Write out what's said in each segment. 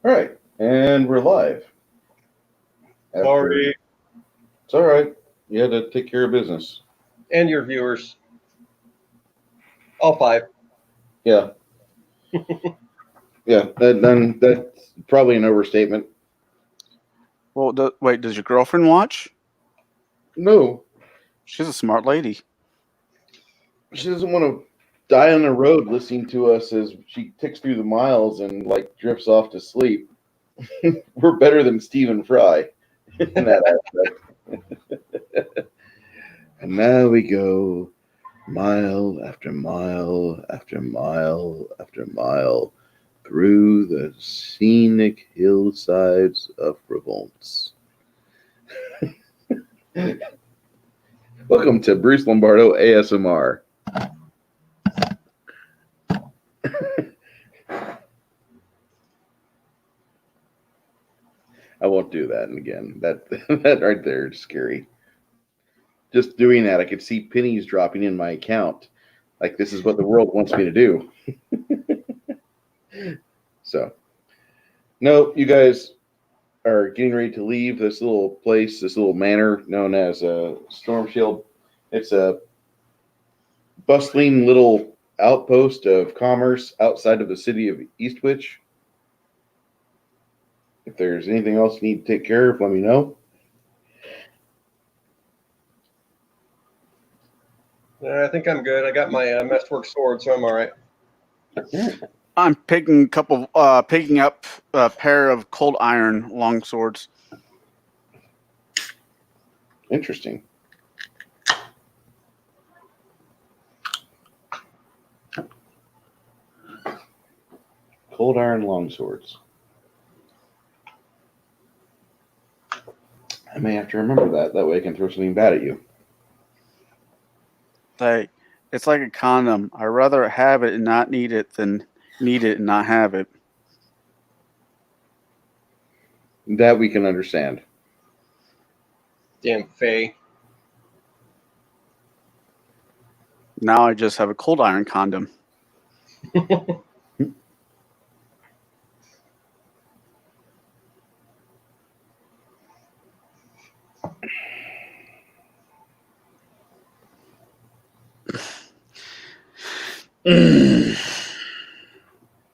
All right, and we're live. Sorry. It's all right. You had to take care of business. And your viewers. All five. Yeah. Yeah, that's probably an overstatement. Well, wait, does your girlfriend watch? No, She's a smart lady. she doesn't want to die on the road listening to us as she ticks through the miles and like drifts off to sleep. We're better than Stephen Fry in that aspect. And now we go mile after mile after mile after mile through the scenic hillsides of Provence. Welcome to Bruce Lombardo ASMR. I won't do that again. That right there is scary. Just doing that, I could see pennies dropping in my account. Like this is what the world wants me to do. So, no, you guys are getting ready to leave this little place, this little manor known as Storm Shield. It's a bustling little outpost of commerce outside of the city of Eastwich. If there's anything else you need to take care of, let me know. I think I'm good. I got my Mestwork sword, so I'm all right. I'm picking up a pair of cold iron long swords. Interesting. Cold iron longswords. I may have to remember that. That way I can throw something bad at you. It's like a condom. I'd rather have it and not need it than need it and not have it. That we can understand. Damn Faye. Now I just have a cold iron condom.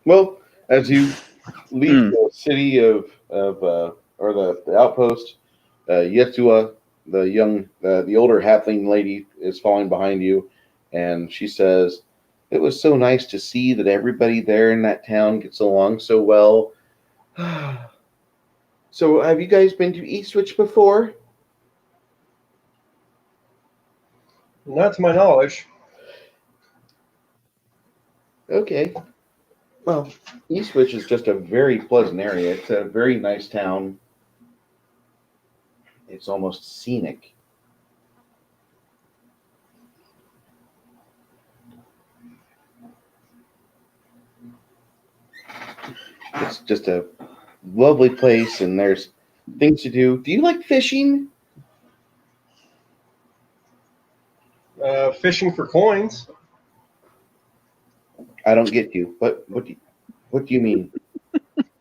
Well, as you leave the city or the outpost, Yetsua, the older halfling lady, is falling behind you, and she says, "It was so nice to see that everybody there in that town gets along so well." So, have you guys been to Eastwich before? Not to my knowledge. Okay. Well, Eastwich is just a very pleasant area. It's a very nice town. It's almost scenic. It's just a lovely place, and there's things to do. Do you like fishing? Fishing for coins. I don't get you. What do you mean?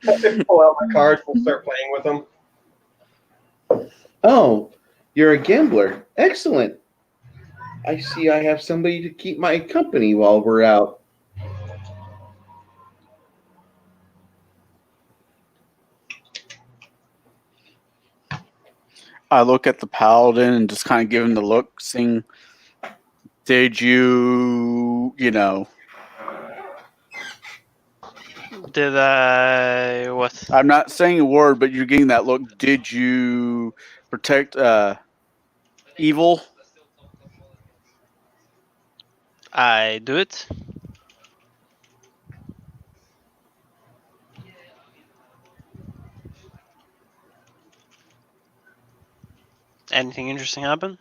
I just pull out my cards and start playing with them. Oh, you're a gambler. Excellent. I see I have somebody to keep my company while we're out. I look at the paladin and just kind of give him the look, saying, "Did you know?" Did I what? I'm not saying a word, but you're getting that look. Did you protect evil? I do it. Anything interesting happen?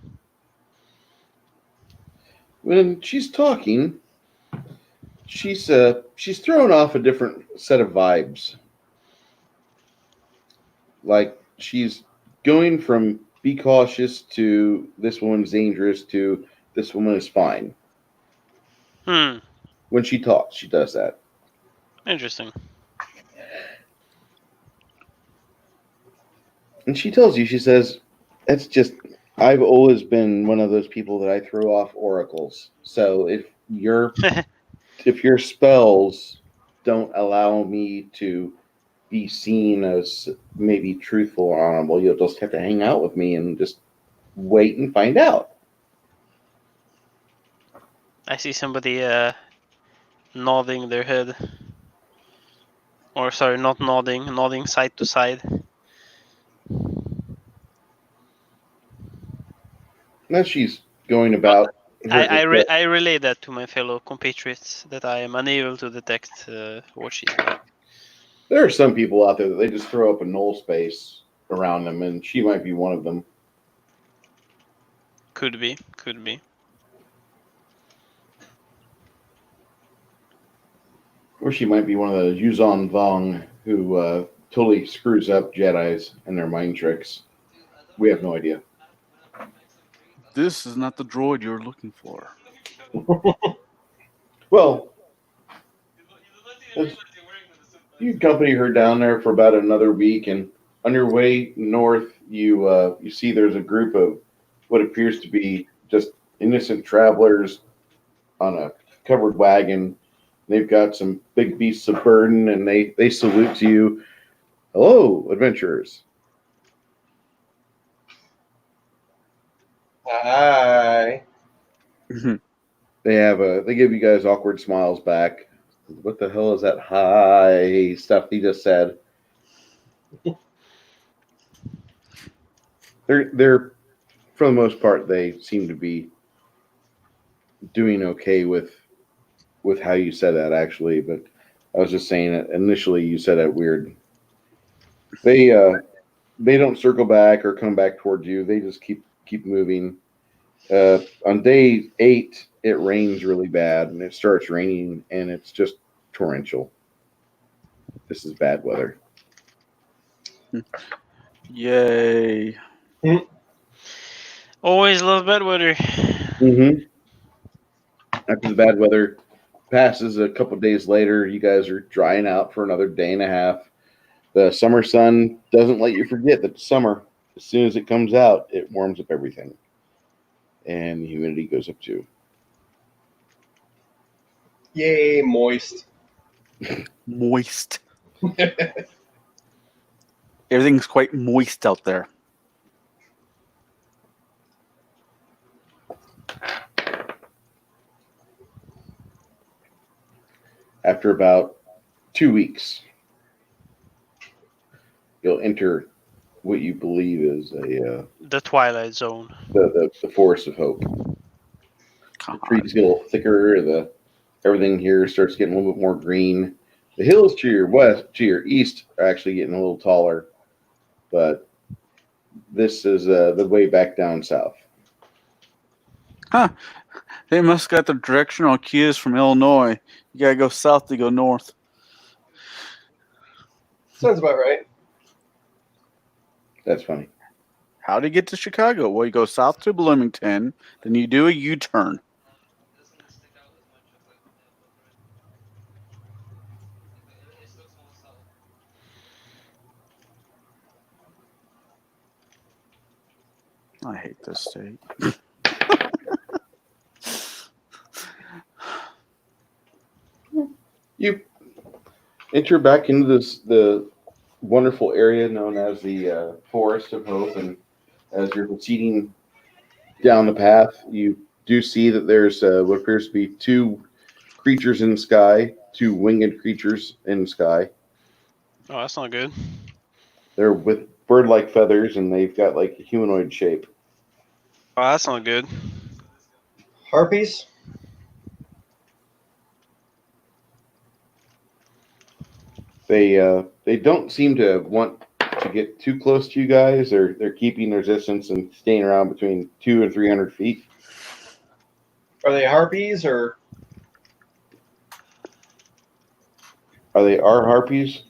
When she's talking, she's thrown off a different set of vibes. Like she's going from be cautious to this woman's dangerous to this woman is fine. When she talks, she does that. Interesting. And she tells you, she says, "That's just. I've always been one of those people that I throw off oracles. So if your spells don't allow me to be seen as maybe truthful or honorable, you'll just have to hang out with me and just wait and find out." I see somebody nodding their head. Or sorry, not nodding, nodding side to side. Now she's going about. I relay that to my fellow compatriots that I am unable to detect what she's doing. There are some people out there that they just throw up a null space around them, and she might be one of them. Could be, could be. Or she might be one of the Yuzon Vong who totally screws up Jedis and their mind tricks. We have no idea. This is not the droid you're looking for. Well, you accompany her down there for about another week, and on your way north, you see there's a group of what appears to be just innocent travelers on a covered wagon. They've got some big beasts of burden, and they salute to you. "Hello, adventurers." Hi. They give you guys awkward smiles back. What the hell is that hi stuff he just said? They're for the most part they seem to be doing okay with how you said that actually, but I was just saying that initially you said that weird. They don't circle back or come back towards you. They just keep moving. On day 8, it rains really bad, and it starts raining, and it's just torrential. This is bad weather. Yay. Always love bad weather. Mm-hmm. After the bad weather passes, a couple days later, you guys are drying out for another day and a half. The summer sun doesn't let you forget that the summer, as soon as it comes out, it warms up everything. And the humidity goes up too. Yay, moist. Moist. Everything's quite moist out there. After about 2 weeks, you'll enter what you believe is The Twilight Zone. the Forest of Hope. The trees get a little thicker. Everything here starts getting a little bit more green. The hills to your east, are actually getting a little taller, but this is the way back down south. Huh. They must got the directional cues from Illinois. You gotta go south to go north. Sounds about right. That's funny. How do you get to Chicago? Well, you go south to Bloomington, then you do a U-turn. I hate this state. You enter back into the wonderful area known as the Forest of Hope, and as you're proceeding down the path, you do see that there's what appears to be 2 creatures in the sky, 2 winged creatures in the sky. Oh, that's not good. They're with bird-like feathers, and they've got like a humanoid shape. Oh, that's not good. Harpies? They don't seem to want to get too close to you guys. They're keeping their distance and staying around between 200 and 300 feet. Are they harpies or? Are they harpies?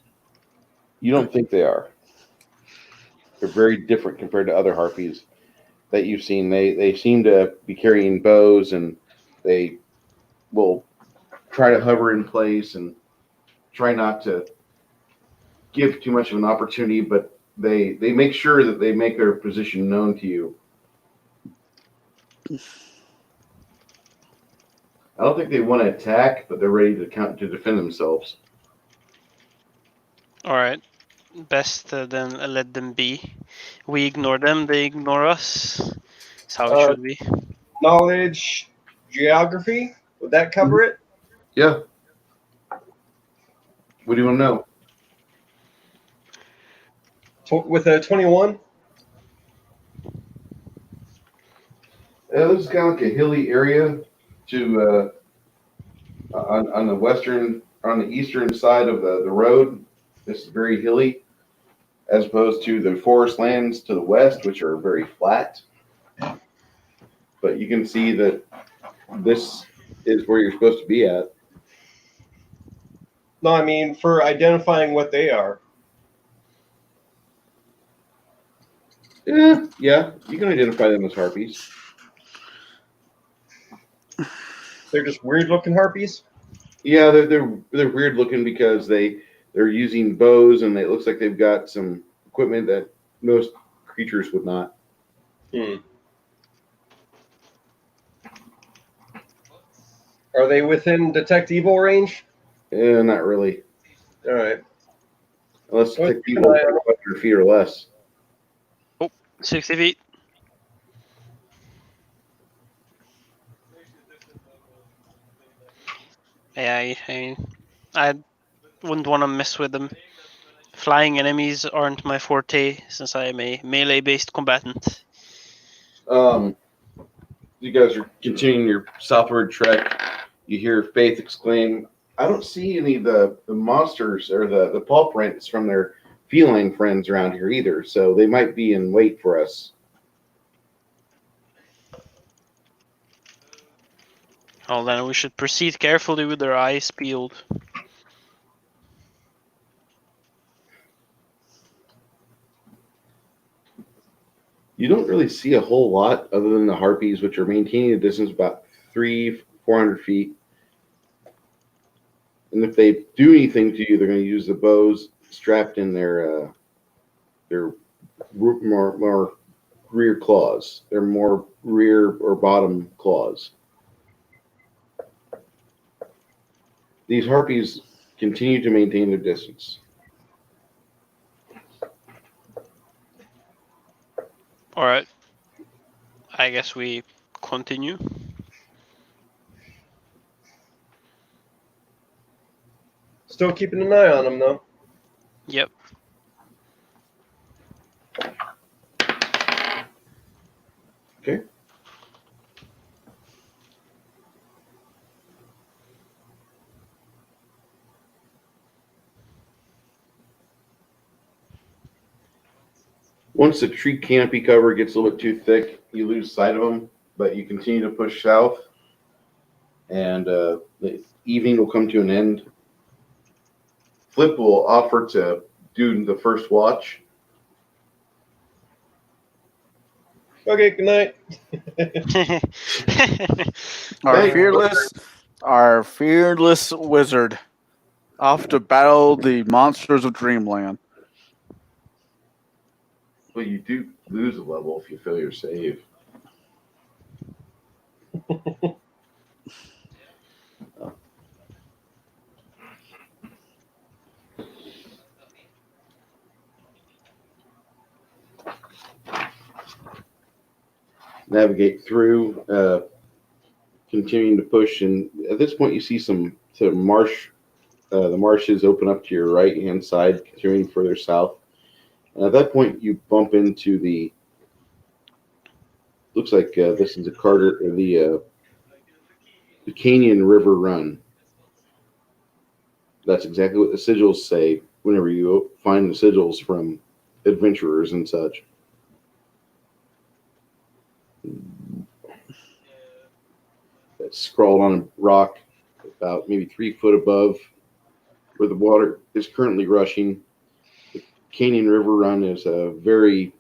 You don't think they are. They're very different compared to other harpies that you've seen. They seem to be carrying bows, and they will try to hover in place and try not to give too much of an opportunity, but they make sure that they make their position known to you. I don't think they want to attack, but they're ready to defend themselves. All right. Best then let them be. We ignore them, they ignore us. That's how it should be. Knowledge, geography. Would that cover it? Yeah. What do you want to know? With a 21? This is kind of like a hilly area to on the eastern side of the road. This is very hilly, as opposed to the forest lands to the west, which are very flat. But you can see that this is where you're supposed to be at. No, I mean for identifying what they are. Yeah, you can identify them as harpies. They're just weird looking harpies. Yeah, they're weird looking because they're using bows, and it looks like they've got some equipment that most creatures would not. Are they within detect evil range? Not really, All right. unless Well, people 500 feet or less. 60 feet. Yeah, I wouldn't want to mess with them. Flying enemies aren't my forte, since I am a melee-based combatant. You guys are continuing your southward trek. You hear Faith exclaim, "I don't see any of the monsters or the paw prints from their feline friends around here either, so they might be in wait for us." Well, then we should proceed carefully with our eyes peeled. You don't really see a whole lot other than the harpies, which are maintaining a distance about 400 feet. And if they do anything to you, they're going to use the bows strapped in their more rear claws. They're more rear or bottom claws. These harpies continue to maintain their distance. All right. I guess we continue. Still keeping an eye on them, though. Yep. Okay. Once the tree canopy cover gets a little bit too thick, you lose sight of them, but you continue to push south, and the evening will come to an end. Flip will offer to do the first watch. Okay, good night. Our fearless wizard, off to battle the monsters of Dreamland. Well, you do lose a level if you fail your save. Navigate through, continuing to push, and at this point you see some marsh. The marshes open up to your right hand side, continuing further south. And at that point, you bump into the. Looks like this is the Canyon River Run. That's exactly what the sigils say whenever you find the sigils from adventurers and such. That's scrawled on a rock about maybe 3 foot above where the water is currently rushing. The Canyon River Run is a very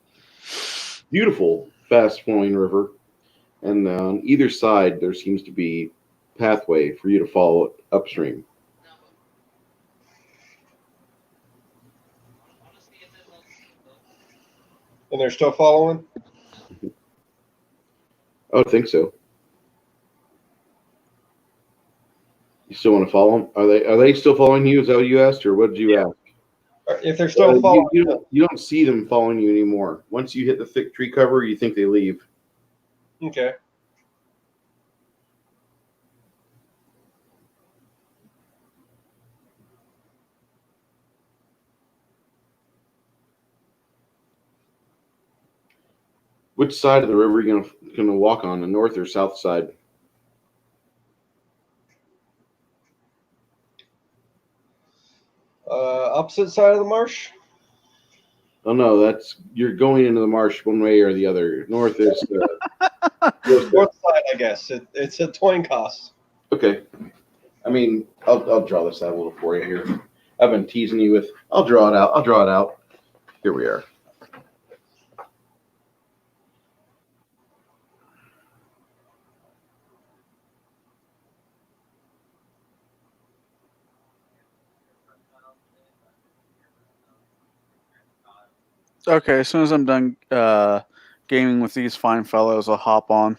beautiful, fast-flowing river, and on either side there seems to be a pathway for you to follow upstream. And they're still following? I would think so. You still want to follow them? Are they still following you? Is that what you asked, or what did you ask? If they're still following, you don't see them following you anymore. Once you hit the thick tree cover, you think they leave. okay. Which side of the river are you gonna walk on? The north or south side? Opposite side of the marsh? Oh no, you're going into the marsh one way or the other. North is North side, I guess. It's a coin cost. okay. I mean, I'll draw this out a little for you here. I've been teasing you with. I'll draw it out. I'll draw it out. Here we are. Okay, as soon as I'm done gaming with these fine fellows, I'll hop on.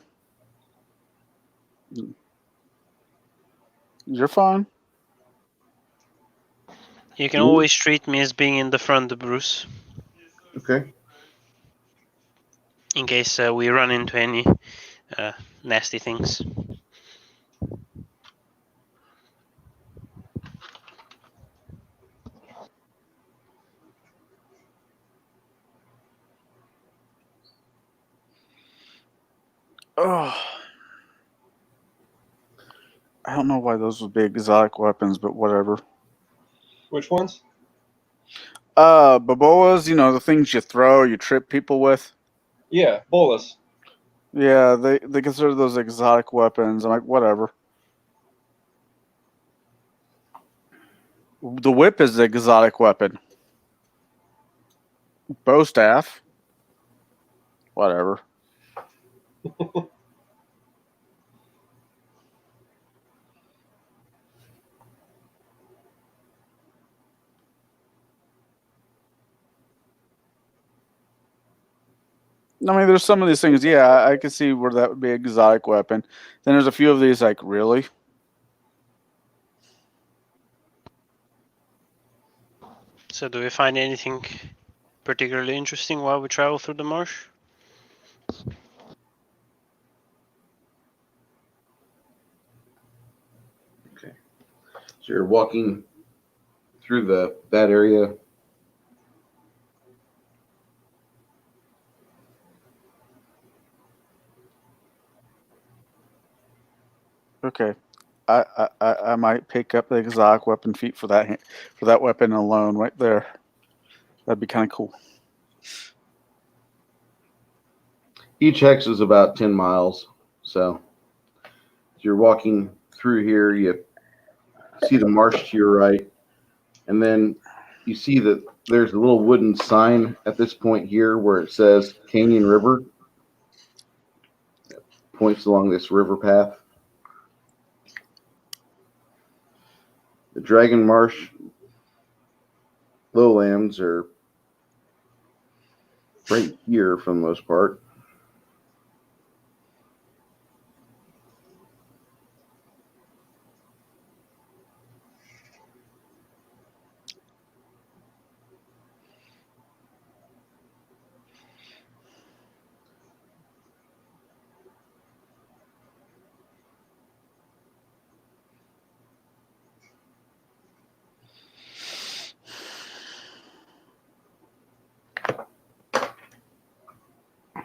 You're fine. You can always treat me as being in the front, Bruce, Okay. in case we run into any nasty things. Oh, I don't know why those would be exotic weapons, but whatever. Which ones? Babolas, you know, the things you throw, you trip people with. Yeah, bolas. Yeah, they consider those exotic weapons. I'm like, whatever. The whip is the exotic weapon. Bow staff. Whatever. I mean, there's some of these things, yeah, I can see where that would be an exotic weapon. Then there's a few of these, like, really? So do we find anything particularly interesting while we travel through the marsh? Okay. So you're walking through that area. Okay. I might pick up the exotic weapon feat for that weapon alone right there. That'd be kind of cool. Each hex is about 10 miles. So as you're walking through here, you see the marsh to your right, and then you see that there's a little wooden sign at this point here where it says Canyon River. It points along this river path. The Dragon Marsh lowlands are right here for the most part.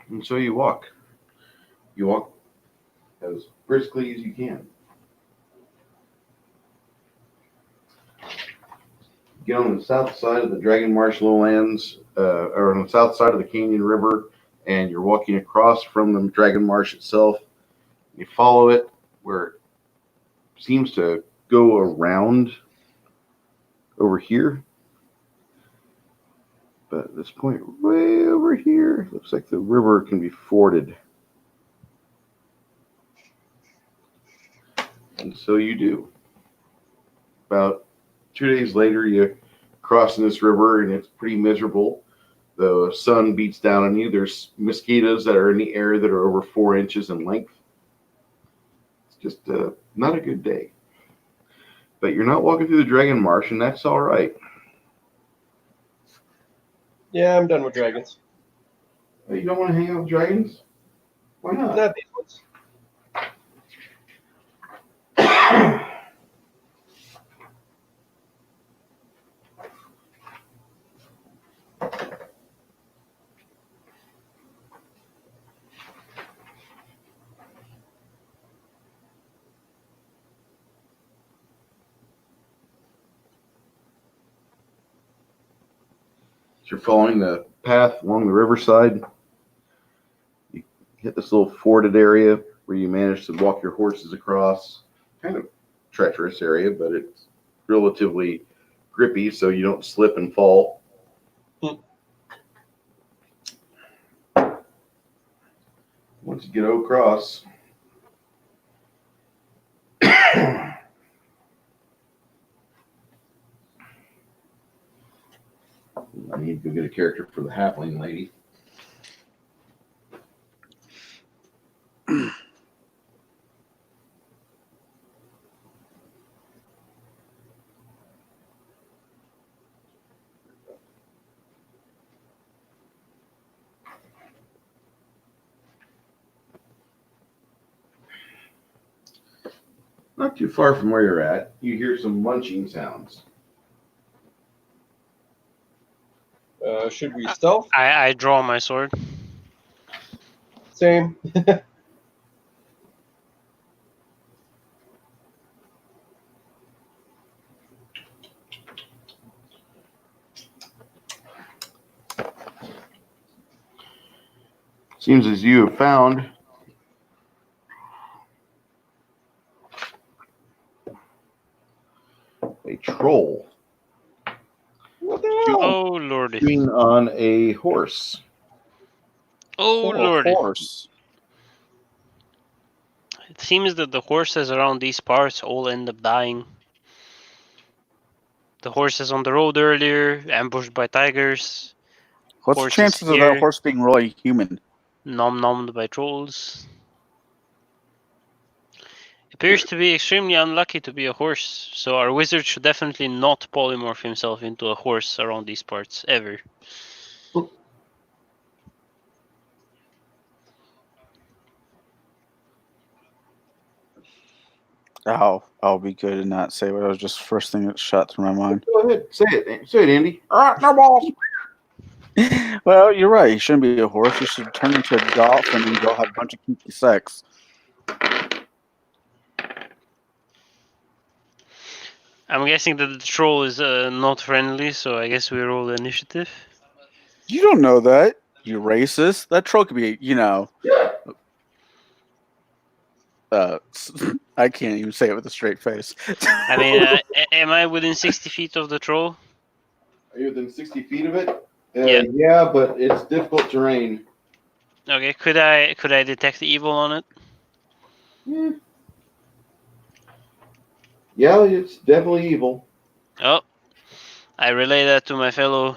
And so you walk. You walk as briskly as you can. Get on the south side of the Dragon Marsh lowlands, or on the south side of the Canyon River, and you're walking across from the Dragon Marsh itself. You follow it where it seems to go around over here. But at this point, way over here, looks like the river can be forded. And so you do. About 2 days later, you're crossing this river, and it's pretty miserable. the sun beats down on you. There's mosquitoes that are in the air that are over 4 inches in length. It's just not a good day. But you're not walking through the Dragon Marsh, and that's all right. Yeah, I'm done with dragons. Oh, you don't want to hang out with dragons? Why not? Not these ones. You're following the path along the riverside. You hit this little forded area where you manage to walk your horses across. Kind of treacherous area, but it's relatively grippy so you don't slip and fall. Once you get across, I need to go get a character for the halfling lady. Not too far from where you're at, you hear some munching sounds. Should we stealth? I draw my sword. Same. Seems as you have found a troll What the hell? Oh lordy. sitting on a horse. Oh lordy. Horse. It seems that the horses around these parts all end up dying. The horses on the road earlier, ambushed by tigers, What's the Horses chances of here. that horse being really human? nom-nommed by trolls. Appears to be extremely unlucky to be a horse, so our wizard should definitely not polymorph himself into a horse around these parts, ever. I'll be good and not say what I was just first thing that shot through my mind. Go ahead, say it, Andy. No balls. Well, you're right. You shouldn't be a horse. You should turn into a dolphin and go have a bunch of kinky sex. I'm guessing that the troll is not friendly, so I guess we roll initiative. You don't know that. You racist. That troll could be, I can't even say it with a straight face. I mean, am I within 60 feet of the troll? Are you within 60 feet of it? Yeah. Yeah, but it's difficult terrain. Okay, could I detect the evil on it? Yeah, it's definitely evil. Oh, I relay that to my fellow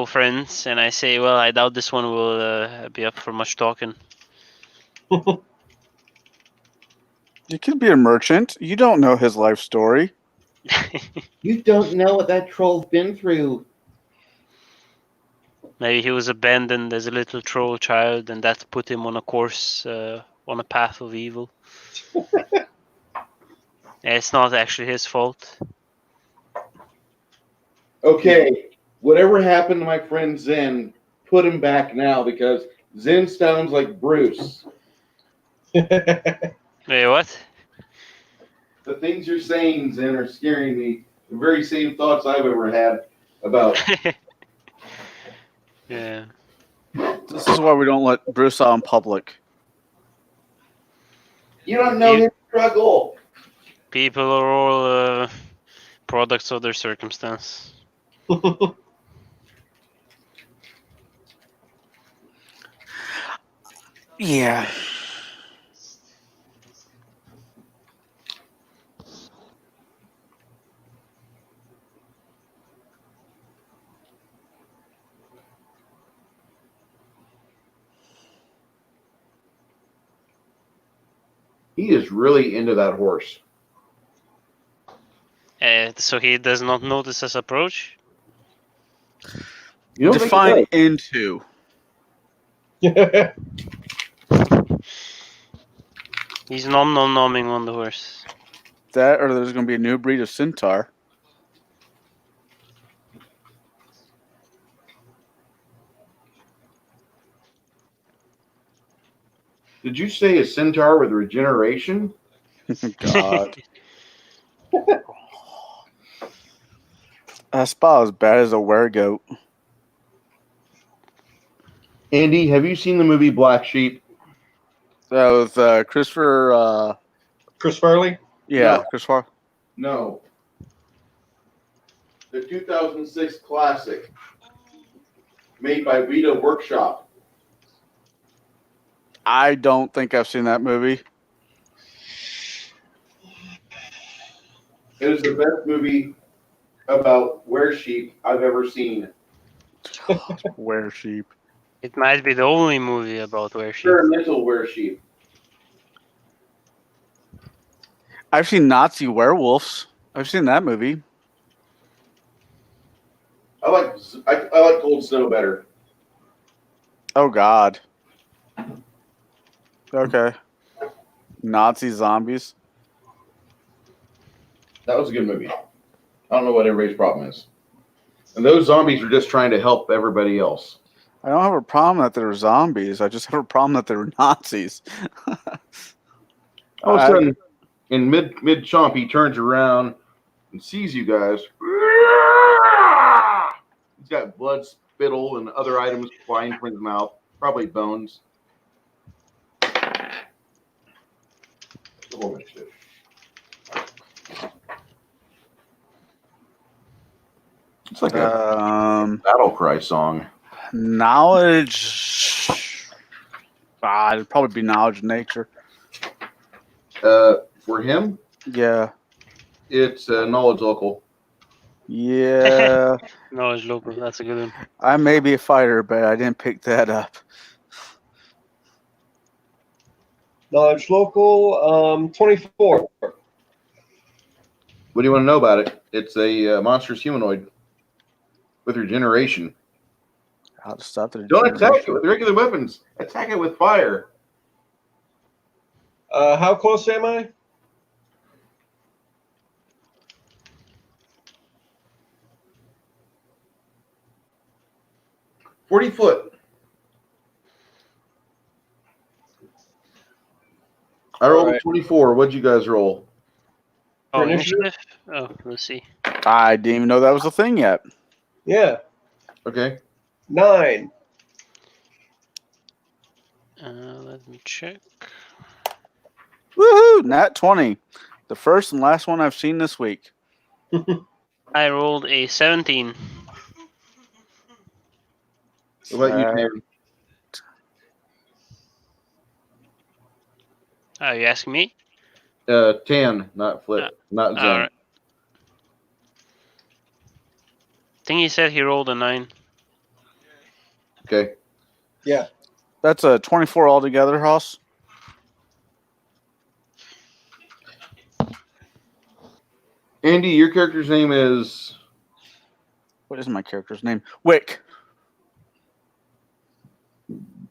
friends, and I say, well, I doubt this one will be up for much talking. You could be a merchant. You don't know his life story. You don't know what that troll's been through. Maybe he was abandoned as a little troll child, and that put him on a course, on a path of evil. It's not actually his fault. Okay, whatever happened to my friend Zen, put him back now because Zen sounds like Bruce. Wait, what? The things you're saying, Zen, are scaring me. The very same thoughts I've ever had about. Yeah. This is why we don't let Bruce out in public. You don't know his struggle. People are all products of their circumstance. Yeah. He is really into that horse. So he does not notice us approach. You don't think he Define does? into. He's nom-nom-nomming on the horse. That, or there's going to be a new breed of centaur. Did you say a centaur with regeneration? God. That's about as bad as a weregoat. Andy, have you seen the movie Black Sheep? That was Christopher. Chris Farley? Yeah, No. Christopher. No. The 2006 classic made by Vita Workshop. I don't think I've seen that movie. It is the best movie about were-sheep I've ever seen. Were sheep. It might be the only movie about where she. Experimental were-sheep. I've seen Nazi werewolves. I've seen that movie. I like Cold Snow better. Oh God. Okay. Nazi zombies. That was a good movie. I don't know what everybody's problem is. And those zombies are just trying to help everybody else. I don't have a problem that they're zombies. I just have a problem that they're Nazis. All of a sudden, in mid chomp, he turns around and sees you guys. He's got blood, spittle, and other items flying from his mouth, probably bones. Oh, shit. It's like a battle cry song. Knowledge. It'd probably be knowledge of nature. For him, Yeah. it's knowledge local. Yeah. Knowledge local. That's a good one. I may be a fighter, but I didn't pick that up. Knowledge local, 24. What do you want to know about it? It's a monstrous humanoid with regeneration. I'll just stop there. Don't attack it with regular weapons. Attack it with fire. How close am I? $40 foot. I rolled a 24. What'd you guys roll? Oh, Initiative? initiative? Oh, let's see. I didn't even know that was a thing yet. Yeah, Okay. 9. Let me check. Woohoo! Nat 20. The first and last one I've seen this week. I rolled a 17. What about you, Tam? Are you asking me? 10, not flip, not zone. Alright. I think he said he rolled a 9. Okay. Yeah. That's a 24 altogether, Hoss. Andy, your character's name is... What is my character's name? Wick.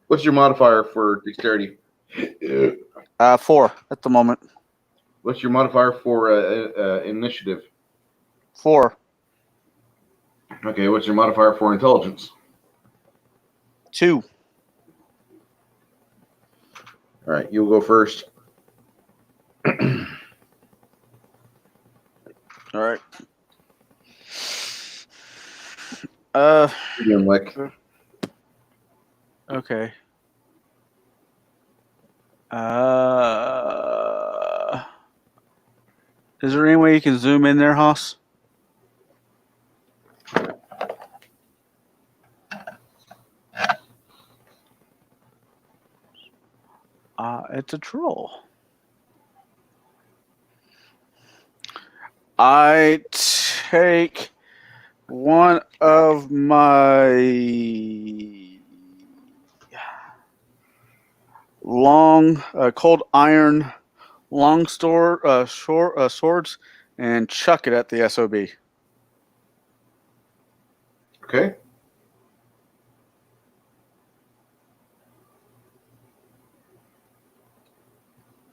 What's your modifier for dexterity? 4 at the moment. What's your modifier for initiative? 4. Okay, what's your modifier for intelligence? 2. All right, you'll go first. All right. You're doing, Wick. Okay. Is there any way you can zoom in there, Hoss? It's a troll. I take one of my long cold iron long swords and chuck it at the SOB. Okay.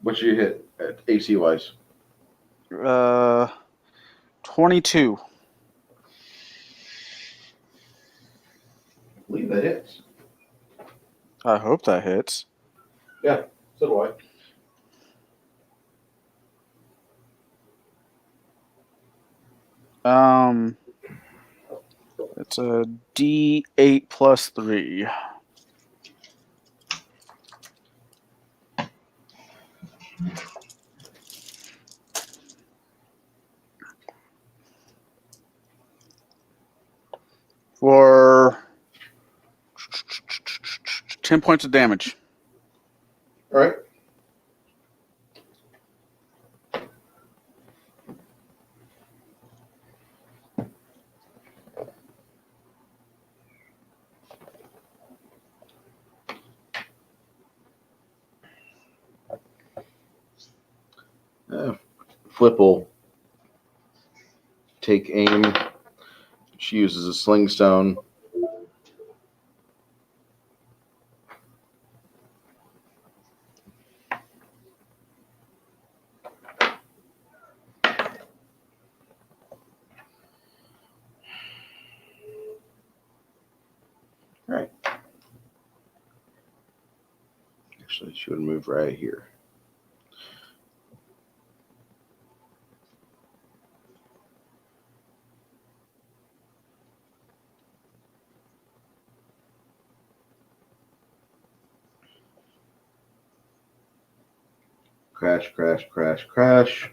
What's your hit at AC wise? 22. I believe that hits. I hope that hits. Yeah, so do I. It's a D8 plus 3. For 10 points of damage. All right. Flip will take aim. She uses a sling stone. All right. Actually, she would move right here. Crash, crash, crash, crash.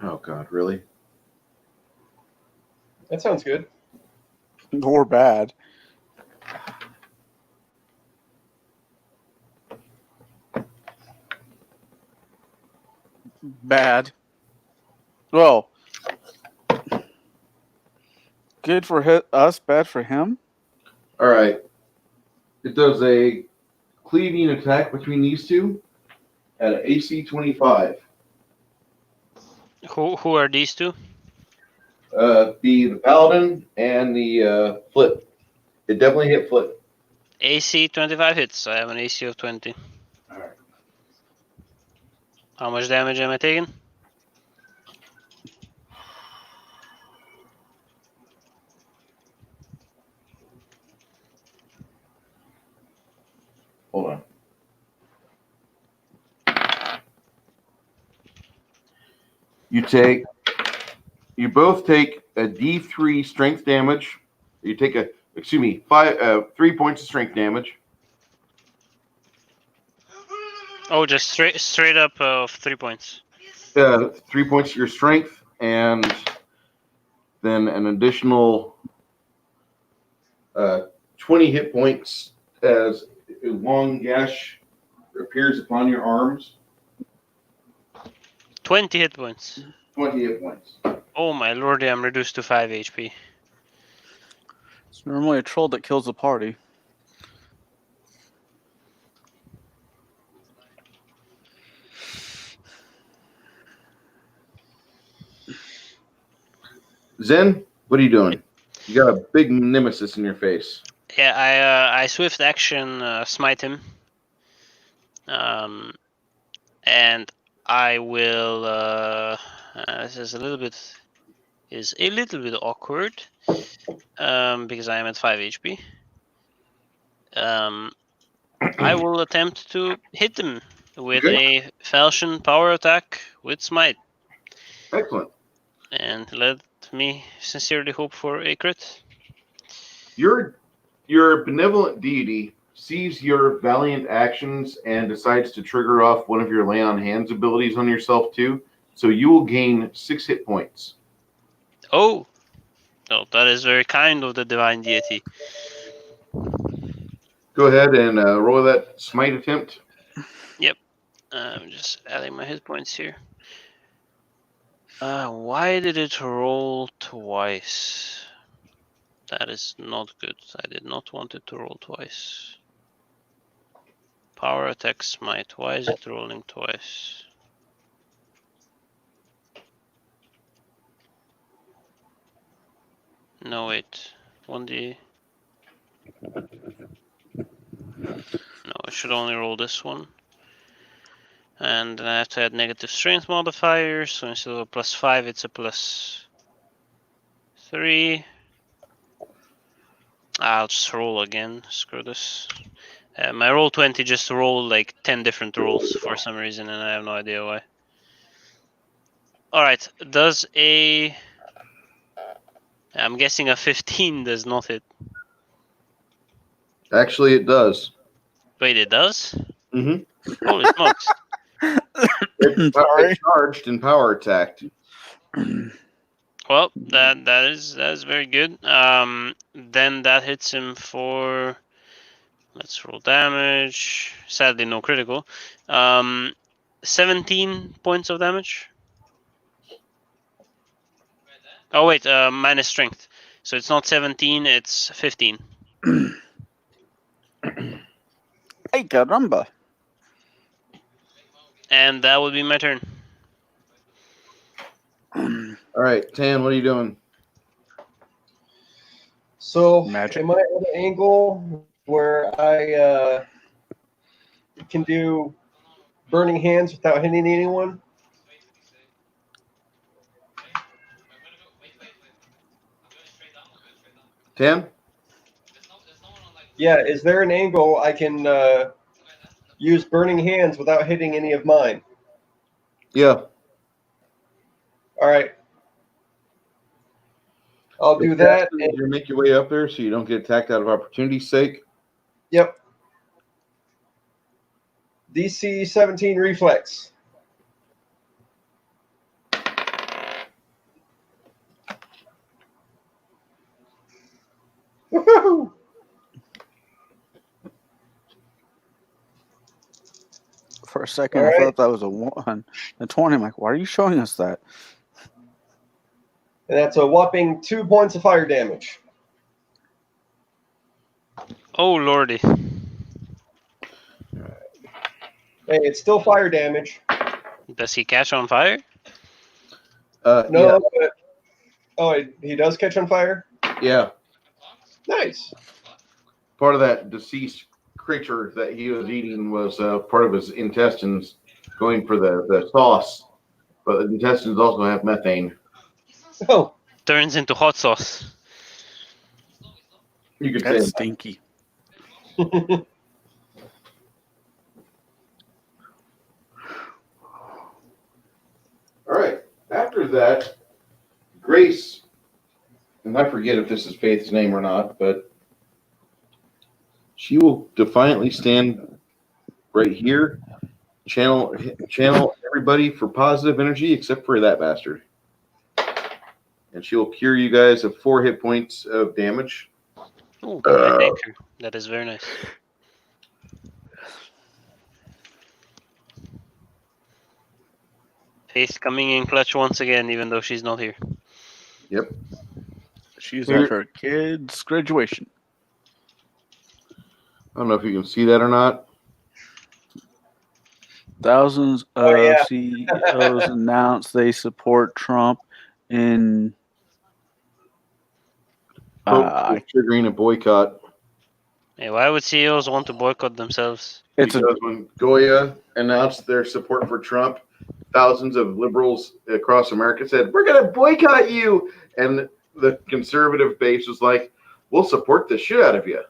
Oh, God, really? That sounds good. Or bad. Bad. Well, good for us, bad for him. All right. It does a cleaving attack between these two at an AC 25. Who are these two? Be the paladin and the flip. It definitely hit flip. AC 25 hits. I have an AC of 20. All right. How much damage am I taking? Hold on. You both take a D3 strength damage. You take 3 points of strength damage. Oh, just straight up of 3 points. 3 points of your strength, and then an additional 20 hit points as a long gash appears upon your arms. 20 hit points. 20 hit points. Oh my lordy, I'm reduced to 5 HP. It's normally a troll that kills the party. Zen, what are you doing? You got a big nemesis in your face. Yeah, I swift action smite him. And I will. This is a little bit awkward. Because I am at 5 HP. I will attempt to hit him with a falchion power attack with smite. Excellent. And let me sincerely hope for a crit. Your benevolent deity sees your valiant actions and decides to trigger off one of your lay on hands abilities on yourself too. So you will gain 6 hit points. Oh, no, that is very kind of the divine deity. Go ahead and roll that smite attempt. Yep. I'm just adding my hit points here. Why did it roll twice? That is not good. I did not want it to roll twice. Power attack smite. Why is it rolling twice? No, wait. 1d. No, I should only roll this one. And then I have to add negative strength modifier, so instead of a +5, it's a +3. I'll just roll again. Screw this. My roll 20 just rolled like 10 different rolls for some reason, and I have no idea why. Alright, does a... I'm guessing a 15 does not hit. Actually, it does. Wait, it does? Mm-hmm. Holy smokes. It charged and power attacked. Well, that is very good. Then that hits him for... Let's roll damage. Sadly, no critical. 17 points of damage. Oh wait, minus strength. So it's not 17, it's 15. Hey, caramba. And that would be my turn. All right, Tan, what are you doing? So, Magic. am I at an angle where I can do burning hands without hitting anyone? Tan? Yeah, is there an angle I can use burning hands without hitting any of mine? Yeah. All right. I'll do that. And, You make your way up there so you don't get attacked out of opportunity's sake. yep. DC 17 reflex. Woohoo! For a second, All I right. thought that was a 1. A 20. I'm like, why are you showing us that? And that's a whopping 2 points of fire damage. Oh lordy. Hey, it's still fire damage. Does he catch on fire? No, Yeah. but he does catch on fire. Yeah. Nice. Part of that deceased creature that he was eating was part of his intestines going for the sauce. But the intestines also have methane. Oh, Turns into hot sauce. You could That's say. stinky. All right. After that, Grace, and I forget if this is Faith's name or not, but she will defiantly stand right here, channel everybody for positive energy except for that bastard. And she will cure you guys of 4 hit points of damage. Oh, my nature. That is very nice. Faith coming in clutch once again, even though she's not here. Yep. She's Here. at her kid's graduation. I don't know if you can see that or not. Thousands of Oh, yeah. CEOs announced they support Trump in Triggering a boycott. Hey, why would CEOs want to boycott themselves? it's a Because when Goya announced their support for Trump, thousands of liberals across America said, "We're going to boycott you." And the conservative base was like, "We'll support the shit out of you."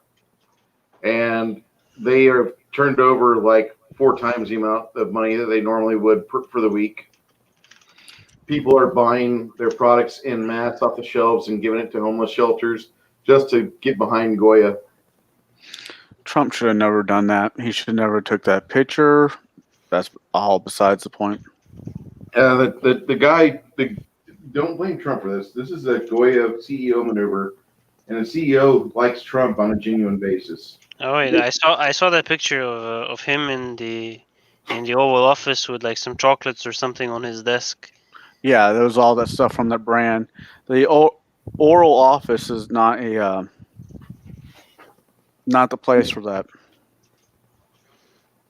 And they are turned over like 4 times the amount of money that they normally would for the week. People are buying their products en masse off the shelves and giving it to homeless shelters just to get behind Goya. Trump should have never done that. He should have never took that picture. That's all besides the point. The guy, don't blame Trump for this. This is a Goya CEO maneuver, and the CEO likes Trump on a genuine basis. Oh wait, I saw that picture of him in the Oval Office with like some chocolates or something on his desk. Yeah, there was all that stuff from that brand. The oral office is not not the place for that.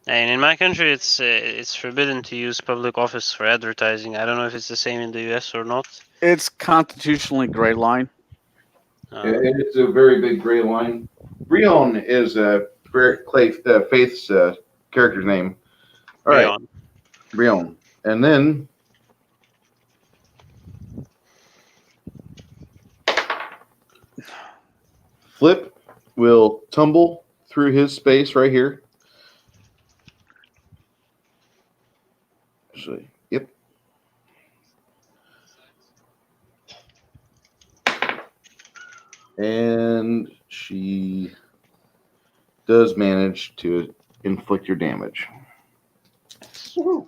And in my country, it's forbidden to use public office for advertising. I don't know if it's the same in the US or not. It's constitutionally gray line. It's a very big gray line. Brion is Faith's character's name. All right, Brion. And then Flip will tumble through his space right here. Actually, yep. And she does manage to inflict your damage. Woo-hoo.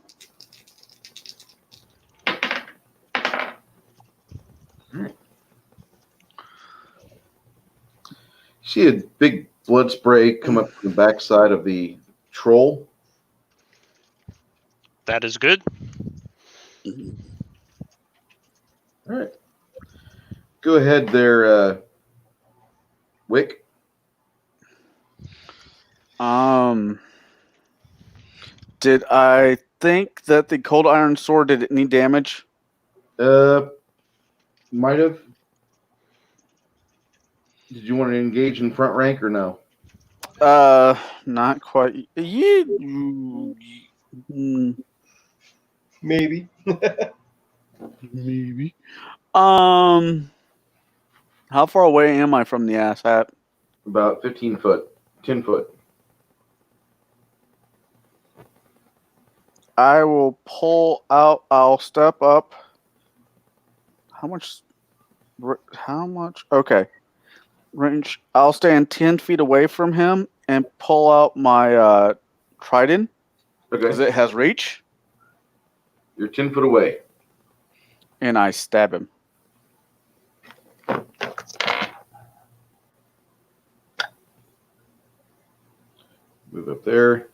See a big blood spray come up the backside of the troll. That is good. All right. Go ahead there, Wick. Did I think that the cold iron sword did it need damage? Might have. Did you want to engage in front rank or no? Not quite. Yeah. Maybe. Maybe. How far away am I from the ass hat? About 15 foot, 10 foot. I will pull out. I'll step up. How much? Okay. Range. I'll stand 10 feet away from him and pull out my trident because Okay. it has reach, You're 10 foot away. and I stab him. Move up there.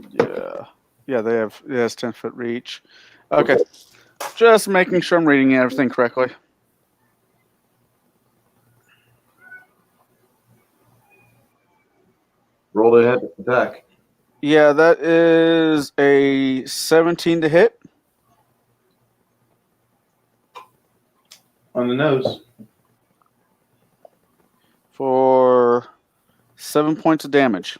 Yeah. It has 10-foot reach. Okay. Just making sure I'm reading everything correctly. Roll the head attack. Yeah, that is a 17 to hit. On the nose. For 7 points of damage.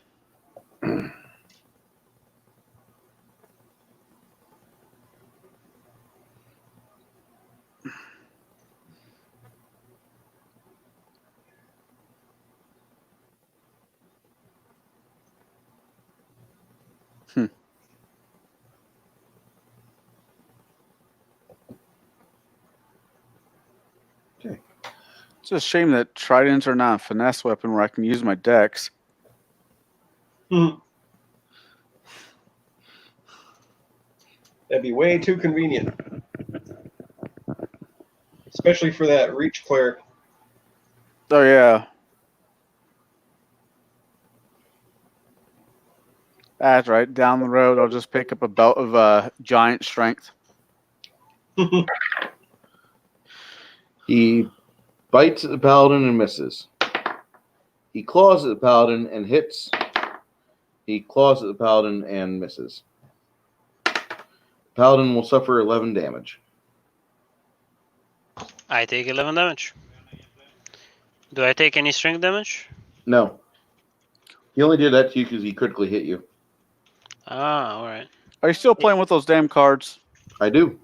Okay. It's a shame that tridents are not a finesse weapon where I can use my dex. That'd be way too convenient. Especially for that reach cleric. Oh, yeah. That's right. Down the road, I'll just pick up a belt of giant strength. He bites at the paladin and misses. He claws at the paladin and hits. He claws at the paladin and misses. Paladin will suffer 11 damage. I take 11 damage. Do I take any strength damage? No. He only did that to you because he critically hit you. Ah, alright. Are you still playing with those damn cards? I do.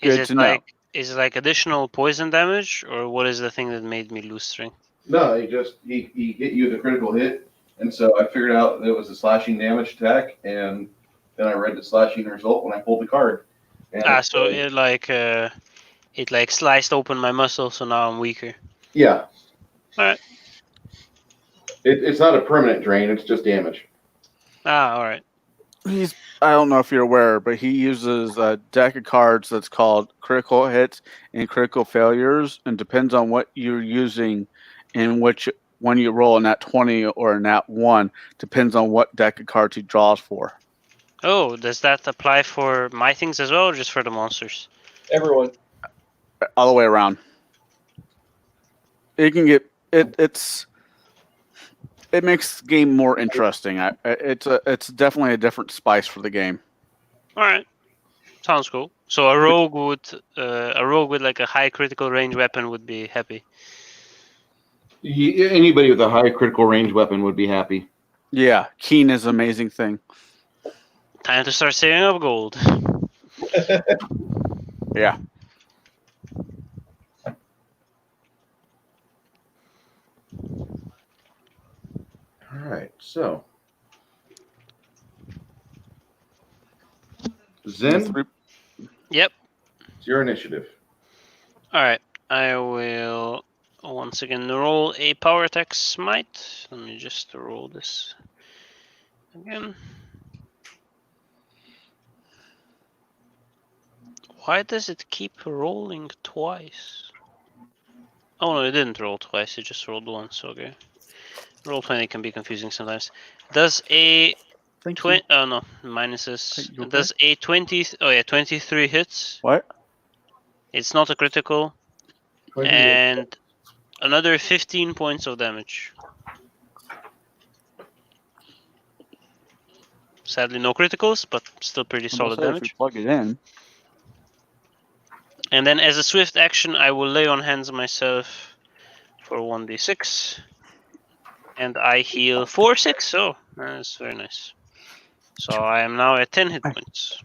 Good to know. Is it like additional poison damage, or what is the thing that made me lose strength? No, he hit you with a critical hit, and so I figured out that it was a slashing damage attack, and then I read the slashing result when I pulled the card. And So it sliced open my muscle, so now I'm weaker. yeah. Alright. It's not a permanent drain, it's just damage. Ah, alright. I don't know if you're aware, but he uses a deck of cards that's called critical hits and critical failures, and depends on what you're using and when you roll a nat 20 or a nat 1, depends on what deck of cards he draws for. Oh, does that apply for my things as well, or just for the monsters? Everyone. all the way around. It can get it makes the game more interesting. It's definitely a different spice for the game. All right, sounds cool. So a rogue with like a high critical range weapon would be happy. Anybody with a high critical range weapon would be happy. Yeah, keen is an amazing thing. Time to start saving up gold. Yeah. All right, so Zen, Yep. it's your initiative. All right. I will once again roll a power attack smite. Let me just roll this again. Why does it keep rolling twice? Oh no, it didn't roll twice. It just rolled once. Okay. Roll 20 can be confusing sometimes. Does a 20? Oh no, minuses. You Does a 20? Oh yeah, 23 hits. What? It's not a critical, and another 15 points of damage. Sadly, no criticals, but still pretty solid If you damage. plug it in. And then, as a swift action, I will lay on hands myself for 1d6, and I heal 4/6. Oh, that's very nice. So I am now at 10 hit points.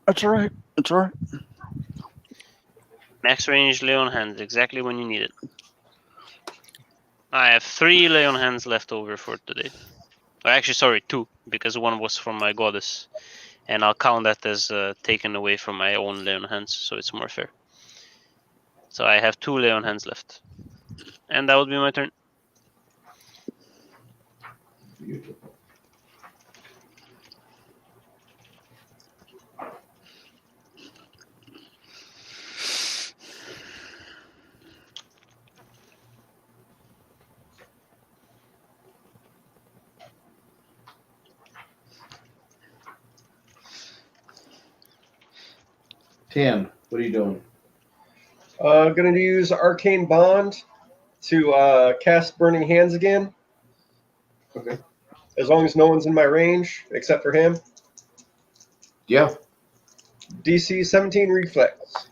That's all right. It's all right. Max range lay on hands, exactly when you need it. I have 3 lay on hands left over for today. Or actually, sorry, 2, because one was from my goddess. And I'll count that as taken away from my own lay on hands, so it's more fair. So I have 2 lay on hands left. And that would be my turn. Beautiful. Tan, what are you doing? Going to use Arcane Bond to cast Burning Hands again. Okay. As long as no one's in my range, except for him. Yeah. DC 17 Reflex.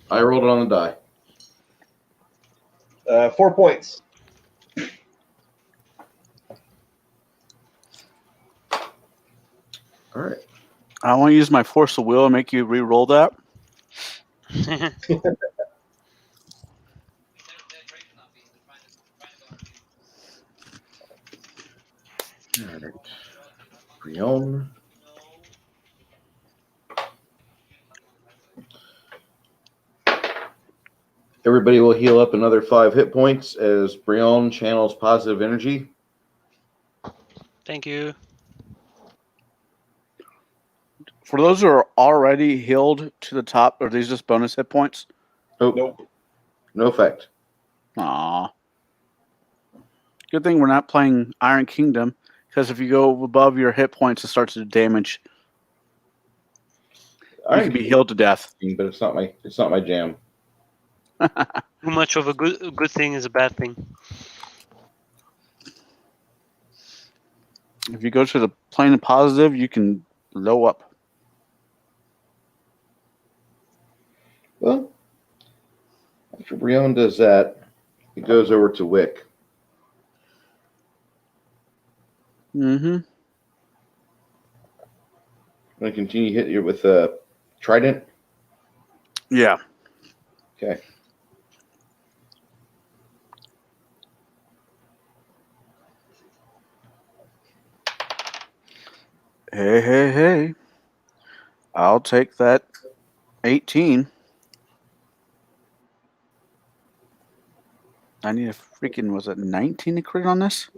I rolled it on the die. 4 points. All right. I want to use my force of will and make you re-roll that. All right. Brion. Everybody will heal up another 5 hit points as Brion channels positive energy. Thank you. For those who are already healed to the top, are these just bonus hit points? Oh, Nope. no effect. Aw. Good thing we're not playing Iron Kingdom, because if you go above your hit points, it starts to do damage. You can be healed to death. But it's not my jam. Too much of a good thing is a bad thing. If you go to the plane of positive, you can blow up. Well, after Brion does that, it goes over to Wick. Mm-hmm. I'm going to continue to hit you with Trident. Yeah. Okay. Hey. I'll take that 18. I need a freaking, was it 19 to crit on this?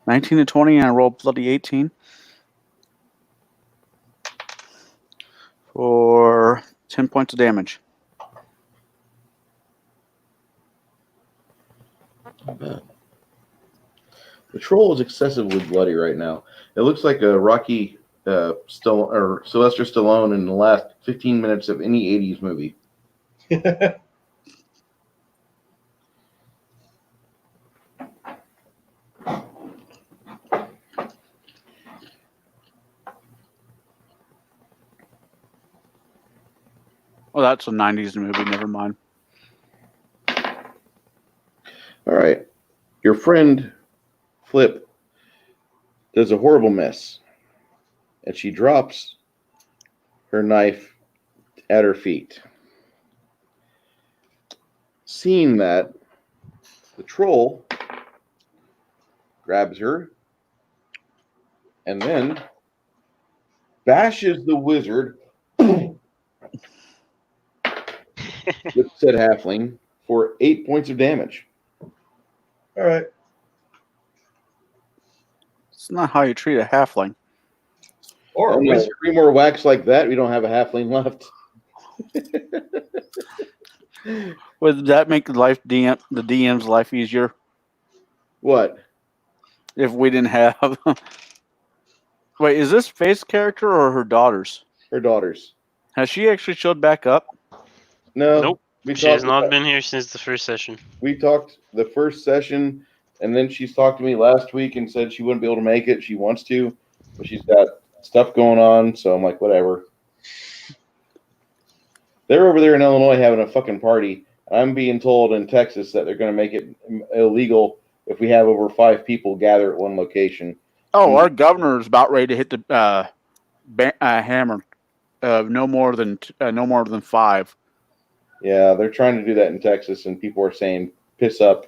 19 to 20, and I rolled bloody 18. For 10 points of damage. Not bad. The troll is excessively bloody right now. It looks like a Rocky Sylvester Stallone in the last 15 minutes of any 80s movie. Well, that's a 90s movie. Never mind. All right. Your friend Flip does a horrible mess, and she drops her knife at her feet. Seeing that, the troll grabs her and then bashes the wizard with said halfling for 8 points of damage. All right. It's not how you treat a halfling. Or a And wizard. 3 more whacks like that, we don't have a halfling left. Would that make the DM's life easier What? if we didn't have? Wait, is this Faith's character or her daughter's? Her daughters. Has she actually showed back up? No. Nope. We She has talked not about- been here since the first session. We talked the first session, and then she's talked to me last week and said she wouldn't be able to make it. She wants to, but she's got stuff going on, so I'm like, whatever. They're over there in Illinois having a fucking party. I'm being told in Texas that they're going to make it illegal if we have over 5 people gather at one location. Oh, our governor is about ready to hit the hammer. No more than 5. Yeah, they're trying to do that in Texas, and people are saying, piss off,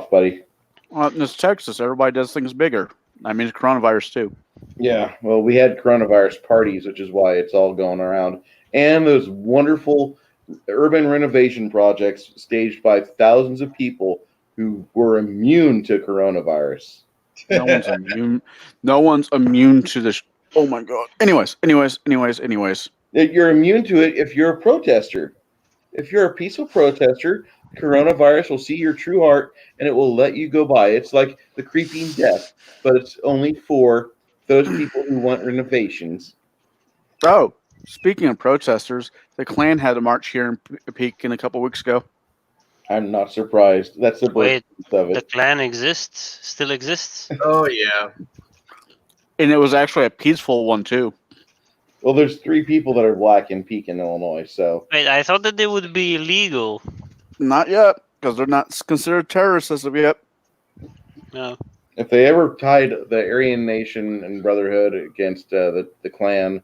buddy. Well, in Texas, everybody does things bigger. I mean, it's coronavirus too. Yeah, well, we had coronavirus parties, which is why it's all going around. And those wonderful urban renovation projects staged by thousands of people who were immune to coronavirus. No one's immune. No one's immune to this. Oh my god. Anyways. You're immune to it if you're a protester. If you're a peaceful protester, coronavirus will see your true heart and it will let you go by. It's like the creeping death, but it's only for those people who want renovations. Oh, speaking of protesters, the Klan had a march here in Pekin a couple weeks ago. I'm not surprised. That's the Wait, birth of the it. clan still exists? Oh yeah. And it was actually a peaceful one too. Well, there's 3 people that are black in Pekin, Illinois, so Wait, I thought that they would be illegal. Not yet, because they're not considered terrorists as of yet. No. if they ever tied the Aryan Nation and Brotherhood against the Klan,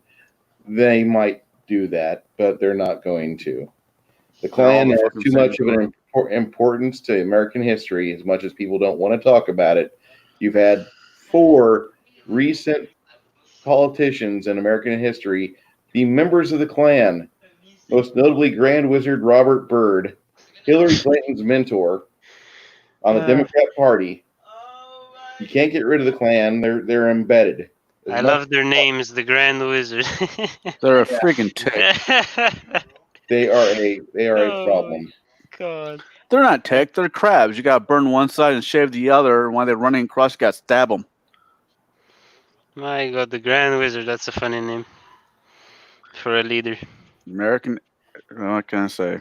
they might do that, but they're not going to. The Klan has too much of an importance to American history, as much as people don't want to talk about it. You've had 4 recent politicians in American history be members of the Klan, most notably Grand Wizard Robert Byrd, Hillary Clinton's mentor on the Democrat Party. You can't get rid of the Klan. They're embedded. I love their names, the Grand Wizard. They're a freaking tick. They are a problem. God. They're not tick. They're crabs. You got to burn one side and shave the other. And while they're running across, you got to stab them. My God, the Grand Wizard. That's a funny name for a leader. American. What can I say?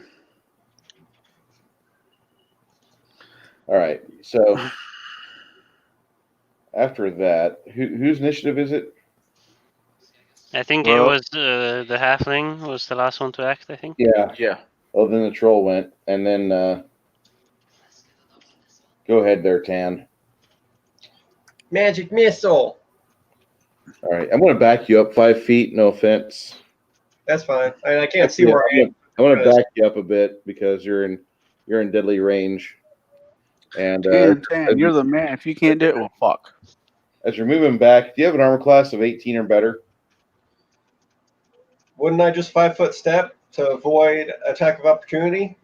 All right. So after that, whose initiative is it? I think it was the halfling was the last one to act, I think. Yeah. Oh, then the troll went, and then go ahead there, Tan. Magic missile. All right, I'm going to back you up 5 feet. No offense. That's fine. I can't see where I am. I want to back you up a bit because you're in deadly range. And Tan, you're the man. If you can't do it, well, fuck. as you're moving back, do you have an armor class of 18 or better? Wouldn't I just 5-foot step to avoid attack of opportunity?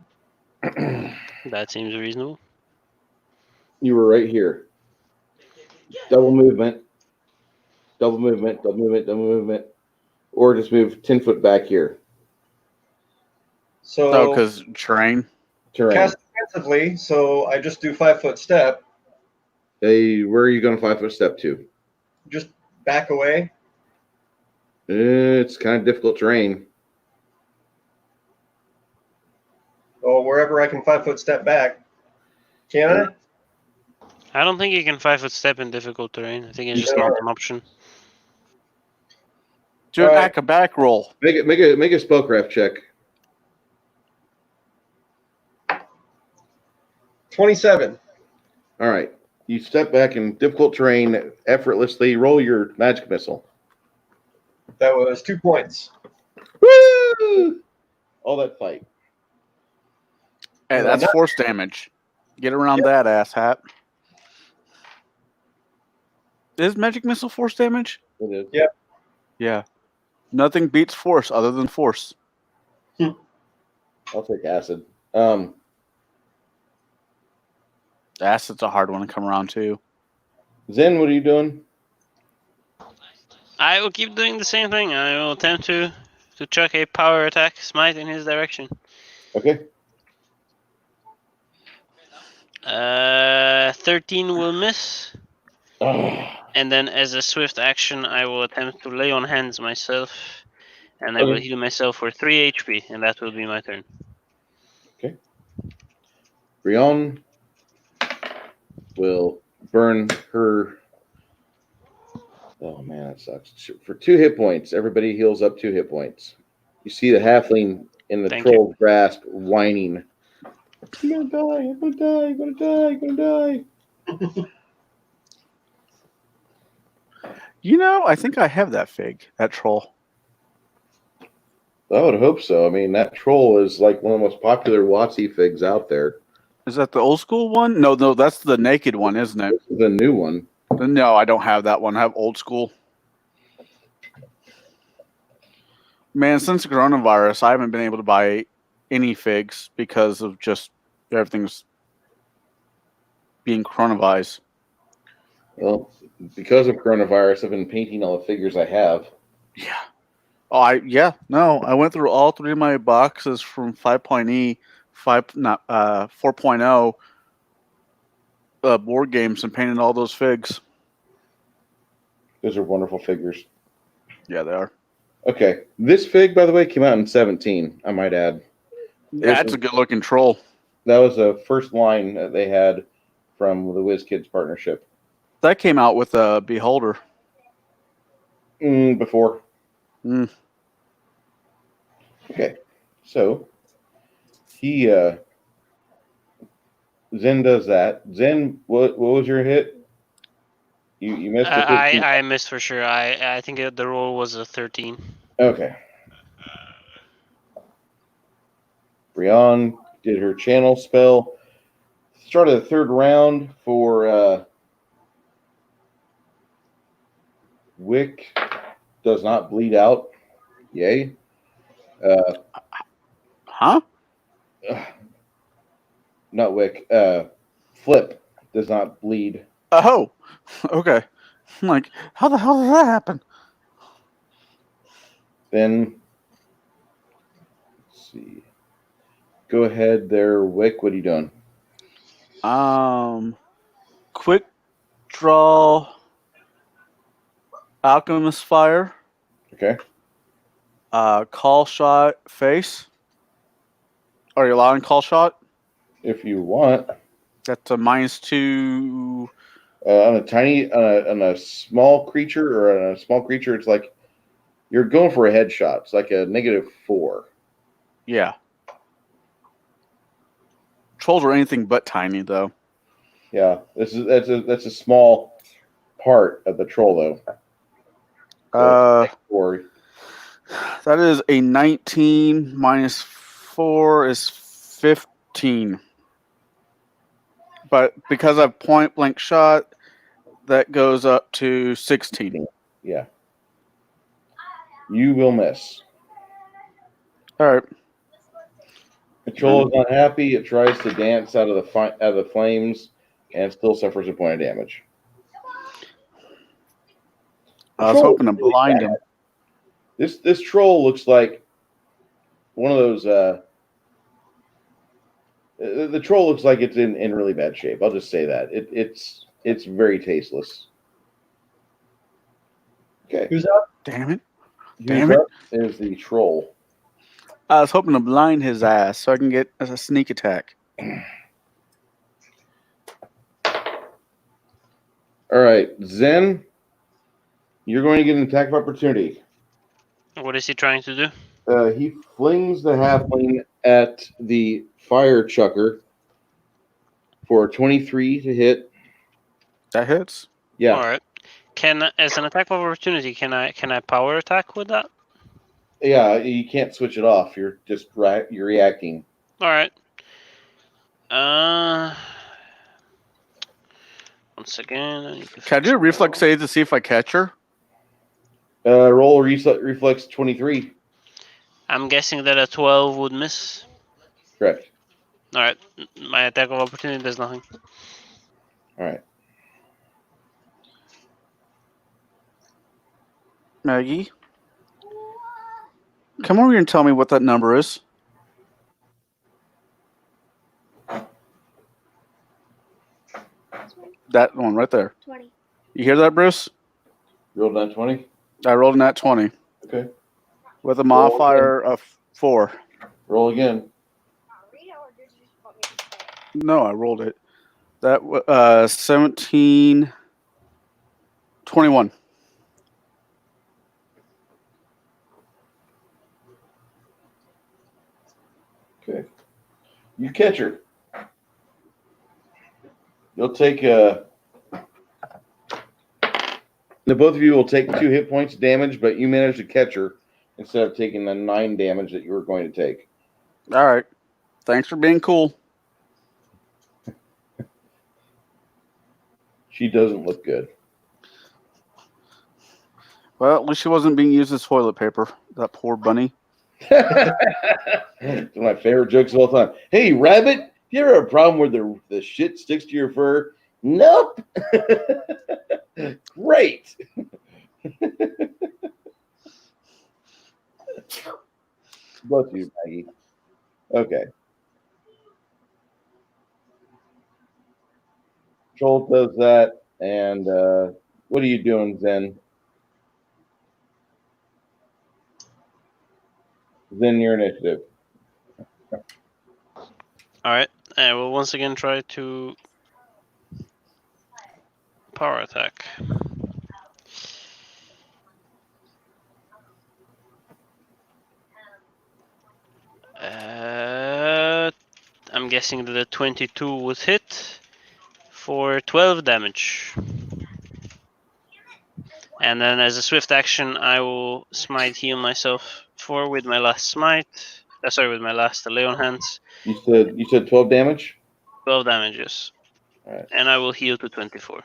That seems reasonable. You were right here. Double movement. Double movement. Double movement. Double movement. Or just move 10 foot back here. So Oh, because terrain. Terrain. cast defensively, so I just do 5-foot step. Hey, where are you going to 5 foot step to? Just back away. It's kind of difficult terrain. Or wherever I can 5 foot step back. Can I? I don't think you can 5-foot step in difficult terrain. I think it's just No. not an option. Do an All right. acrobatic roll. Make a spellcraft check. 27. All right. You step back in difficult terrain effortlessly. Roll your magic missile. That was 2 points. Woo! All that fight. Hey, that's force damage. Get around that, asshat. Is magic missile force damage? It is. Yeah. Yeah. Nothing beats force other than force. I'll take acid. Acid's a hard one to come around to. Zen, what are you doing? I will keep doing the same thing. I will attempt to chuck a power attack smite in his direction. Okay. 13 will miss. Ugh. And then as a swift action, I will attempt to lay on hands myself. And I will Okay. heal myself for 3 HP. And that will be my turn. Brion will burn her. Oh man, that sucks. For 2 hit points, everybody heals up 2 hit points. You see the halfling in the Thank troll's grasp whining. You're gonna die, you're gonna die, you're gonna die, you're gonna die. You know, I think I have that fig, that troll. I would hope so. I mean, that troll is like one of the most popular WotC figs out there. Is that the old school one? No, that's the naked one, isn't it? This is the new one. No, I don't have that one. I have old school. Man, since the coronavirus, I haven't been able to buy any figs because of just everything's being coronavirus. Well, because of coronavirus, I've been painting all the figures I have. Yeah. Oh, I went through all 3 of my boxes from 4.0 board games and painted all those figs. Those are wonderful figures. Yeah, they are. Okay, this fig, by the way, came out in 17. I might add. Yeah, it's a good looking troll. That was the first line that they had from the WizKids partnership. That came out with a Beholder. Before. Mm. Okay, so he Zen does that. Zen, what was your hit? You missed it. I missed for sure. I think the roll was a 13. Okay. Brion did her channel spell. Started the 3rd round for Wick. Does not bleed out. Yay. Huh? Not Wick. Flip does not bleed. Oh, okay. I'm like, how the hell did that happen? Then, let's see. Go ahead there, Wick. What are you doing? Quick draw. Alchemist Fire. Okay. Call shot face. Are you allowing call shot? If you want. That's a -2. On a small creature or on a small creature, it's like you're going for a headshot. It's like a -4. Yeah. Trolls are anything but tiny, though. Yeah, that's a small part of the troll, though. So, that is a 19 -4 is 15. But because I've point blank shot, that goes up to 16. Yeah. You will miss. All right. The troll is not happy. It tries to dance out of the flames and still suffers a point of damage. I was hoping to blind him. This troll looks like one of those. The troll looks like it's in really bad shape. I'll just say that it's very tasteless. Okay. Who's up? Damn it. Damn Who's it. up is the troll. I was hoping to blind his ass so I can get a sneak attack. All right, Zen, you're going to get an attack of opportunity. What is he trying to do? He flings the halfling at the fire chucker for 23 to hit. That hits. Yeah, All right. As an attack of opportunity, can I power attack with that? yeah. You can't switch it off. You're just you're reacting. All right. Once again, I need to Can I fix do a my reflex roll. save to see if I catch her? Roll reflex 23. I'm guessing that a 12 would miss. Correct. All right. My attack of opportunity does nothing. All right. Maggie? Come over here and tell me what that number is. That one right there. 20. You hear that, Bruce? Rolled on 20. I rolled a nat 20 Okay. with a modifier of 4. Roll again. No, I rolled it. That 17, 21. Okay. You catch her. You'll take the both of you will take 2 hit points damage, but you manage to catch her instead of taking the 9 damage that you were going to take. All right. Thanks for being cool. She doesn't look good. Well, at least she wasn't being used as toilet paper. That poor bunny. It's one of my favorite jokes of all time. Hey, rabbit, you ever have a problem where the shit sticks to your fur? Nope. Great. Bless you, Maggie. Okay. Troll does that, and what are you doing, Zen? Zen, your initiative. All right. I will once again try to power attack. I'm guessing that the 22 would hit for 12 damage. And then as a swift action, I will smite heal myself 4 with my last smite. With my last lay on hands. You said 12 damage? 12 damages. All right. And I will heal to 24.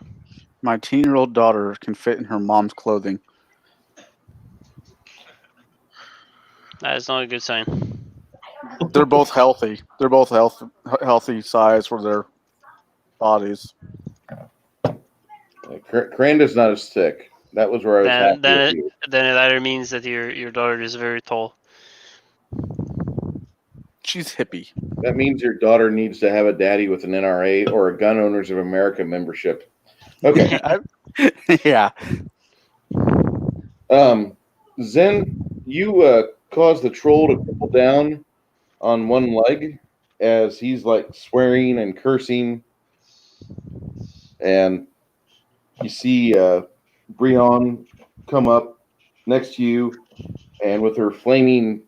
My 10-year-old daughter can fit in her mom's clothing. That is not a good sign. They're both healthy. They're both healthy size for their bodies. Cranda's not as thick. That was where I was happy with you. Then it either means that your daughter is very tall. She's hippie. That means your daughter needs to have a daddy with an NRA or a Gun Owners of America membership. Okay. Yeah. Zen, you cause the troll to cripple down on one leg as he's like swearing and cursing, and you see Breon come up next to you, and with her flaming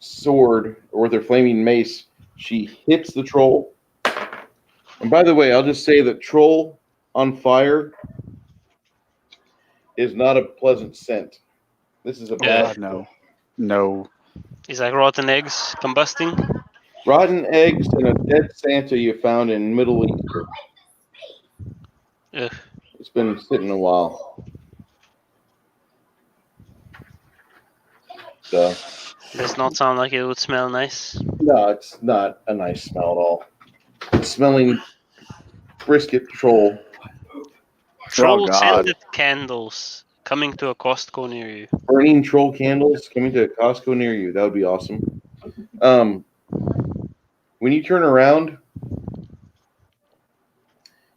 sword or with her flaming mace, she hits the troll. And by the way, I'll just say that troll on fire is not a pleasant scent. This is a bad No. It's like rotten eggs combusting. rotten eggs and a dead Santa you found in Middle East. Ugh. It's been sitting a while. So Does not sound like it would smell nice. no, it's not a nice smell at all. It's smelling brisket troll. Troll God. scented candles coming to a Costco near you. Burning troll candles coming to a Costco near you. That would be awesome. When you turn around,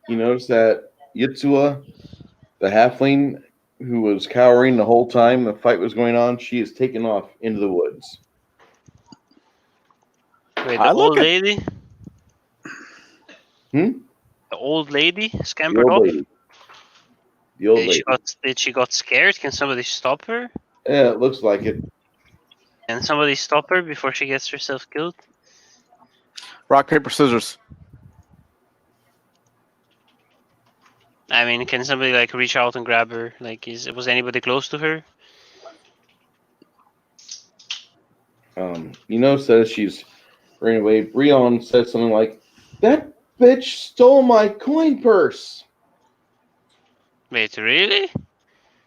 you notice that Yitzua, the halfling, who was cowering the whole time the fight was going on, she is taken off into the woods. Wait, I the look old at- lady? Hmm? The old lady The scampered old off? lady. The old lady. Did she got scared? Can somebody stop her? Yeah, it looks like it. Can somebody stop her before she gets herself killed? Rock, paper, scissors. I mean, can somebody like reach out and grab her? Like, was anybody close to her? Says she's running away. Breon says something like, "That bitch stole my coin purse." Wait, really?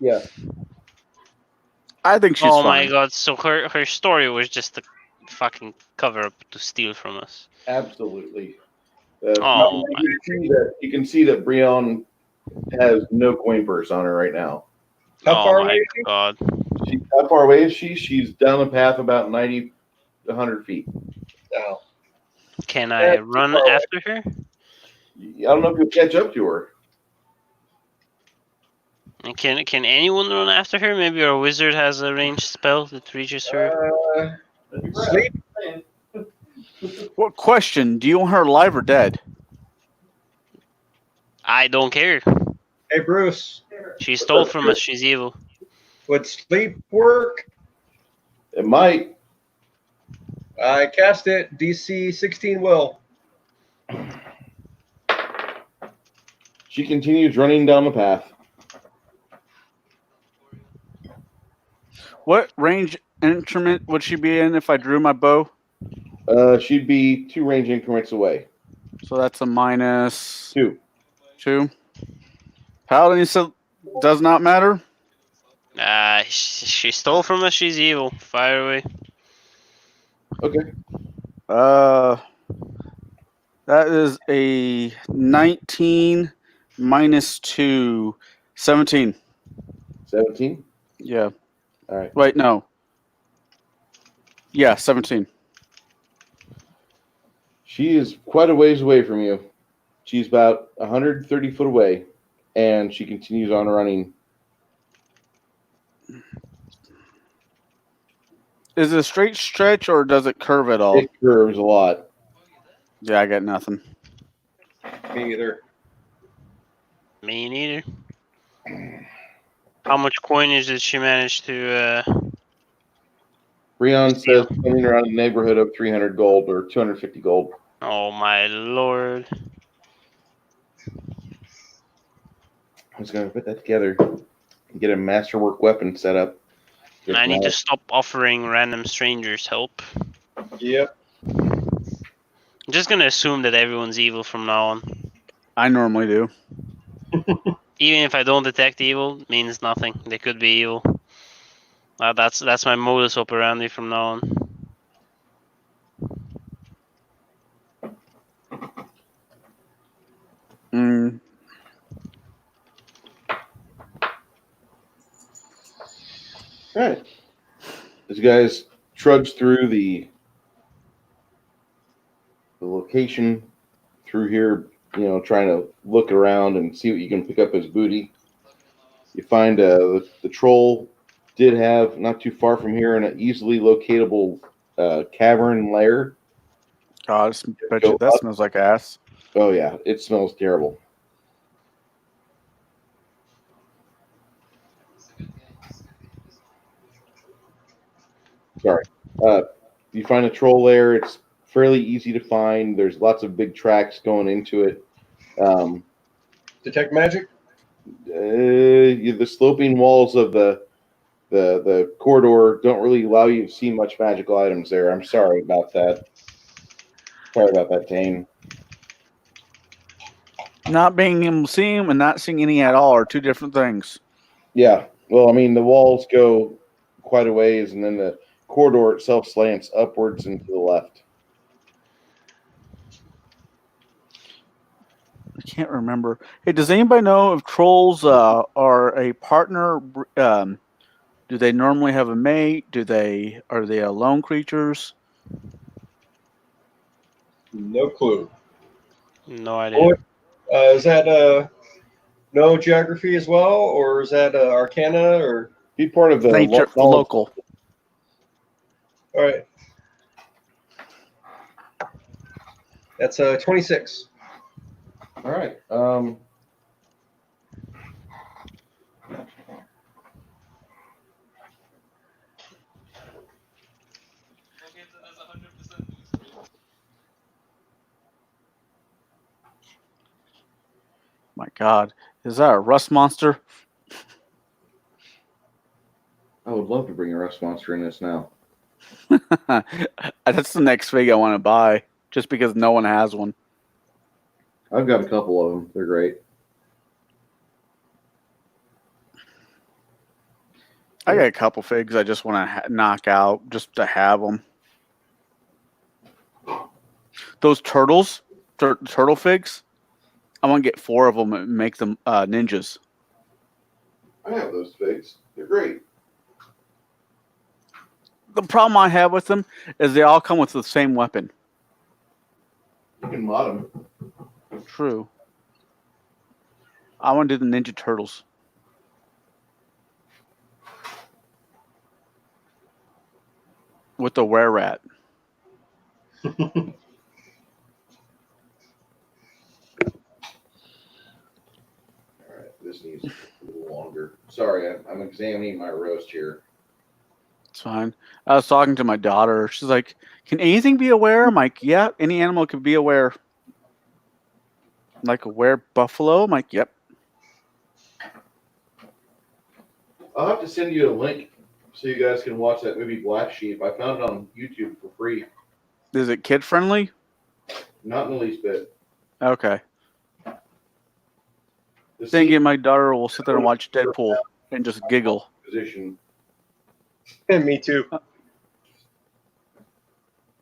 Yeah, I think she's Oh fine. my god! So her story was just a fucking cover up to steal from us. absolutely. Oh my! You can see that Breon has no coin purse on her right now. How Oh far my away is she? god! How far away is she? She's down the path about 90 to 100 feet. No. Can I That's too run far away. after her? I don't know if you'll catch up to her. And can anyone run after her? Maybe our wizard has a ranged spell that reaches her. Sleep. What question? Do you want her alive or dead? I don't care. Hey, Bruce. She stole from us. She's evil. Would sleep work? It might. I cast it. DC 16 will. She continues running down the path. What range instrument would she be in if I drew my bow? She'd be 2 range increments away. So that's a minus 2. Paladin said does not matter. She stole from us. She's evil. Fire away. Okay. That is a 19 minus 2, 17. 17. Yeah. All right. Wait, no. Yeah, 17. She is quite a ways away from you. She's about 130 foot away, and she continues on running. Is it a straight stretch or does it curve at all? It curves a lot. Yeah, I got nothing. Me either. Me neither. How much coinage did she manage to? Breon says something around the neighborhood of 300 gold or 250 gold. Oh my lord! I was going to put that together and get a masterwork weapon set up. I need to stop offering random strangers help. Yep. I'm just gonna assume that everyone's evil from now on. I normally do. Even if I don't detect evil, it means nothing. They could be evil. That's my modus operandi from now on. Mm. All right. As you guys trudge through the location through here, trying to look around and see what you can pick up as booty, you find the troll did have, not too far from here, an easily locatable cavern lair. God, I bet you that smells like ass. Oh, yeah. It smells terrible. Sorry. You find a troll lair. It's fairly easy to find. There's lots of big tracks going into it. Detect magic? The sloping walls of the corridor don't really allow you to see much magical items there. I'm sorry about that. Sorry about that, Tane. Not being able to see them and not seeing any at all are two different things. Yeah. Well, I mean, the walls go quite a ways, and then the corridor itself slants upwards and to the left. I can't remember. Hey, does anybody know if trolls are a partner? Do they normally have a mate? Are they alone creatures? No clue. No idea. Is that No geography as well, or is that Arcana? Or Be part of the Nature, the knowledge. local. all right, that's 26. All right. My God, is that a rust monster? I would love to bring a rust monster in this now. That's the next fig I want to buy, just because no one has one. I've got a couple of them. They're great. I got a couple figs I just want to knock out just to have them. Those turtles, turtle figs, I want to get 4 of them and make them ninjas. I have those figs. They're great. The problem I have with them is they all come with the same weapon. You can mod them. True. I want to do the Ninja Turtles. With the were-rat. All right, this needs a little longer. Sorry, I'm examining my roast here. It's fine. I was talking to my daughter. She's like, "Can anything be aware?" I'm like, "Yeah, any animal can be aware." Like a were-buffalo? I'm like, "Yep." I'll have to send you a link so you guys can watch that movie Black Sheep. I found it on YouTube for free. Is it kid-friendly? Not in the least bit. Okay. The Thinking my daughter will sit there and watch Deadpool and just giggle. position. And me too.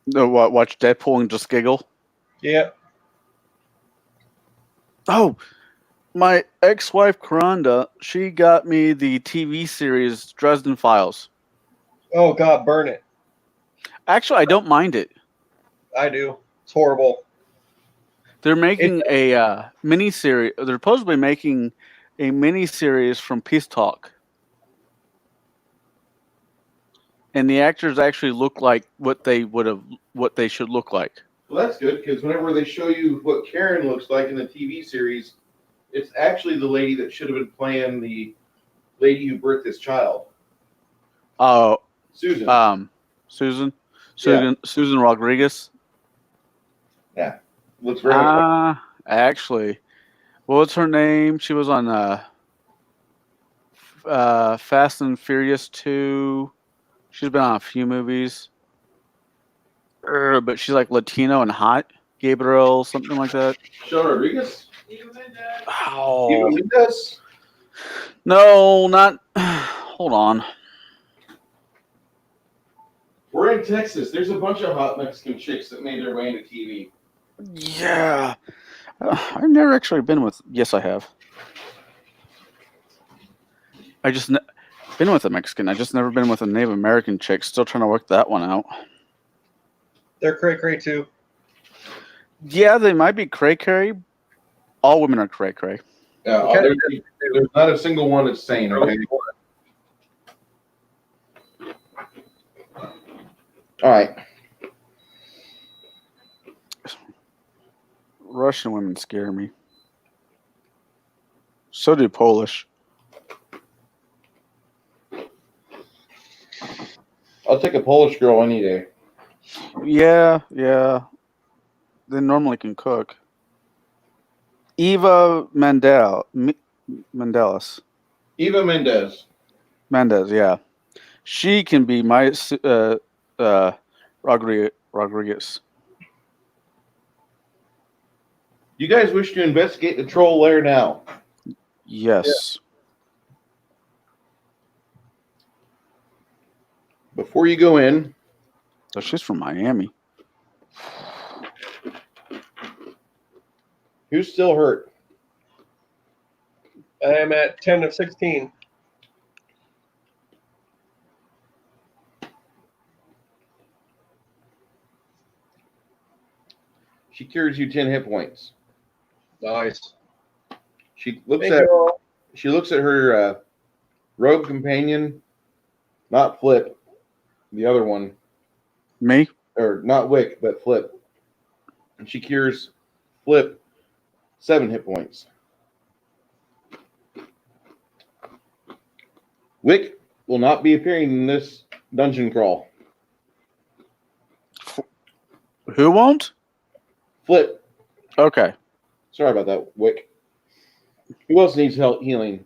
No, what? Watch Deadpool and just giggle? Yeah. Oh, my ex-wife Karanda, she got me the TV series Dresden Files. Oh God, burn it. Actually, I don't mind it. I do. It's horrible. They're making a mini-series. They're supposedly making a mini-series from Peace Talk. And the actors actually look like what they should look like. Well, that's good because whenever they show you what Karen looks like in the TV series, it's actually the lady that should have been playing the lady who birthed this child. Oh, Susan. Susan Rodriguez. Yeah, looks very much. Actually, what's her name? She was on Fast and Furious 2. She's been on a few movies. But she's like Latino and hot. Gabriel, something like that. Michelle Rodriguez. Oh. Eva Mendes. No, not. Hold on. We're in Texas. There's a bunch of hot Mexican chicks that made their way into TV. Yeah. I've never actually been with. Yes, I have. I just been with a Mexican. I just never been with a Native American chick. Still trying to work that one out. They're cray too. Yeah, they might be cray. All women are cray. Yeah, Okay. there's not a single one that's sane. Okay. All right. Russian women scare me. So do Polish. I'll take a Polish girl any day. Yeah. They normally can cook. Eva Mendelis. Eva Mendes. Mendez, yeah. She can be my Rodriguez. You guys wish to investigate the troll lair now? Yes. Before you go in, So she's from Miami. who's still hurt? I am at 10 of 16. She cures you 10 hit points. Nice. She looks Thank you all. at her rogue companion, not Flip, the other one, Me? or not Wick, but Flip, and she cures Flip 7 hit points. Wick will not be appearing in this dungeon crawl. Who won't? Flip. Okay. Sorry about that, Wick. Who else needs help healing?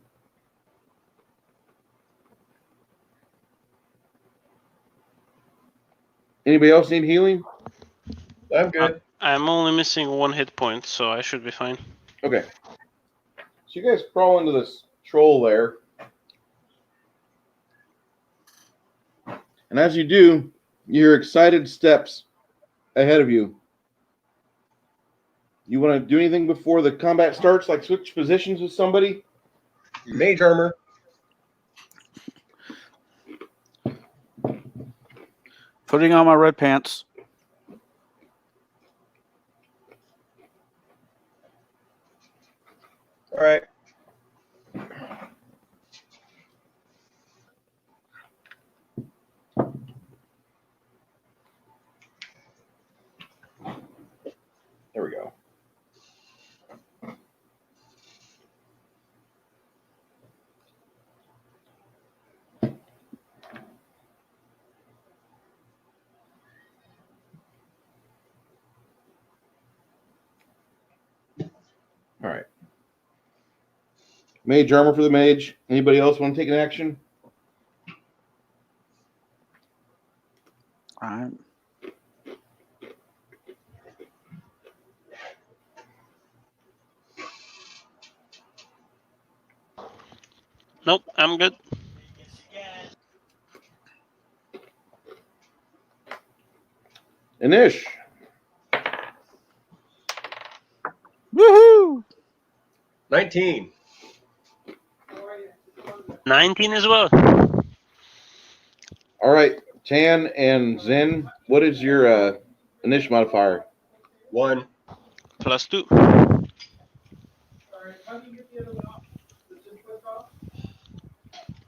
Anybody else need healing? I'm good. I'm only missing 1 hit point, so I should be fine. Okay. So you guys crawl into this troll lair. And as you do, you hear excited steps ahead of you. You want to do anything before the combat starts, like switch positions with somebody? Mage armor. Putting on my red pants. All right. There we go. All right. Mage armor for the mage. Anybody else want to take an action? I'm Nope, I'm good. Anish. Woohoo! 19. 19 as well. All right. Tan and Zen, what is your Anish modifier? 1. +2.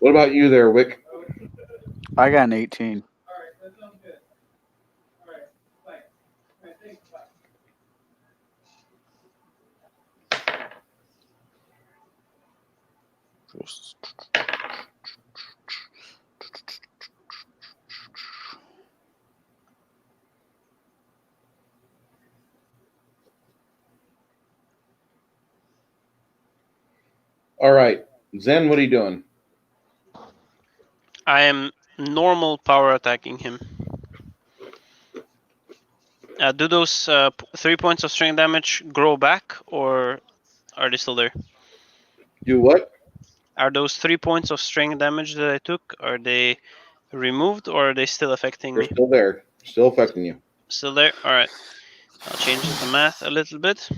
What about you there, Wick? I got an 18. All right. Zen, what are you doing? I am normal power attacking him. Do those 3 points of strength damage grow back, or are they still there? Do what? Are those 3 points of strength damage that I took, are they removed, or are they still affecting They're me? still there. Still affecting you. Still there? Alright. I'll change the math a little bit.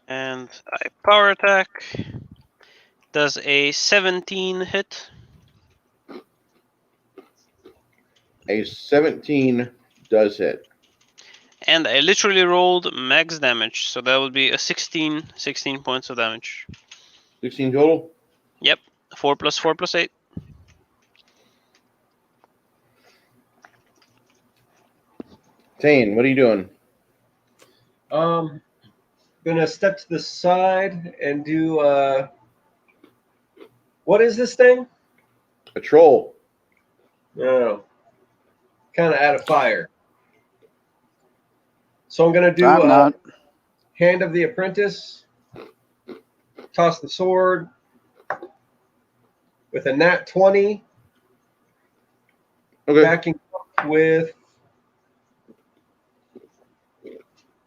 And I power attack. Does a 17 hit? A 17 does hit. And I literally rolled max damage, so that would be a 16 points of damage. 16 total? Yep, 4 plus 4 plus 8. Tane, what are you doing? Gonna step to the side and do what is this thing? A troll. No. Kind of out of fire. So I'm gonna do I'm not. Hand of the Apprentice. Toss the sword with a nat 20. Okay. Backing up with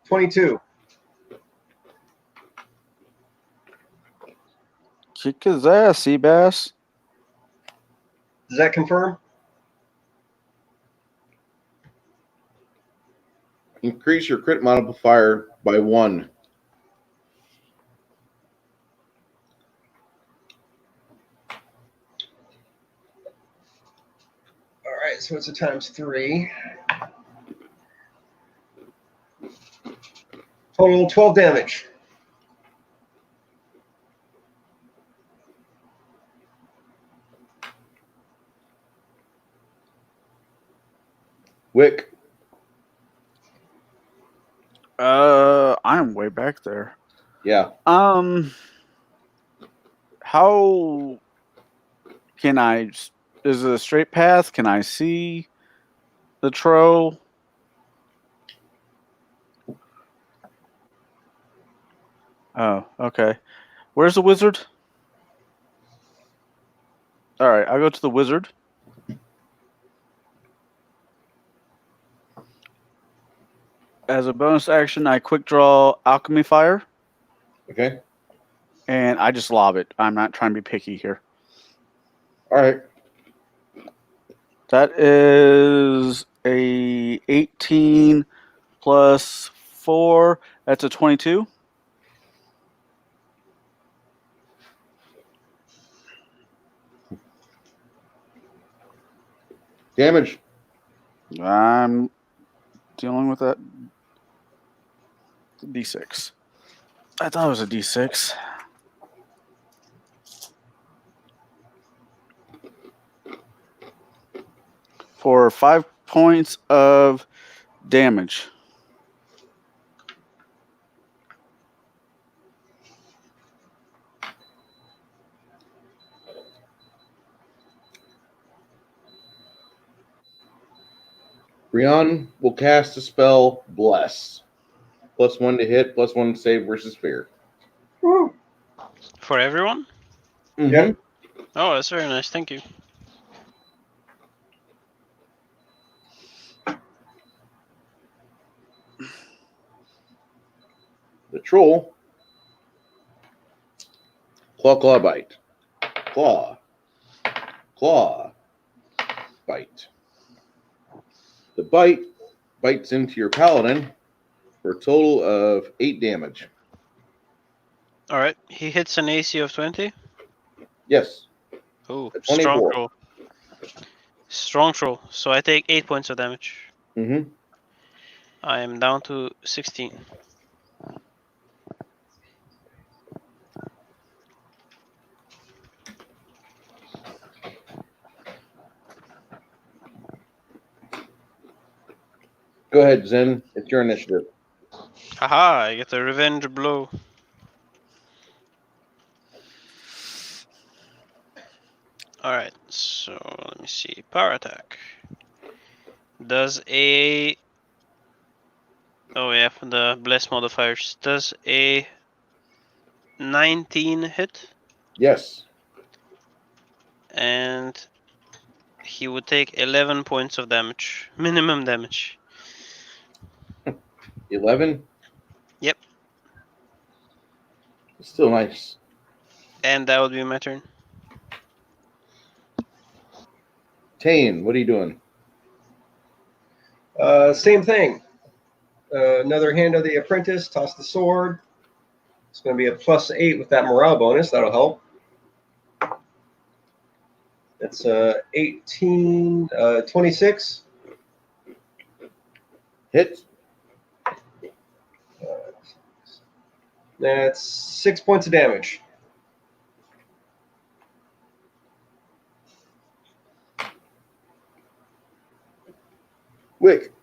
22. Kick his ass, Seabass. Does that confirm? Increase your crit modifier by 1. All right, so it's a times 3. Total 12 damage. Wick. I'm way back there. Yeah. How can I? Is it a straight path? Can I see the troll? Oh, okay. Where's the wizard? All right, I'll go to the wizard. As a bonus action, I quick draw Alchemy Fire, Okay. and I just lob it. I'm not trying to be picky here. All right. That is a 18 plus 4. That's a 22. Damage. I'm dealing with that D6. I thought it was a D6. For 5 points of damage. Rion will cast a spell, Bless. +1 to hit, +1 to save versus fear. Woo. For everyone? Mm-hmm. Yep. Oh, that's very nice. Thank you. The troll. Claw, bite. Claw. Bite. The bite bites into your paladin for a total of 8 damage. All right. He hits an AC of 20. Yes. Oh, A strong 24. troll. Strong troll. So I take 8 points of damage. Mm-hmm. I am down to 16. Go ahead, Zen. It's your initiative. Haha, I get a revenge blow. Alright, so let me see. Power attack. Does a... Oh yeah, for the bless modifiers. Does a 19 hit? Yes. And he would take 11 points of damage. Minimum damage. 11? Yep. Still nice. And that would be my turn. Tane, what are you doing? Same thing. Another Hand of the Apprentice. Toss the sword. It's going to be a +8 with that morale bonus. That'll help. That's 18, 26. Hit. That's 6 points of damage. Wick.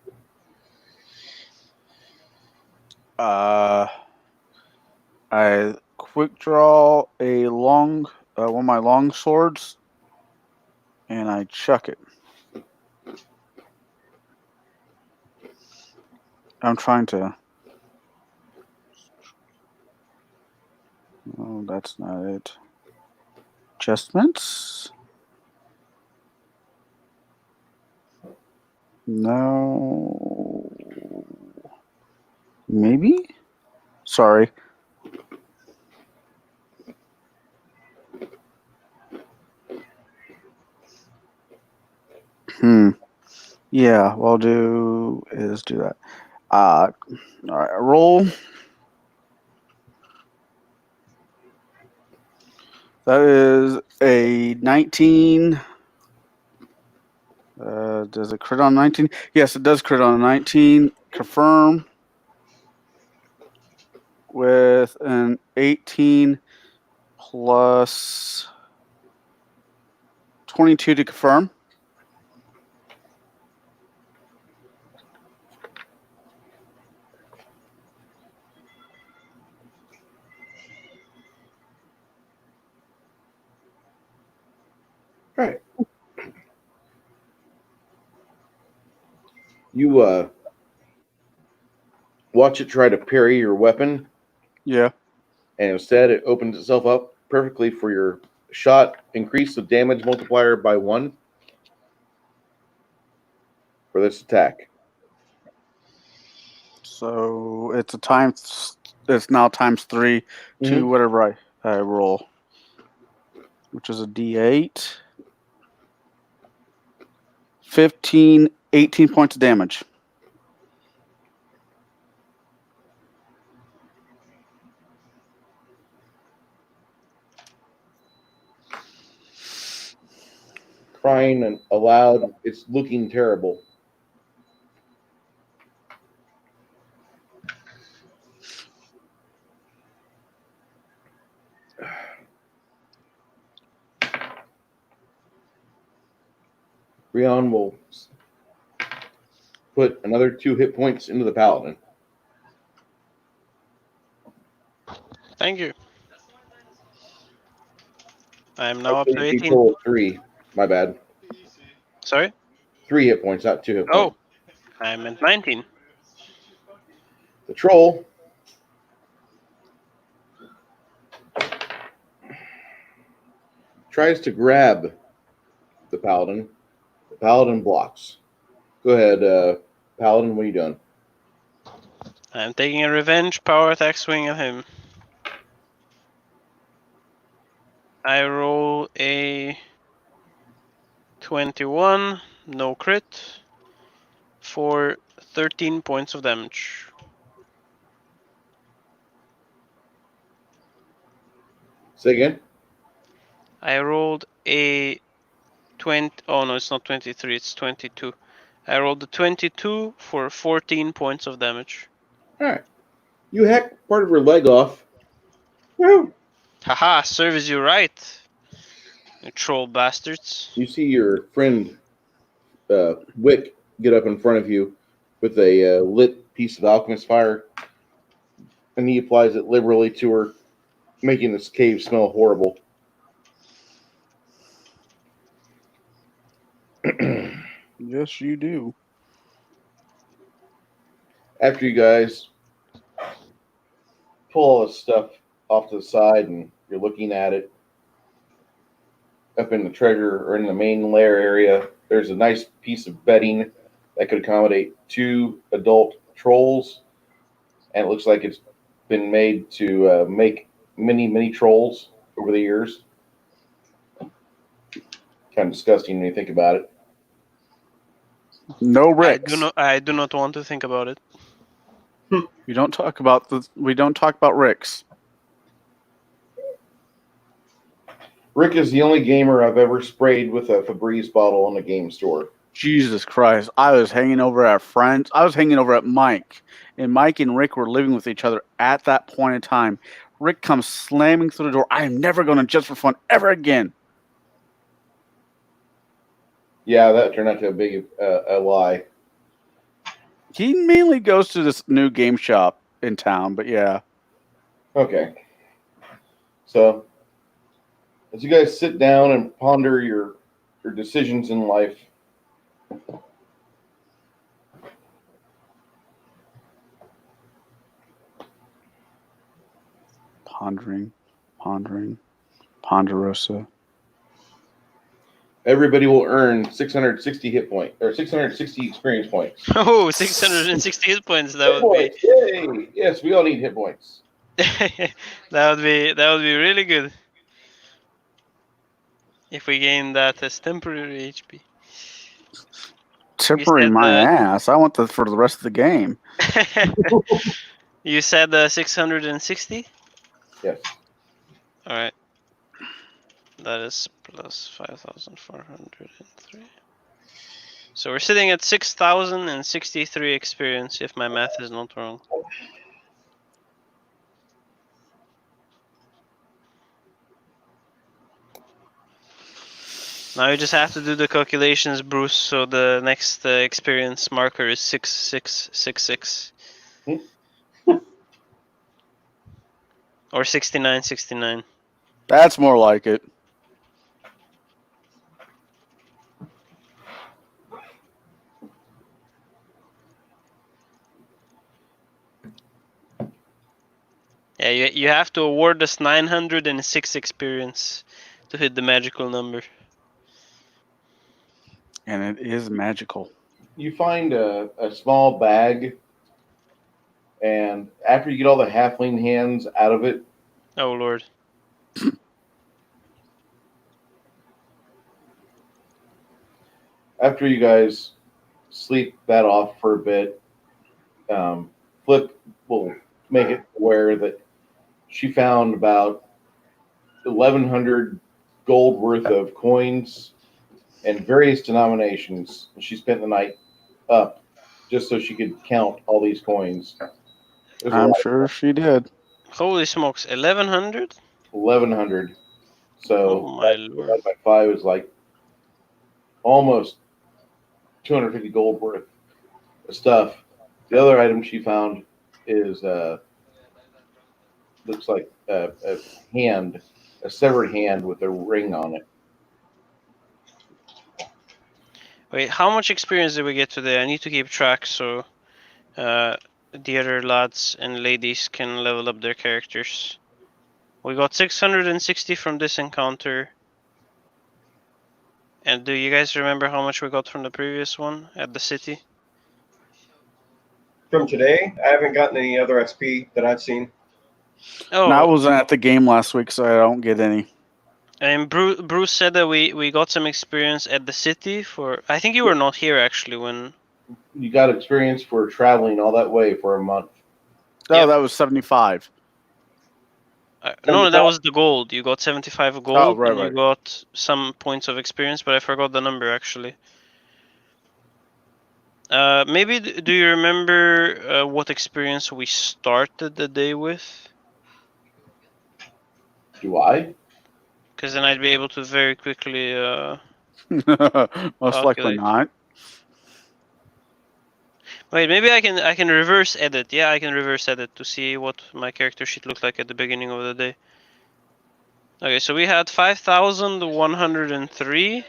I quick draw a long, one of my long swords, and I chuck it. I'm trying to. Oh, that's not it. Adjustments? No. Maybe? Sorry. Yeah, what I'll do is do that. All right, roll. That is a 19. Does it crit on 19? Yes, it does crit on 19. Confirm. with an 18 plus 22 to confirm. All right. You watch it try to parry your weapon, Yeah. and instead it opens itself up perfectly for your shot. Increase the damage multiplier by 1 for this attack. So it's a times. It's now times 3 to whatever I roll, which is a D8. 15, 18 points of damage. Crying and aloud, it's looking terrible. Rion will put another 2 hit points into the paladin. Thank you. I am now up to Actually, he 18. told 3. My bad. Sorry? 3 hit points, not 2 hit Oh, points. I'm at 19. The troll tries to grab the paladin. The paladin blocks. Go ahead, paladin. What are you doing? I'm taking a revenge power attack swing at him. I roll a 21, no crit, for 13 points of damage. Say again. I rolled a 20. Oh no, it's not 23, it's 22. I rolled a 22 for 14 points of damage. All right. You hack part of her leg off. Woo! Haha, serves you right, you troll bastards. You see your friend Wick get up in front of you with a lit piece of alchemist fire, and he applies it liberally to her, making this cave smell horrible. Yes, you do. After you guys pull all this stuff off to the side and you're looking at it, up in the treasure or in the main lair area, there's a nice piece of bedding that could accommodate 2 adult trolls, and it looks like it's been made to make many trolls over the years. Kind of disgusting when you think about it. No Ricks. I do not want to think about it. We don't talk about Ricks. Rick is the only gamer I've ever sprayed with a Febreze bottle in a game store. Jesus Christ. I was hanging over at friends. I was hanging over at Mike. And Mike and Rick were living with each other at that point in time. Rick comes slamming through the door. I am never going to Just for Fun ever again. Yeah, that turned out to be a lie. He mainly goes to this new game shop in town, but yeah. Okay. So, as you guys sit down and ponder your decisions in life, Pondering, Ponderosa. everybody will earn 660 hit points or 660 experience points. Oh, 660 hit points. That Hit would points. Yay! Yes, we all need hit points. be that would be really good. If we gain that as temporary HP. Temporary my ass. I want that for the rest of the game. You said 660? Yes. Alright. That is plus 5,403. So we're sitting at 6,063 experience, if my math is not wrong. Now you just have to do the calculations, Bruce. So the next experience marker is 6666. Or 6969. That's more like it. Yeah, you have to award us 906 experience to hit the magical number. And it is magical. You find a small bag, and after you get all the halfling hands out of it, Oh lord. after you guys sleep that off for a bit, Flip will make it aware that she found about 1,100 gold worth of coins and various denominations. She spent the night up just so she could count all these coins. There's a I'm lot. sure she did. Holy smokes, 1100? 1,100. So Oh my that lord. divided by 5 is like almost 250 gold worth of stuff. The other item she found is looks like a hand, a severed hand with a ring on it. Wait, how much experience did we get today? I need to keep track so the other lads and ladies can level up their characters. We got 660 from this encounter. And do you guys remember how much we got from the previous one at the city? From today, I haven't gotten any other XP that I've seen. Oh, And I wasn't at the game last week, so I don't get any. and Bruce said that we got some experience at the city for. I think you were not here actually when. You got experience for traveling all that way for a month. Oh, Yep. that was 75. No, that was the gold. You got 75 gold, Oh, right, and you right. got some points of experience, but I forgot the number actually. Maybe do you remember what experience we started the day with? Do I? Because then I'd be able to very quickly. Most likely Calculate. not. Wait, maybe I can reverse edit. Yeah, I can reverse edit to see what my character sheet looked like at the beginning of the day. Okay, so we had 5,103.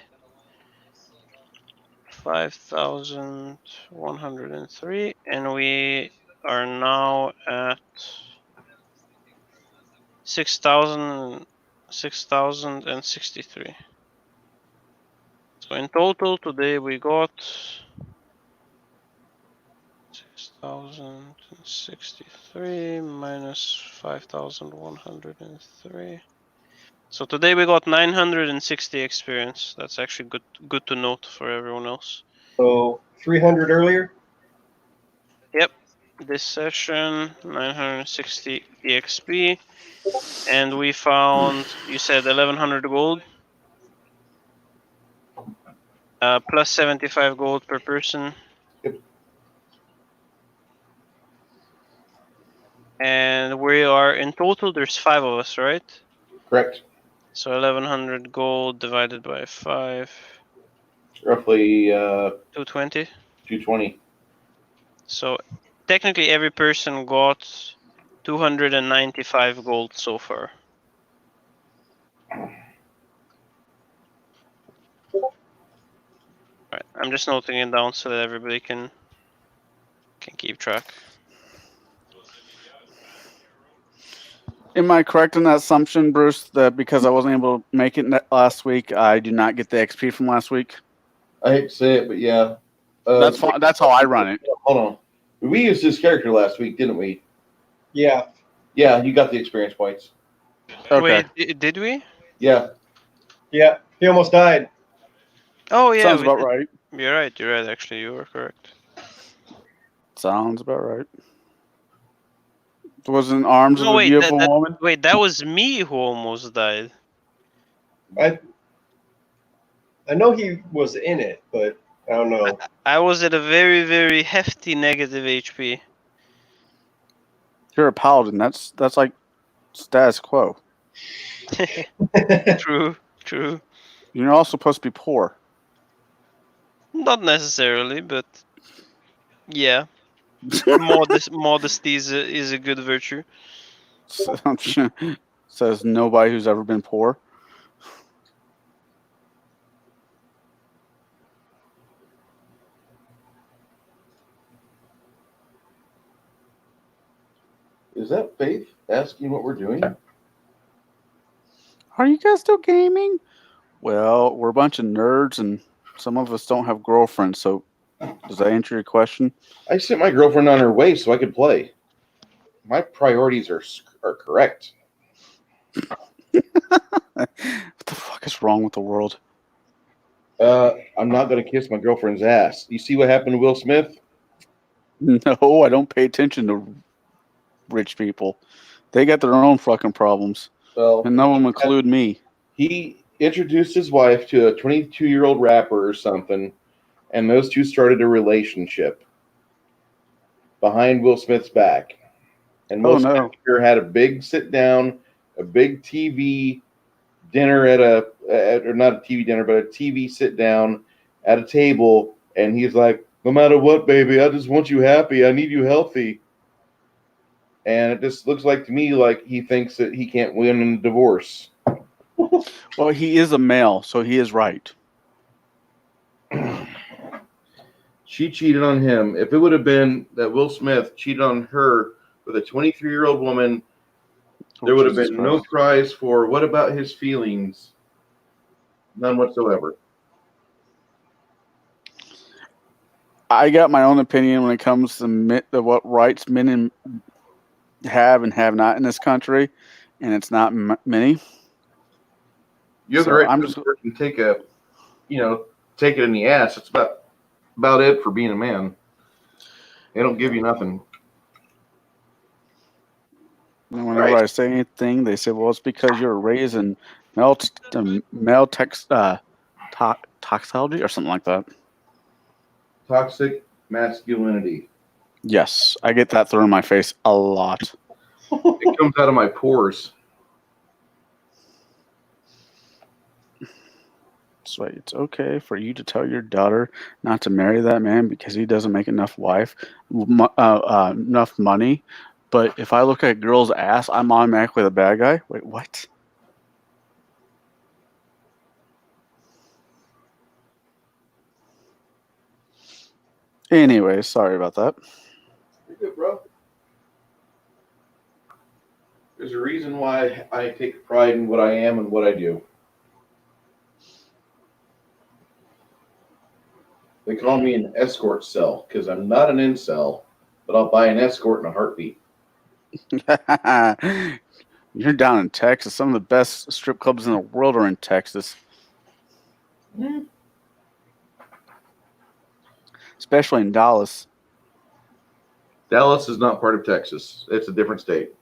5,103, and we are now at 6,063. So in total today we got 6,063 minus 5,103. So today we got 960 experience. That's actually good to note for everyone else. So 300 earlier. Yep. This session 960 EXP, and we found, you said 1,100 gold. Plus 75 gold per person. Yep. And we are in total. There's 5 of us, right? Correct. So 1,100 gold divided by 5. Roughly 220. 220. So technically every person got 295 gold so far. Alright, I'm just noting it down so that everybody can keep track. Am I correct in that assumption, Bruce, that because I wasn't able to make it last week, I do not get the XP from last week? I hate to say it, but yeah. That's fine. That's how I run it. Hold on. We used this character last week, didn't we? Yeah. Yeah, you got the experience points. Okay. Wait, did we? Yeah. Yeah. He almost died. Oh yeah, Sounds we about did. right. You're right. Actually, you were correct. Sounds about right. Was in arms of No, a wait, beautiful woman. wait, that was me who almost died. I know he was in it, but I don't know. I was at a very, very hefty negative HP. You're a paladin. That's like status quo. True. You're also supposed to be poor. Not necessarily, but yeah, modesty is a good virtue. Says nobody who's ever been poor. Is that Faith asking what we're doing? Are you guys still gaming? Well, we're a bunch of nerds, and some of us don't have girlfriends. So, does that answer your question? I sent my girlfriend on her way so I could play. My priorities are correct. What the fuck is wrong with the world? I'm not going to kiss my girlfriend's ass. You see what happened to Will Smith? No, I don't pay attention to rich people. They got their own fucking problems. Well, And none of them include me. He introduced his wife to a 22-year-old rapper or something, and those two started a relationship behind Will Smith's back. And Will Smith had a big sit-down, a big TV dinner or not a TV dinner, but a TV sit-down at a table, and he's like, no matter what, baby, I just want you happy. I need you healthy. And it just looks like to me like he thinks that he can't win in a divorce. Well, he is a male, so he is right. She cheated on him. If it would have been that Will Smith cheated on her with a 23-year-old woman, there would have been no prize for what about his feelings? None whatsoever. I got my own opinion when it comes to what rights men have and have not in this country, and it's not many. You have the right to work and take it in the ass. It's about it for being a man. They don't give you nothing. And whenever I say anything, they say, "Well, it's because you're raised in male toxicology or something like that." Toxic masculinity. Yes, I get that thrown in my face a lot. It comes out of my pores. So it's okay for you to tell your daughter not to marry that man because he doesn't make enough enough money. But if I look at a girl's ass, I'm automatically the bad guy. Wait, what? Anyway, sorry about that. You're good, bro. There's a reason why I take pride in what I am and what I do. They call me an escort cell because I'm not an incel, but I'll buy an escort in a heartbeat. You're down in Texas. Some of the best strip clubs in the world are in Texas. Mm. Especially in Dallas. Dallas is not part of Texas. It's a different state.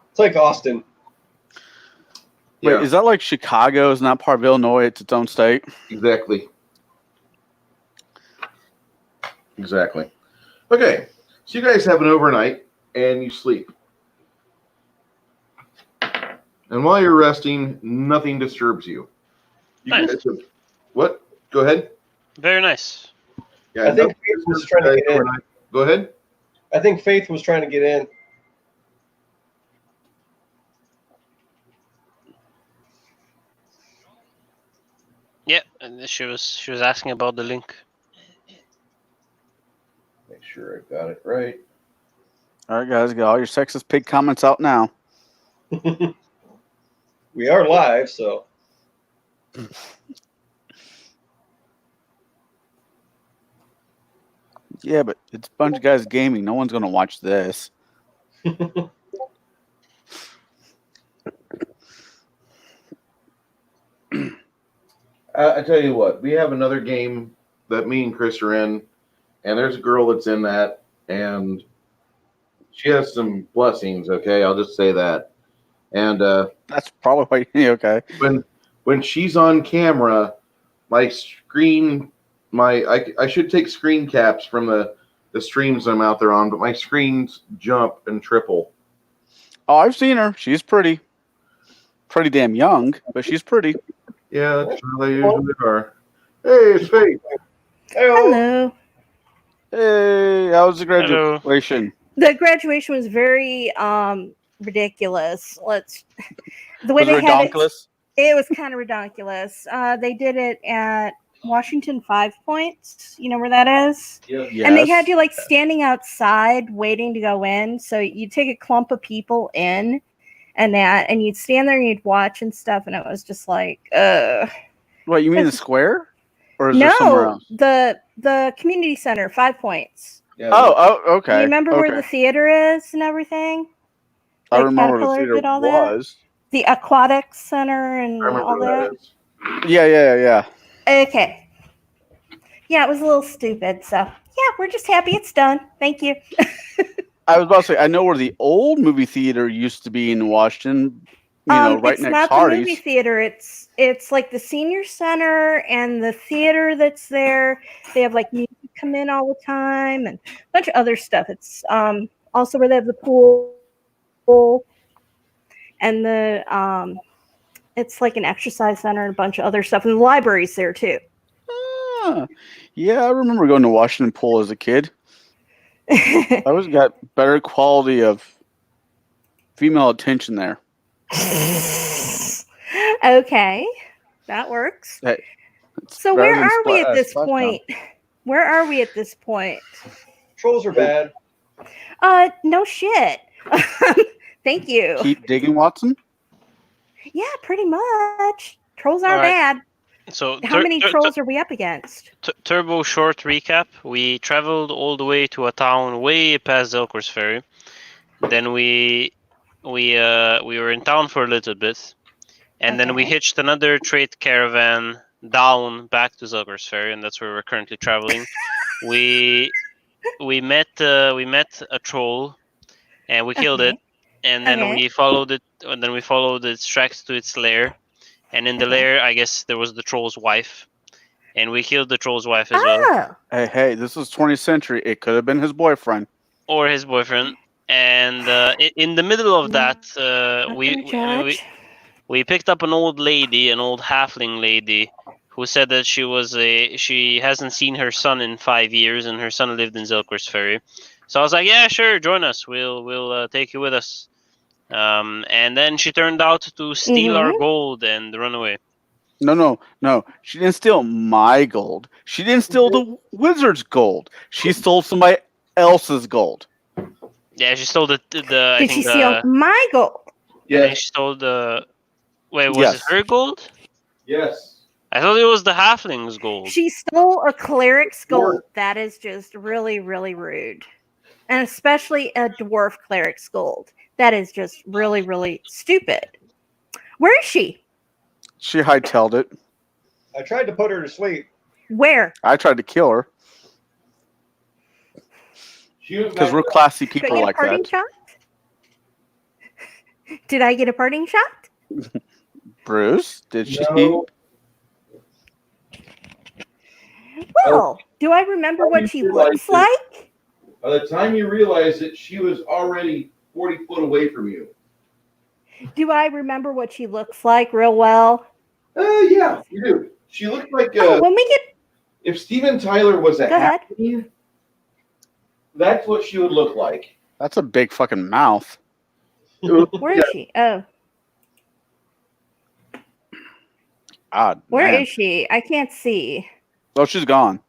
It's like Austin. Wait, is that like Chicago is not part of Illinois? It's its own state? Exactly. Okay, so you guys have an overnight and you sleep. And while you're resting, nothing disturbs you. Nice. What? Go ahead. Very nice. Yeah, I think Faith was trying to get in. Go ahead. I think Faith was trying to get in. Yeah, and she was asking about the link. Make sure I got it right. All right, guys, get all your sexist pig comments out now. We are live, so. Yeah, but it's a bunch of guys gaming. No one's going to watch this. I tell you what, we have another game that me and Chris are in, and there's a girl that's in that, and she has some blessings, okay? I'll just say that. And that's probably okay. When she's on camera, my screen, I should take screen caps from the streams I'm out there on, but my screens jump and triple. Oh, I've seen her. She's pretty damn young, but she's pretty. Yeah, that's how they usually are. Hey, it's Faith. Hello. Hey, how was the Hello. graduation? The graduation was very ridiculous. The way Was it they had redonkulous? it was kind of ridiculous. They did it at Washington 5 Points. You know where that is? Yep. Yes. And they had you like standing outside waiting to go in. So you'd take a clump of people in and you'd stand there and you'd watch and stuff. And it was just like, What, you mean the square? Or is there somewhere no, else? the community center, 5 Points. Yeah, Oh, okay. You remember where the Okay. theater is and everything? I Like remember where the Caterpillar theater did all that? was. The aquatic center and I remember all where that. that is. Yeah. Okay. Yeah, it was a little stupid. So yeah, we're just happy it's done. Thank you. I was about to say, I know where the old movie theater used to be in Washington. Right It's next not to the movie Hardee's. theater. It's like the senior center and the theater that's there. They have like music come in all the time and a bunch of other stuff. It's also where they have the pool and the it's like an exercise center and a bunch of other stuff. And the library's there too. Ah, yeah, I remember going to Washington Pool as a kid. I always got better quality of female attention there. Okay, that works. Hey, So better where than are we at this Splash point? Where are we at this point? Trolls are bad. No shit. Thank you. Keep digging, Watson. Yeah, pretty much. Trolls are All right. bad. So How many trolls are we up against? turbo short recap. We traveled all the way to a town way past Zelkor's Ferry. Then we were in town for a little bit, and then we Okay. hitched another trade caravan down back to Zelkor's Ferry, and that's where we're currently traveling. we met a troll, and we killed it, and then Okay. we followed it, and then we followed its tracks to its lair, and in the Okay. lair, I guess there was the troll's wife, and we killed the troll's wife as well, Oh, Hey, this is 20th century. It could have been his boyfriend. or his boyfriend. And in the middle of that, not gonna judge. we picked up an old lady, an old halfling lady, who said that she hasn't seen her son in 5 years, and her son lived in Zelkor's Ferry. So I was like, yeah, sure, join us. We'll take you with us. And then she turned out to steal our gold and run away. No. She didn't steal my gold. She didn't steal the wizard's gold. She stole somebody else's gold. Yeah, she stole the I Did think she steal my gold? I think Yes. she stole the. Wait, was Yes. it her gold? Yes. I thought it was the halfling's gold. She stole a cleric's gold. Dwarf. That is just really, really rude. And especially a dwarf cleric's gold. That is just really, really stupid. Where is she? She hightailed it. I tried to put her to sleep. Where? I tried to kill her She was because back we're there. classy Did I people get like a parting that. shot? Did I get a parting shot? Bruce, did she? No. Well, do I remember Oh, what you she realized looks it. like? By the time you realized it, she was already 40 foot away from you. Do I remember what she looks like real well? Yeah, you do. She looked like When we get if Steven Tyler was a Go ahead. halfling, that's what she would look like. That's a big fucking mouth. where is she? Oh, God, where man. is she? I can't see. Oh, she's gone.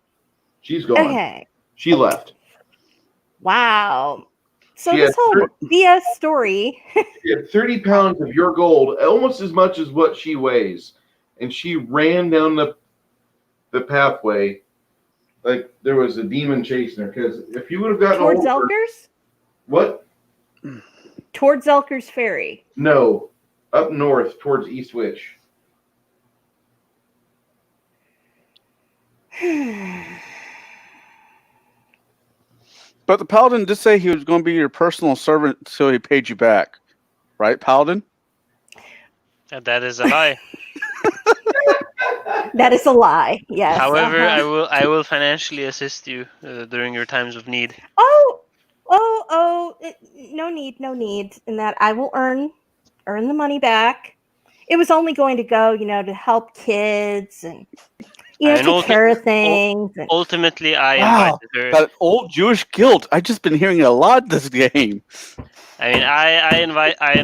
She's gone. Okay. She left. Wow. So She this had whole BS story. She had 30 pounds of your gold, almost as much as what she weighs. And she ran down the pathway like there was a demon chasing her. Because if you would have gotten Towards over, Elkers? what? Towards Elkers Ferry. No, up north towards East Witch. But the paladin did say he was going to be your personal servant until he paid you back, right, paladin? And that is a lie. That is a lie. Yes. However, uh-huh. I will financially assist you during your times of need. No need in that. I will earn the money back. it was only going to go, to help kids and And take care of things. And ultimately, I Wow, invited her. that old Jewish guilt. I just been hearing it a lot this game. I mean, I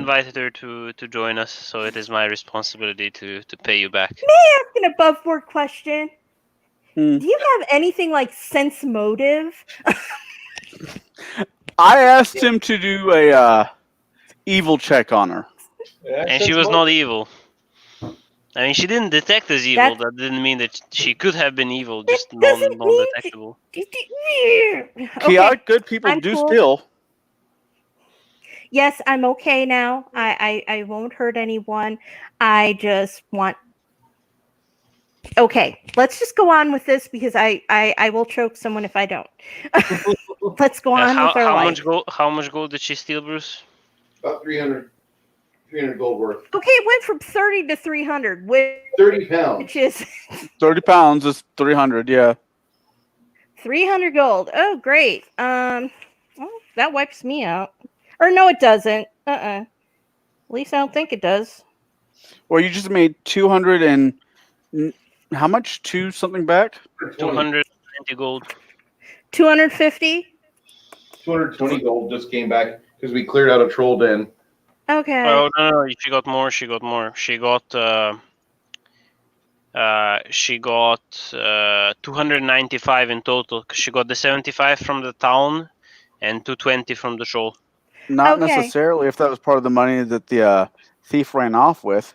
invited her to join us, so it is my responsibility to pay you back. an above board question. Hmm. Do you have anything like sense motive? I asked him to do a evil check on her. And she was not evil. I mean, she didn't detect as evil. That didn't mean that she could have been evil, just doesn't mean non-detectable. Chaotic good people I'm do cool. steal. Yes, I'm okay now. I won't hurt anyone. I just want. Okay, let's just go on with this because I will choke someone if I don't. Let's go on with our life. How much gold did she steal, Bruce? About 300 gold worth. Okay, it went from 30 to 300, which 30 pounds. which is 30 pounds is 300, yeah. 300 gold. Oh, great. Well, that wipes me out. Or no, it doesn't. At least I don't think it does. Well, you just made 200 and how much? Two something back? 290 gold. 250? 220 gold just came back because we cleared out a troll den. Okay. Oh no, she got more. She got 295 in total. 'Cause she got the 75 from the town and 220 from the troll. Not Okay. necessarily if that was part of the money that the thief ran off with.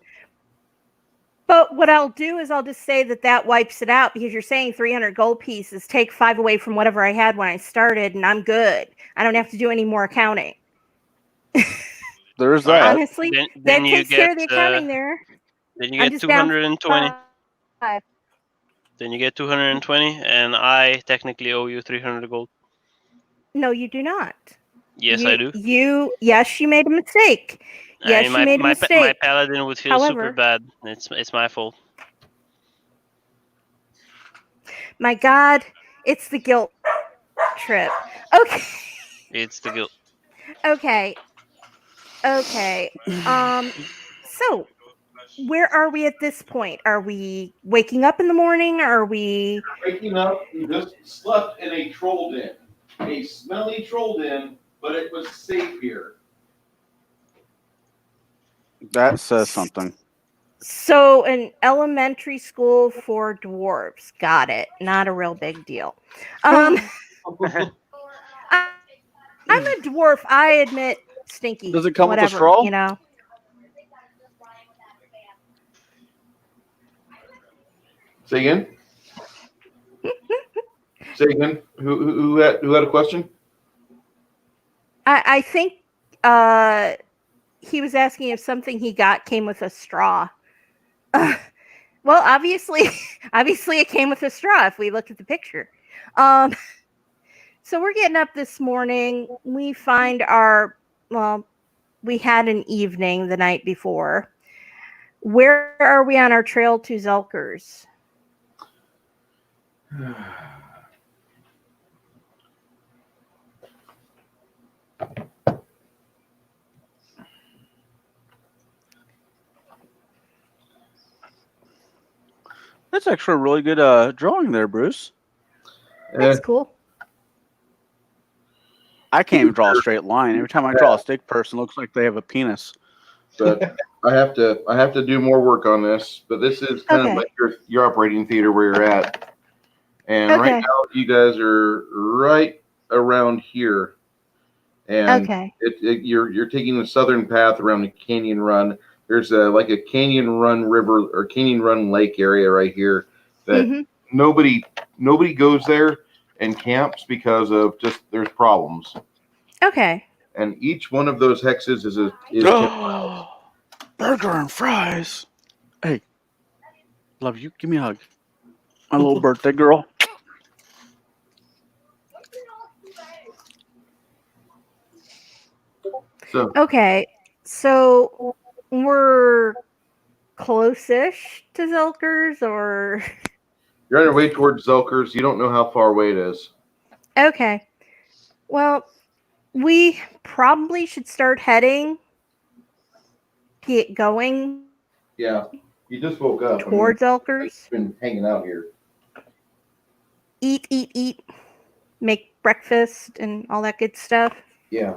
But what I'll do is I'll just say that wipes it out because you're saying 300 gold pieces. Take 5 away from whatever I had when I started, and I'm good. I don't have to do any more accounting. There's that. Honestly, Then that you takes care get of the accounting there. then you I'm get just down 220. 5. Then you get 220, and I technically owe you 300 gold. No, you do not. Yes, I do. Yes, you made a mistake. Yes, you made a mistake. My paladin would feel super However, bad. It's my fault. my God, it's the guilt trip. Okay. It's the guilt. Okay. So where are we at this point? Are we waking up in the morning? Are we Waking up, we just slept in a troll den. A smelly troll den, but it was safe here. That says something. so an elementary school for dwarves? Got it. Not a real big deal. I'm a dwarf. I admit, stinky. Does it come whatever, with a straw? Say again. Say again. Who had a question? I think he was asking if something he got came with a straw. Well, obviously it came with a straw if we look at the picture. So we're getting up this morning. We find we had an evening the night before. Where are we on our trail to Zelkers? That's actually a really good drawing there, Bruce. That's cool. I can't even draw a straight line. Every time I draw a stick person, it looks like they have a penis. But I have to do more work on this. But this is kind of like your operating theater where you're at. And right now you guys are right around here. And you're taking the southern path around the canyon run. There's like a canyon run river or canyon run lake area right here that nobody goes there and camps because of just there's problems. Okay. And each one of those hexes is 10 miles. Burger and fries. Hey, love you. Give me a hug. My little birthday girl. So we're close-ish to Zelkers, or You're on your way towards Zelkers. You don't know how far away it is. Okay. Well, we probably should start heading. Get going. Yeah, you just woke up. towards Elkers. Been hanging out here. Eat. Make breakfast and all that good stuff. Yeah.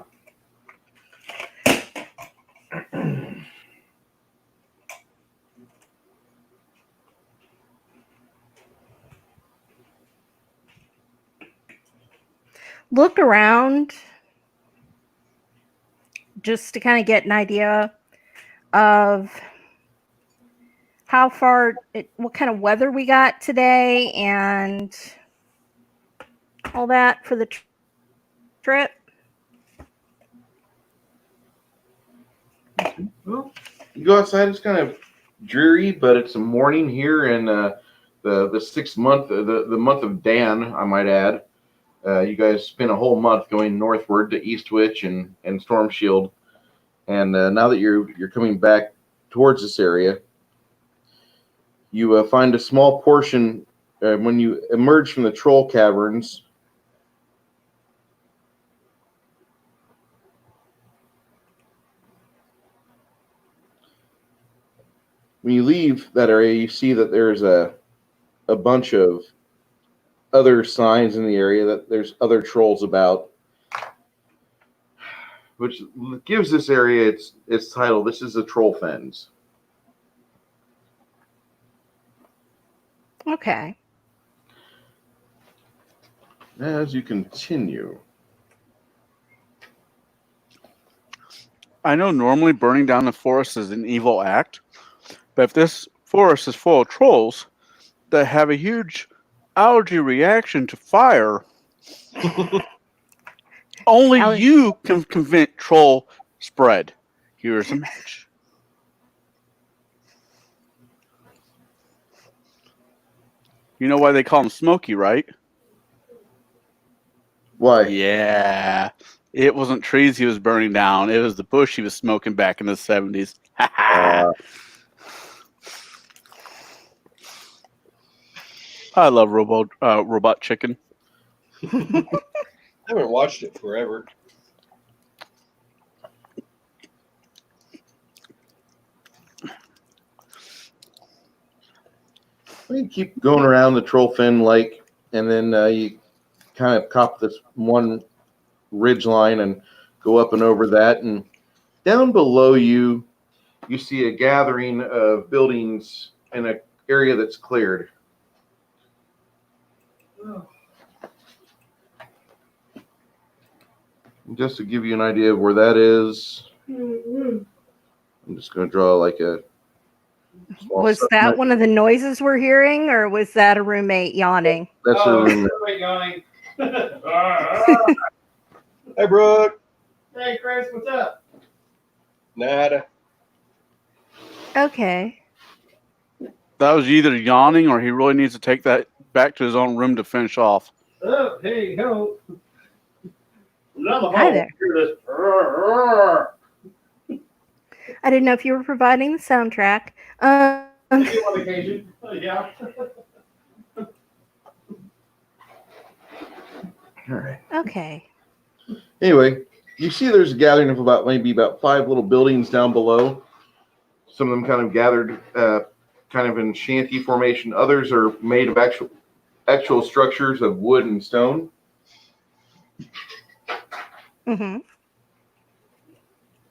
Look around just to kind of get an idea of how far, what kind of weather we got today and all that for the trip. Well, you go outside. It's kind of dreary, but it's a morning here in the 6th month, the month of Dan, I might add. You guys spent a whole month going northward to Eastwich and Storm Shield, and now that you're coming back towards this area, you find a small portion when you emerge from the troll caverns. When you leave that area, you see that there's a bunch of other signs in the area that there's other trolls about, which gives this area its title. This is the Troll Fens. Okay. As you continue, I know normally burning down the forest is an evil act, but if this forest is full of trolls that have a huge allergy reaction to fire, only you can prevent troll spread. Here's a match. You know why they call him Smokey, right? why? Yeah. It wasn't trees he was burning down. It was the bush he was smoking back in the 70s. I love Robot Chicken. I haven't watched it forever. You keep going around the Troll Fen Lake, and then you kind of cop this one ridge line and go up and over that, and down below you see a gathering of buildings in an area that's cleared. Just to give you an idea of where that is, I'm just going to draw like a small Was that segment. one of the noises we're hearing, or was that a roommate yawning? That's a room. Hey, Brooke. Hey, Chris, what's up? Nada. Okay. That was either yawning or he really needs to take that back to his own room to finish off. Oh, hey, ho. Hi there. I didn't know if you were providing the soundtrack. On occasion. Yeah. All right. Okay. Anyway, you see there's a gathering of maybe about 5 little buildings down below. Some of them kind of gathered kind of in shanty formation. Others are made of actual structures of wood and stone. Mm-hmm.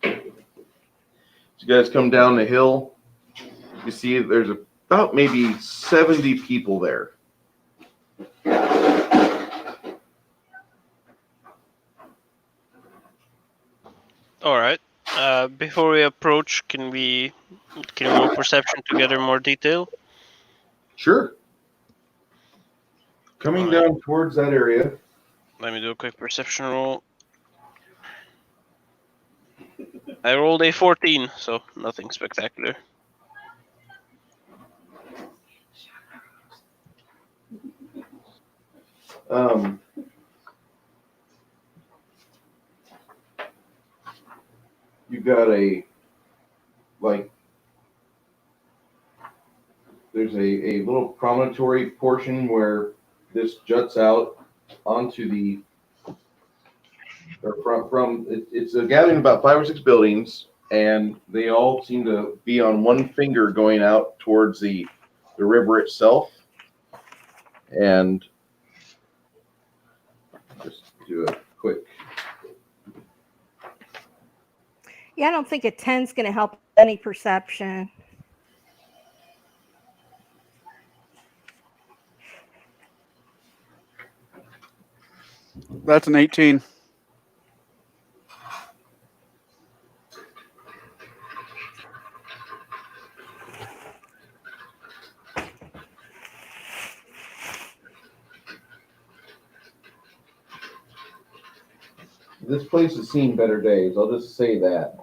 As you guys come down the hill, you see there's about maybe 70 people there. All right. Before we approach, can we roll perception to gather more detail? Sure. Coming down towards that area. Let me do a quick perception roll. I rolled a 14, so nothing spectacular. You've got there's a little promontory portion where this juts out onto it's a gathering of about 5 or 6 buildings, and they all seem to be on one finger going out towards the river itself. And just do a quick. Yeah, I don't think a 10's going to help any perception. That's an 18. This place has seen better days. I'll just say that.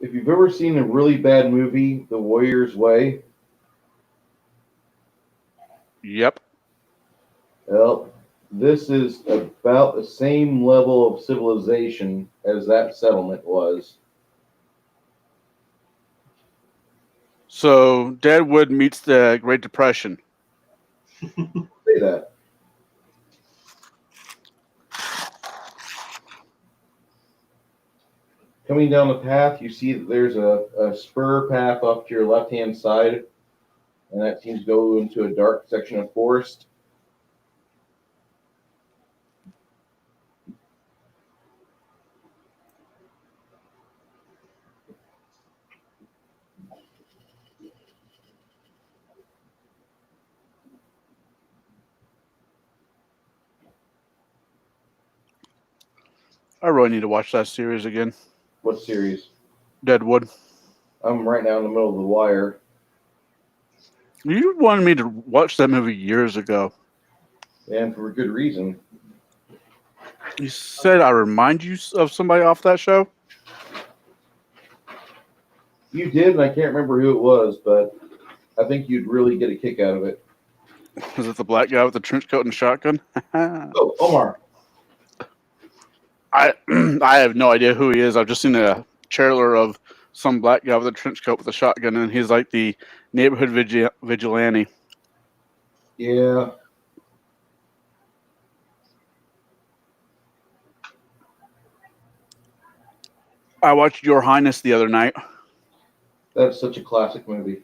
If you've ever seen a really bad movie, The Warrior's Way, Yep. well, this is about the same level of civilization as that settlement was. So Deadwood meets the Great Depression. Say that. Coming down the path, you see that there's a spur path off to your left-hand side, and that seems to go into a dark section of forest. I really need to watch that series again. What series? Deadwood. I'm right now in the middle of The Wire. You wanted me to watch that movie years ago. And for a good reason. You said I remind you of somebody off that show? You did, and I can't remember who it was, but I think you'd really get a kick out of it. Is it the black guy with the trench coat and shotgun? Oh, Omar. I have no idea who he is. I've just seen a trailer of some black guy with a trench coat with a shotgun, and he's like the neighborhood vigilante. Yeah. I watched Your Highness the other night. That's such a classic movie.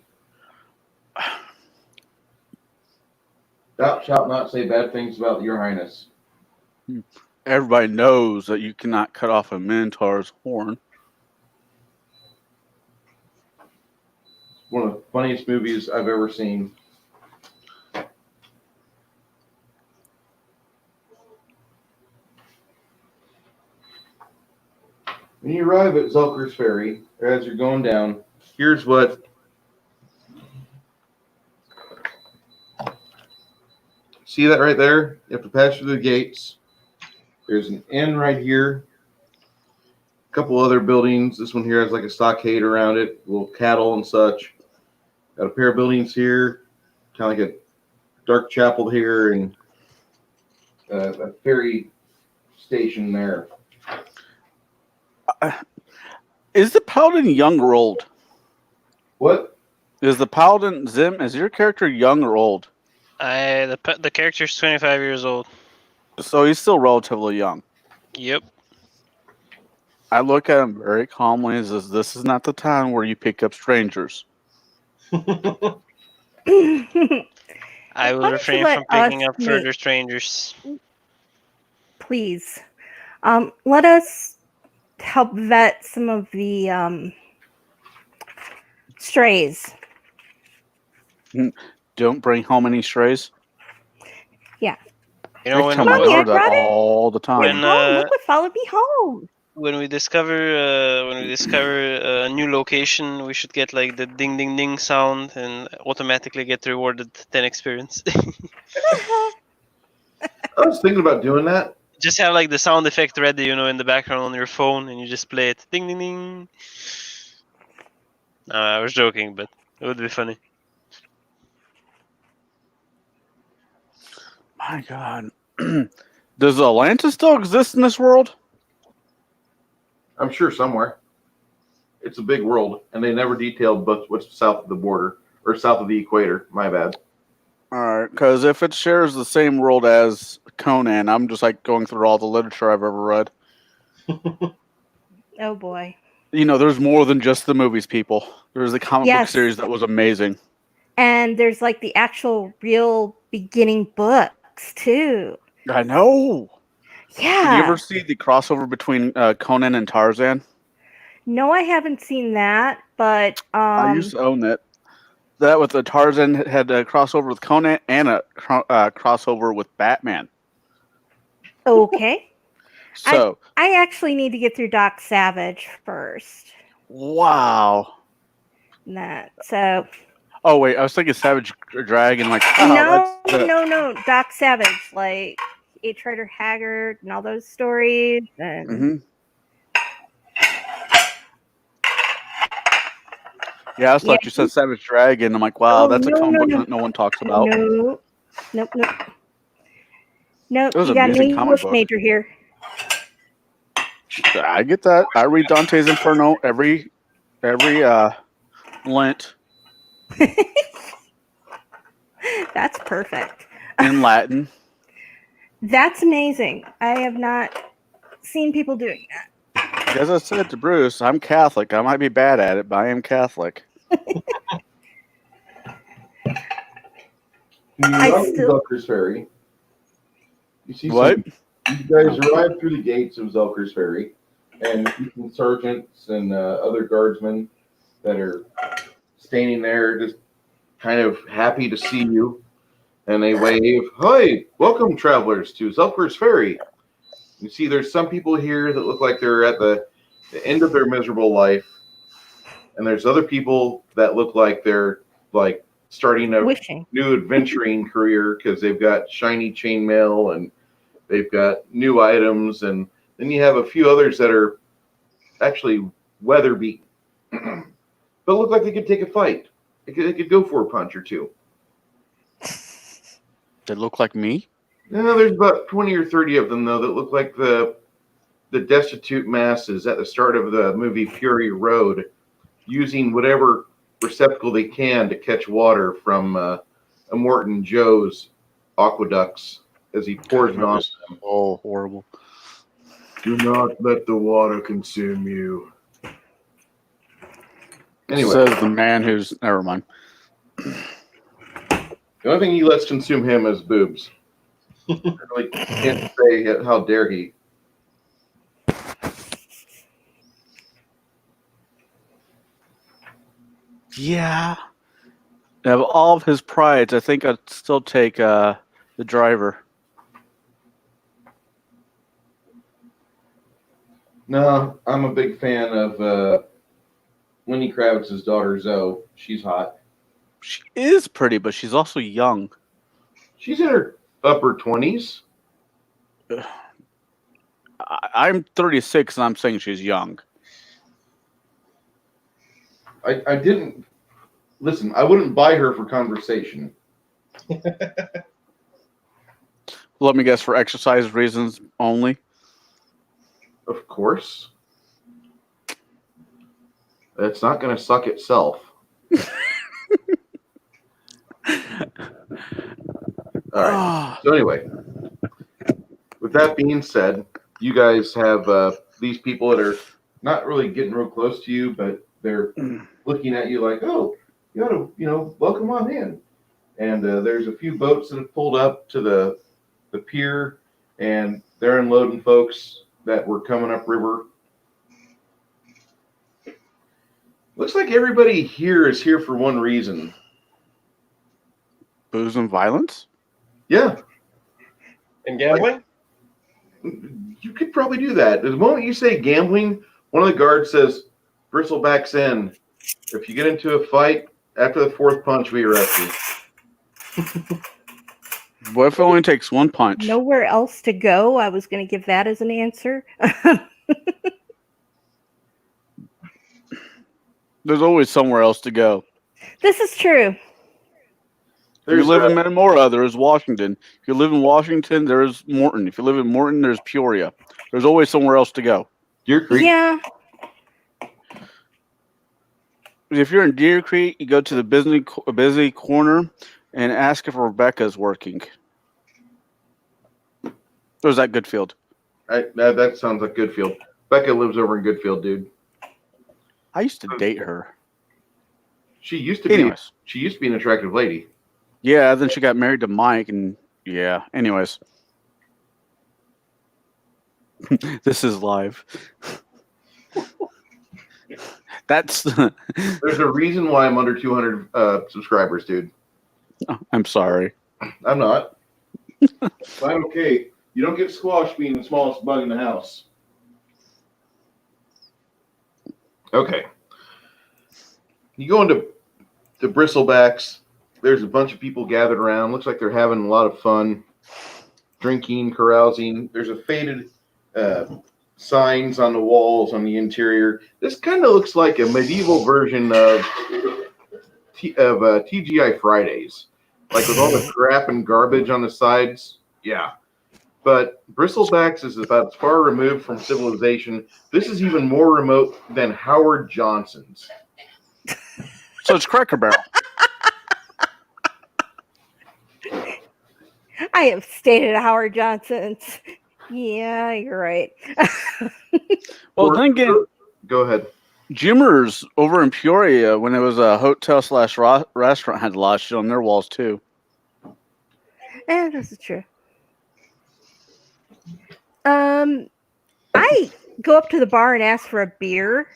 Thou shalt not say bad things about Your Highness. Everybody knows that you cannot cut off a minotaur's horn. One of the funniest movies I've ever seen. When you arrive at Zulker's Ferry, or as you're going down, here's what. See that right there? You have to pass through the gates. There's an inn right here. A couple other buildings. This one here has like a stockade around it, little cattle and such. Got a pair of buildings here, kind of like a dark chapel here, and a ferry station there. Is the paladin young or old? What? Is the paladin Zim? Is your character young or old? The character's 25 years old. So he's still relatively young. Yep. I look at him very calmly and says, "This is not the time where you pick up strangers." I will Why don't you refrain let from picking us up further strangers. Please, let us help vet some of the strays. Don't bring home any strays. You know, They tell Mommy, my I daughter that brought it. all the time. When, Look what followed me home. when we discover a new location, we should get like the ding ding ding sound and automatically get rewarded 10 experience. I was thinking about doing that. Just have like the sound effect ready, you know, in the background on your phone, and you just play it. Ding ding ding. No, I was joking, but it would be funny. My God. Does Atlantis still exist in this world? I'm sure somewhere. It's a big world, and they never detailed what's south of the border, or south of the equator. My bad. All right, because if it shares the same world as Conan, I'm just like going through all the literature I've ever read. Oh boy. There's more than just the movies, people. There's the comic book Yes. series that was amazing. And there's like the actual real beginning books too. I know. Yeah. Did you ever see the crossover between Conan and Tarzan? No, I haven't seen that, but I used to own it. That with the Tarzan had a crossover with Conan and a crossover with Batman. okay. So I actually need to get through Doc Savage first. wow. So Oh wait, I was thinking Savage Dragon. Like no, Doc Savage, like H. Rider Haggard and all those stories. And Mm-hmm. Yeah, I thought you said Savage Dragon. I'm like, wow, that's a comic book that no one talks about. Nope. It was You an got an amazing comic English book. major here. I get that. I read Dante's Inferno every Lent That's perfect. in Latin. That's amazing. I have not seen people doing that. As I said to Bruce, I'm Catholic. I might be bad at it, but I am Catholic. Zelker's Ferry. You see What? You guys arrive through the gates of Zelker's Ferry, and you see sergeants and other guardsmen that are standing there, just kind of happy to see you. And they wave, "Hi, welcome, travelers, to Zelker's Ferry." You see, there's some people here that look like they're at the end of their miserable life, and there's other people that look like they're like starting a new adventuring career because they've got shiny chainmail and they've got new items, and then you have a few others that are actually weather beaten, but look like they could take a fight. They could go for a punch or two. They look like me? No, there's about 20 or 30 of them, though, that look like the destitute masses at the start of the movie Fury Road, using whatever receptacle they can to catch water from Immortan Joe's aqueducts as he pours it on them. Oh, horrible. Do not let the water consume you. Anyway. Says the man who's... Never mind. The only thing he lets consume him is boobs. I really can't say how dare he. Yeah. Of all of his prides, I think I'd still take the driver. No, I'm a big fan of Lenny Kravitz's daughter, Zoe. She's hot. She is pretty, but she's also young. She's in her upper 20s. I'm 36, and I'm saying she's young. I didn't... Listen, I wouldn't buy her for conversation. Let me guess, for exercise reasons only? Of course. It's not going to suck itself. All right. So anyway, with that being said, you guys have these people that are not really getting real close to you, but they're looking at you like, "Oh, you ought to, welcome on in." And there's a few boats that have pulled up to the pier, and they're unloading folks that were coming upriver. Looks like everybody here is here for one reason. Booze and violence? Yeah. And gambling? You could probably do that. The moment you say gambling, one of the guards says, "Bristlebacks in. If you get into a fight, after the fourth punch, we arrest you." What if it only takes one punch? Nowhere else to go. I was going to give that as an answer. There's always somewhere else to go. This is true. If you live in Metamora, there is Washington. If you live in Washington, there is Morton. If you live in Morton, there's Peoria. There's always somewhere else to go. Deer Creek? Yeah. If you're in Deer Creek, you go to the busy corner, and ask if Rebecca's working. Or is that Goodfield? That sounds like Goodfield. Becca lives over in Goodfield, dude. I used to date her. She used to be. Anyways. She used to be an attractive lady. Yeah, then she got married to Mike, and yeah. Anyways. This is live. That's. There's a reason why I'm under 200 subscribers, dude. I'm sorry. I'm not. I'm okay. You don't get squashed being the smallest bug in the house. Okay. You go into the Bristlebacks. There's a bunch of people gathered around. Looks like they're having a lot of fun. Drinking, carousing. There's a faded signs on the walls on the interior. This kind of looks like a medieval version of TGI Fridays. Like with all the crap and garbage on the sides. Yeah. But Bristlebacks is about as far removed from civilization. This is even more remote than Howard Johnson's. So it's Cracker Barrel. I have stayed at Howard Johnson's. Yeah, you're right. Well, then again, go ahead. Jimmers over in Peoria, when it was a hotel/restaurant, had a lot of shit on their walls too. This is true. I go up to the bar and ask for a beer.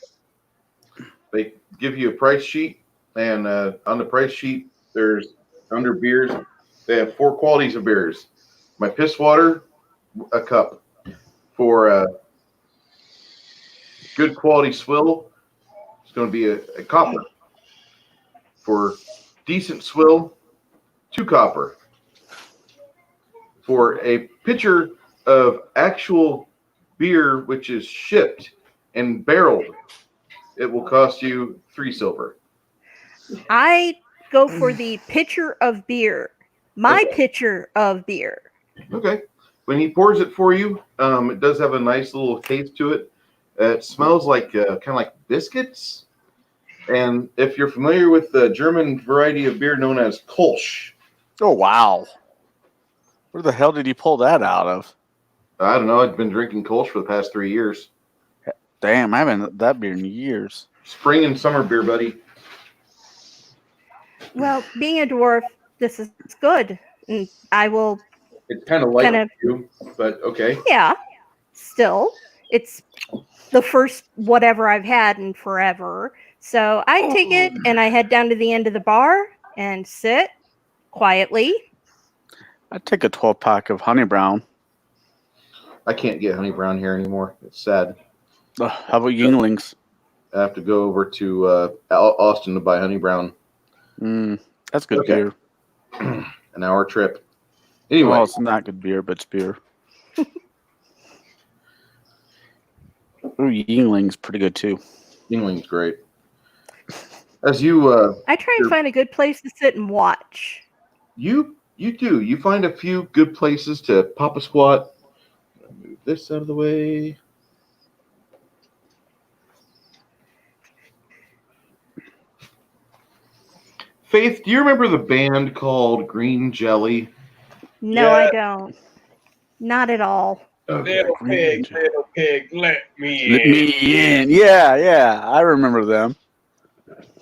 They give you a price sheet, and on the price sheet, there's under beers. They have 4 qualities of beers. My piss water, a cup. For good quality swill, it's going to be a copper. For decent swill, 2 copper. For a pitcher of actual beer, which is shipped and barreled, it will cost you 3 silver. I go for the pitcher of beer. My Okay. pitcher of beer. Okay. When he pours it for you, it does have a nice little taste to it. It smells like kind of like biscuits. And if you're familiar with the German variety of beer known as Kolsch, Oh wow! Where the hell did he pull that out of? I don't know. I've been drinking Kolsch for the past 3 years. Damn, I haven't had that beer in years. Spring and summer beer, buddy. Well, being a dwarf, this is good. And I will, It's kind of light Kind of- you, but okay. yeah, still. It's the first whatever I've had in forever. So I take it and I head down to the end of the bar and sit quietly. I'd take a 12-pack of Honey Brown. I can't get Honey Brown here anymore. It's sad. How about Yinglings? I have to go over to Austin to buy Honey Brown. That's good Okay. beer. An hour trip. Anyway, Well, it's not good beer, but it's beer. Ooh, Yingling's pretty good too. Yingling's great. As you I try and find a good place to sit and watch. you do. You find a few good places to pop a squat. Move this out of the way. Faith, do you remember the band called Green Jelly? No, Yeah. I don't. Not at all. Little pig, let me in. Let me in. Yeah, I remember them.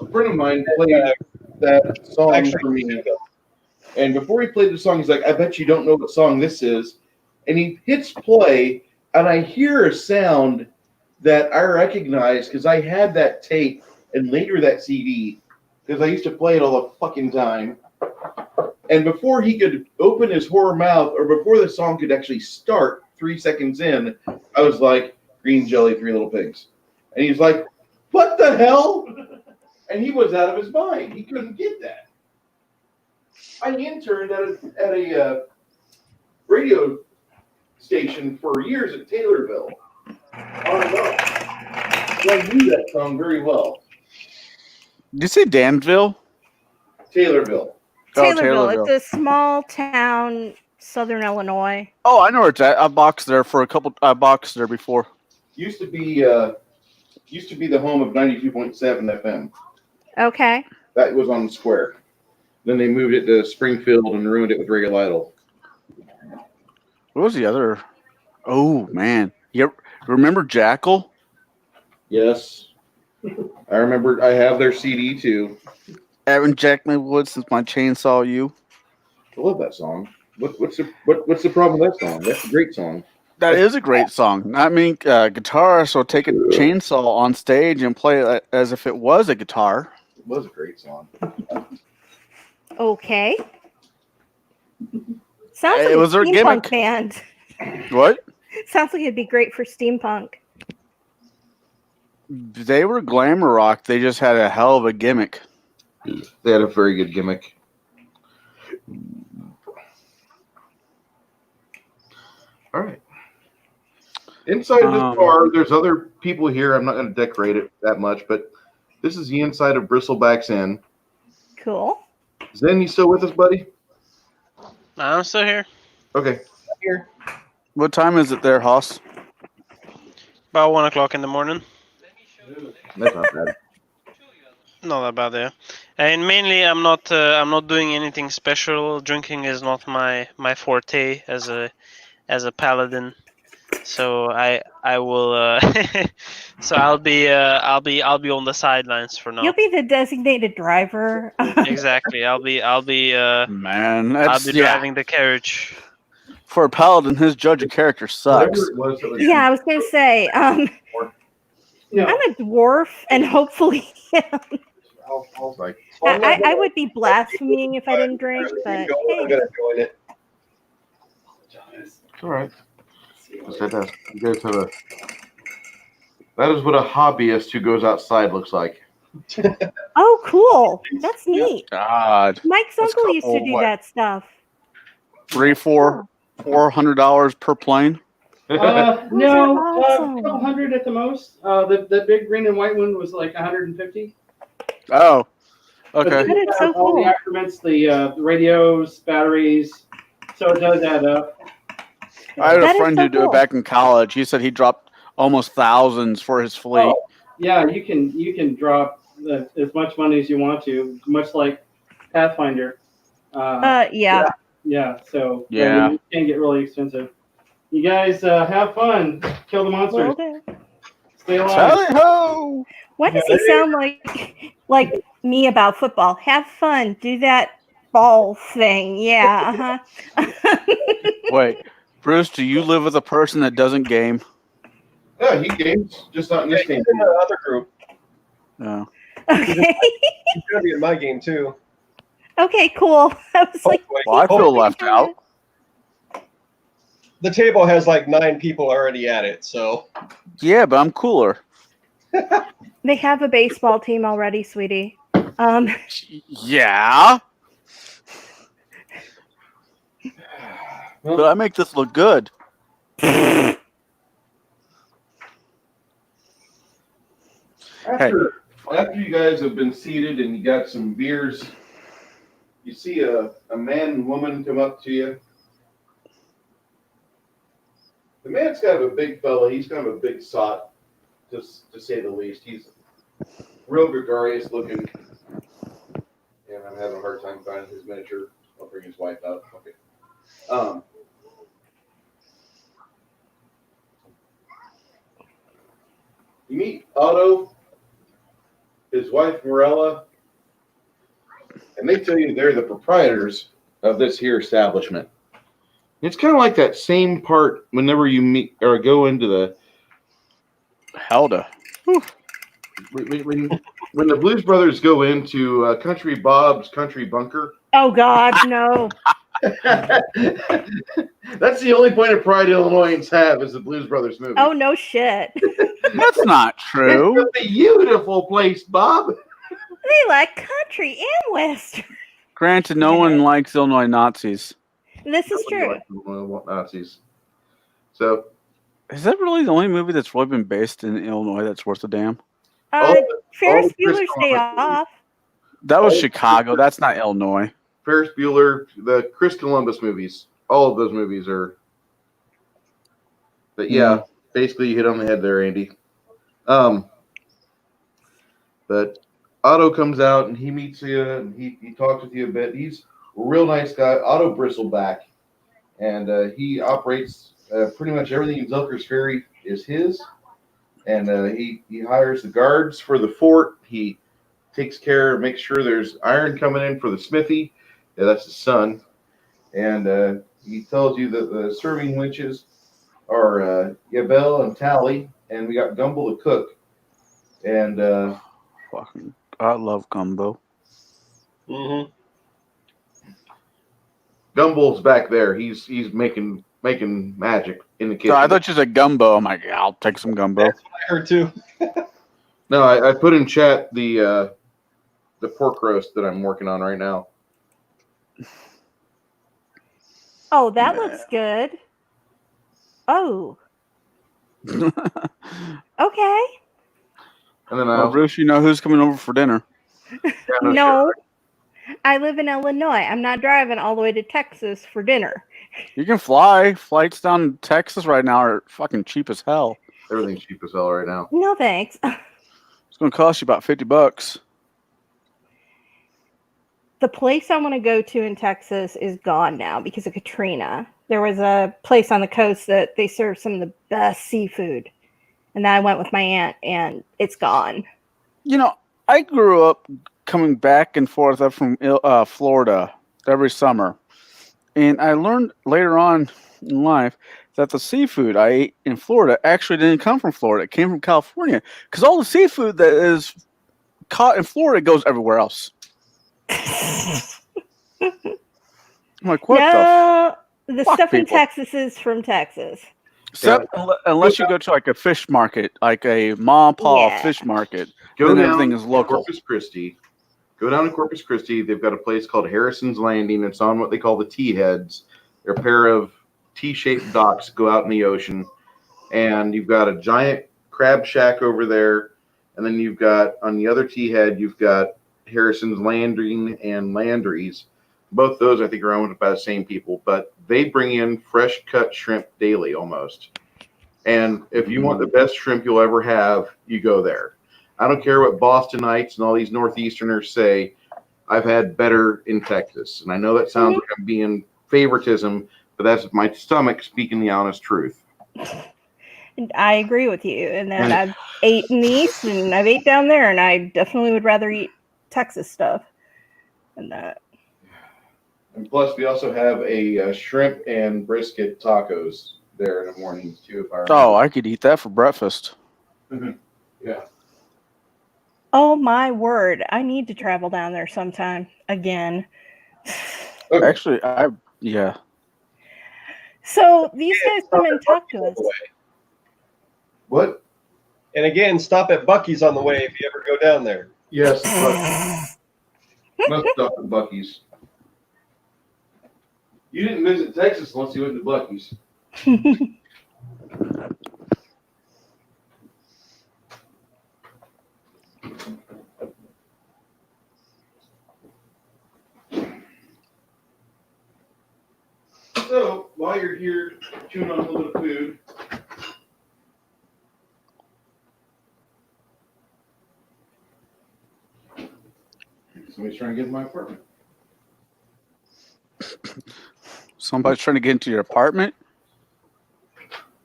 A friend of mine played that song for me. And before he played the song, he's like, I bet you don't know what song this is. And he hits play, and I hear a sound that I recognize because I had that tape and later that CD because I used to play it all the fucking time. And before he could open his horror mouth, or before the song could actually start 3 seconds in, I was like, Green Jelly, 3 Little Pigs. And he's like, what the hell? And he was out of his mind. He couldn't get that. I interned at a radio station for years at Taylorville. On and off. So I knew that song very well. Did you say Danville? Taylorville. Taylorville. It's a small town, southern Illinois. Oh, I know where it's at. I boxed there before. Used to be the home of 92.7 FM. Okay. That was on the square. Then they moved it to Springfield and ruined it with Ray Lytle. What was the other? Oh man, you remember Jackal? Yes. I remember. I have their CD too. Haven't jacked my wood since my chainsaw you. I love that song. What's the problem with that song? That's a great song. That is a great song. I mean, guitarists will take a chainsaw on stage and play it as if it was a guitar. It was a great song. Okay. Sounds like It was a their steampunk gimmick. band. What? Sounds like it'd be great for steampunk. They were glamour rock. They just had a hell of a gimmick. They had a very good gimmick. All right. Inside this bar, there's other people here. I'm not going to decorate it that much, but this is the inside of Bristleback's Inn. Cool. Zen, you still with us, buddy? I'm still here. Okay. Here. What time is it there, Hoss? About 1 o'clock in the morning. That's not bad. Not that bad, yeah. And mainly, I'm not doing anything special. Drinking is not my forte as a paladin. So I will. So I'll be on the sidelines for now. You'll be the designated driver. Exactly. I'll be Man, I'll that's be driving the carriage. For a paladin, his judge of character sucks. Whatever it was that was Yeah, I was going to say, No. I'm a dwarf, and hopefully, I'll like, I would be blaspheming if I didn't drink, but I'm hey. gonna join it. it's all right. You guys have a. That is what a hobbyist who goes outside looks like. Oh, cool. That's neat. God, Mike's That's uncle used to cool. do What? that stuff. $400 per plane. No, awesome. 1,200 at the most. The big green and white one was like 150. Oh, But okay. then That is so all cool. the accoutrements, the radios, batteries. So it does add up. I had That a is friend so who did cool. it back in college. He said he dropped almost thousands for his fleet. Oh, yeah, you can drop as much money as you want to, much like Pathfinder. Yeah. Yeah. So Yeah. it can get really expensive. You guys have fun. Kill the Will monsters. do. Stay alive. Tally ho! Why does he sound like me about football? Have fun. Do that ball thing. Yeah. Uh-huh. Wait, Bruce, do you live with a person that doesn't game? Yeah, he games, just not in this game. He's in the other group. No. Okay. He's gonna be in my game too. Okay, cool. I was like, Hopefully. Well, I feel left out. The table has like 9 people already at it, so Yeah, but I'm cooler. they have a baseball team already, sweetie. Yeah. But I make this look good. After you guys have been seated and you got some beers, you see a man and woman come up to you. The man's kind of a big fella. He's kind of a big sot, to say the least. He's real gregarious looking. And I'm having a hard time finding his miniature. I'll bring his wife out. Okay. You meet Otto, his wife Morella, and they tell you they're the proprietors of this here establishment. It's kind of like that same part whenever you meet or go into the Helda. when the Blues Brothers go into Country Bob's Country Bunker. Oh God, no. That's the only point of pride Illinoisans have is the Blues Brothers movie. Oh no shit. That's not true. It's a beautiful place, Bob. They like country and western. Granted, no one likes Illinois Nazis. This is true. Nazis. So Is that really the only movie that's really been based in Illinois that's worth a damn? Ferris Chris Bueller's Day Columbus movies. Off. That was Chicago. That's not Illinois. Ferris Bueller, the Chris Columbus movies, all of those movies are. But yeah, basically you hit on the head there, Andy. But Otto comes out and he meets you and he talks with you a bit. He's a real nice guy. Otto Bristleback, and he operates pretty much everything in Zelker's Ferry is his. And he hires the guards for the fort. He takes care, makes sure there's iron coming in for the smithy. Yeah, that's his son. And he tells you that the serving winches are Yabel and Tally, and we got Gumble the cook. And Fucking, I love gumbo. Mm-hmm. Gumble's back there. He's making magic in the kitchen. So I thought you said gumbo. I'm like, yeah, I'll take some gumbo. That's what I heard too. No, I put in chat the pork roast that I'm working on right now. Oh, that looks good. Oh, okay. And then Well, Bruce, you know who's coming over for dinner? No, I live in Illinois. I'm not driving all the way to Texas for dinner. You can fly. Flights down to Texas right now are fucking cheap as hell. Everything's cheap as hell right now. No, thanks. It's going to cost you about $50. The place I want to go to in Texas is gone now because of Katrina. There was a place on the coast that they served some of the best seafood. And then I went with my aunt, and it's gone. You know, I grew up coming back and forth up from Florida every summer. And I learned later on in life that the seafood I ate in Florida actually didn't come from Florida. It came from California. Because all the seafood that is caught in Florida goes everywhere else. I'm like, what the fuck, stuff in people? Texas is from Texas. Except unless you go to like a fish market, like a Ma and Pa fish market, Go then down everything is local. Corpus Christi. Go down to Corpus Christi. They've got a place called Harrison's Landing. It's on what they call the T-heads. They're a pair of T-shaped docks that go out in the ocean. And you've got a giant crab shack over there. And then you've got, on the other T-head, you've got Harrison's Landing and Landry's. Both those, I think, are owned by the same people. But they bring in fresh cut shrimp daily almost. And if you want the best shrimp you'll ever have, you go there. I don't care what Bostonites and all these Northeasterners say. I've had better in Texas. And I know that sounds like I'm being favoritism, but that's my stomach speaking the honest truth. And I agree with you. And then I've ate in the East and I've ate down there, and I definitely would rather eat Texas stuff than that. And plus, we also have a shrimp and brisket tacos there in the mornings, too. If I remember. Oh, I could eat that for breakfast. Yeah. Oh, my word. I need to travel down there sometime again. Okay. Actually, yeah. So these guys come and talk to us. What? And again, stop at Buc-ee's on the way if you ever go down there. Yes. Must stop at Buc-ee's. You didn't visit Texas unless you went to Buc-ee's. So, while you're here chewing on a little bit of food, somebody's trying to get in my apartment. Somebody's trying to get into your apartment?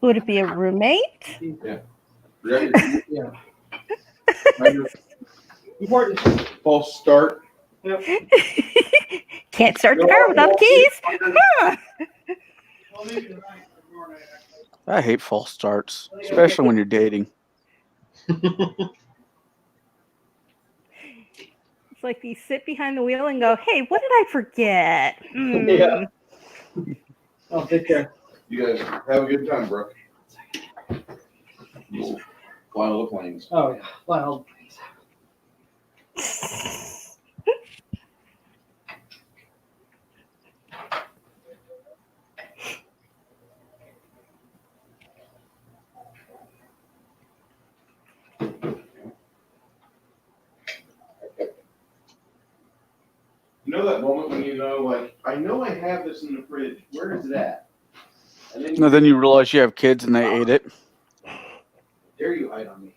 Would it be a roommate? Yeah. Yeah. Important. False start. Yep. Can't start the car without the keys. Huh. Well, maybe tonight or tomorrow night, actually. I hate false starts, especially when you're dating. It's like you sit behind the wheel and go, hey, what did I forget? Yeah. I'll take care. You guys have a good time, Brooke. Fly all the planes. Oh, yeah. Well, You know that moment when you know, like, I know I have this in the fridge. Where is it at? And then No, then you realize you have kids and they ate it. dare you hide on me.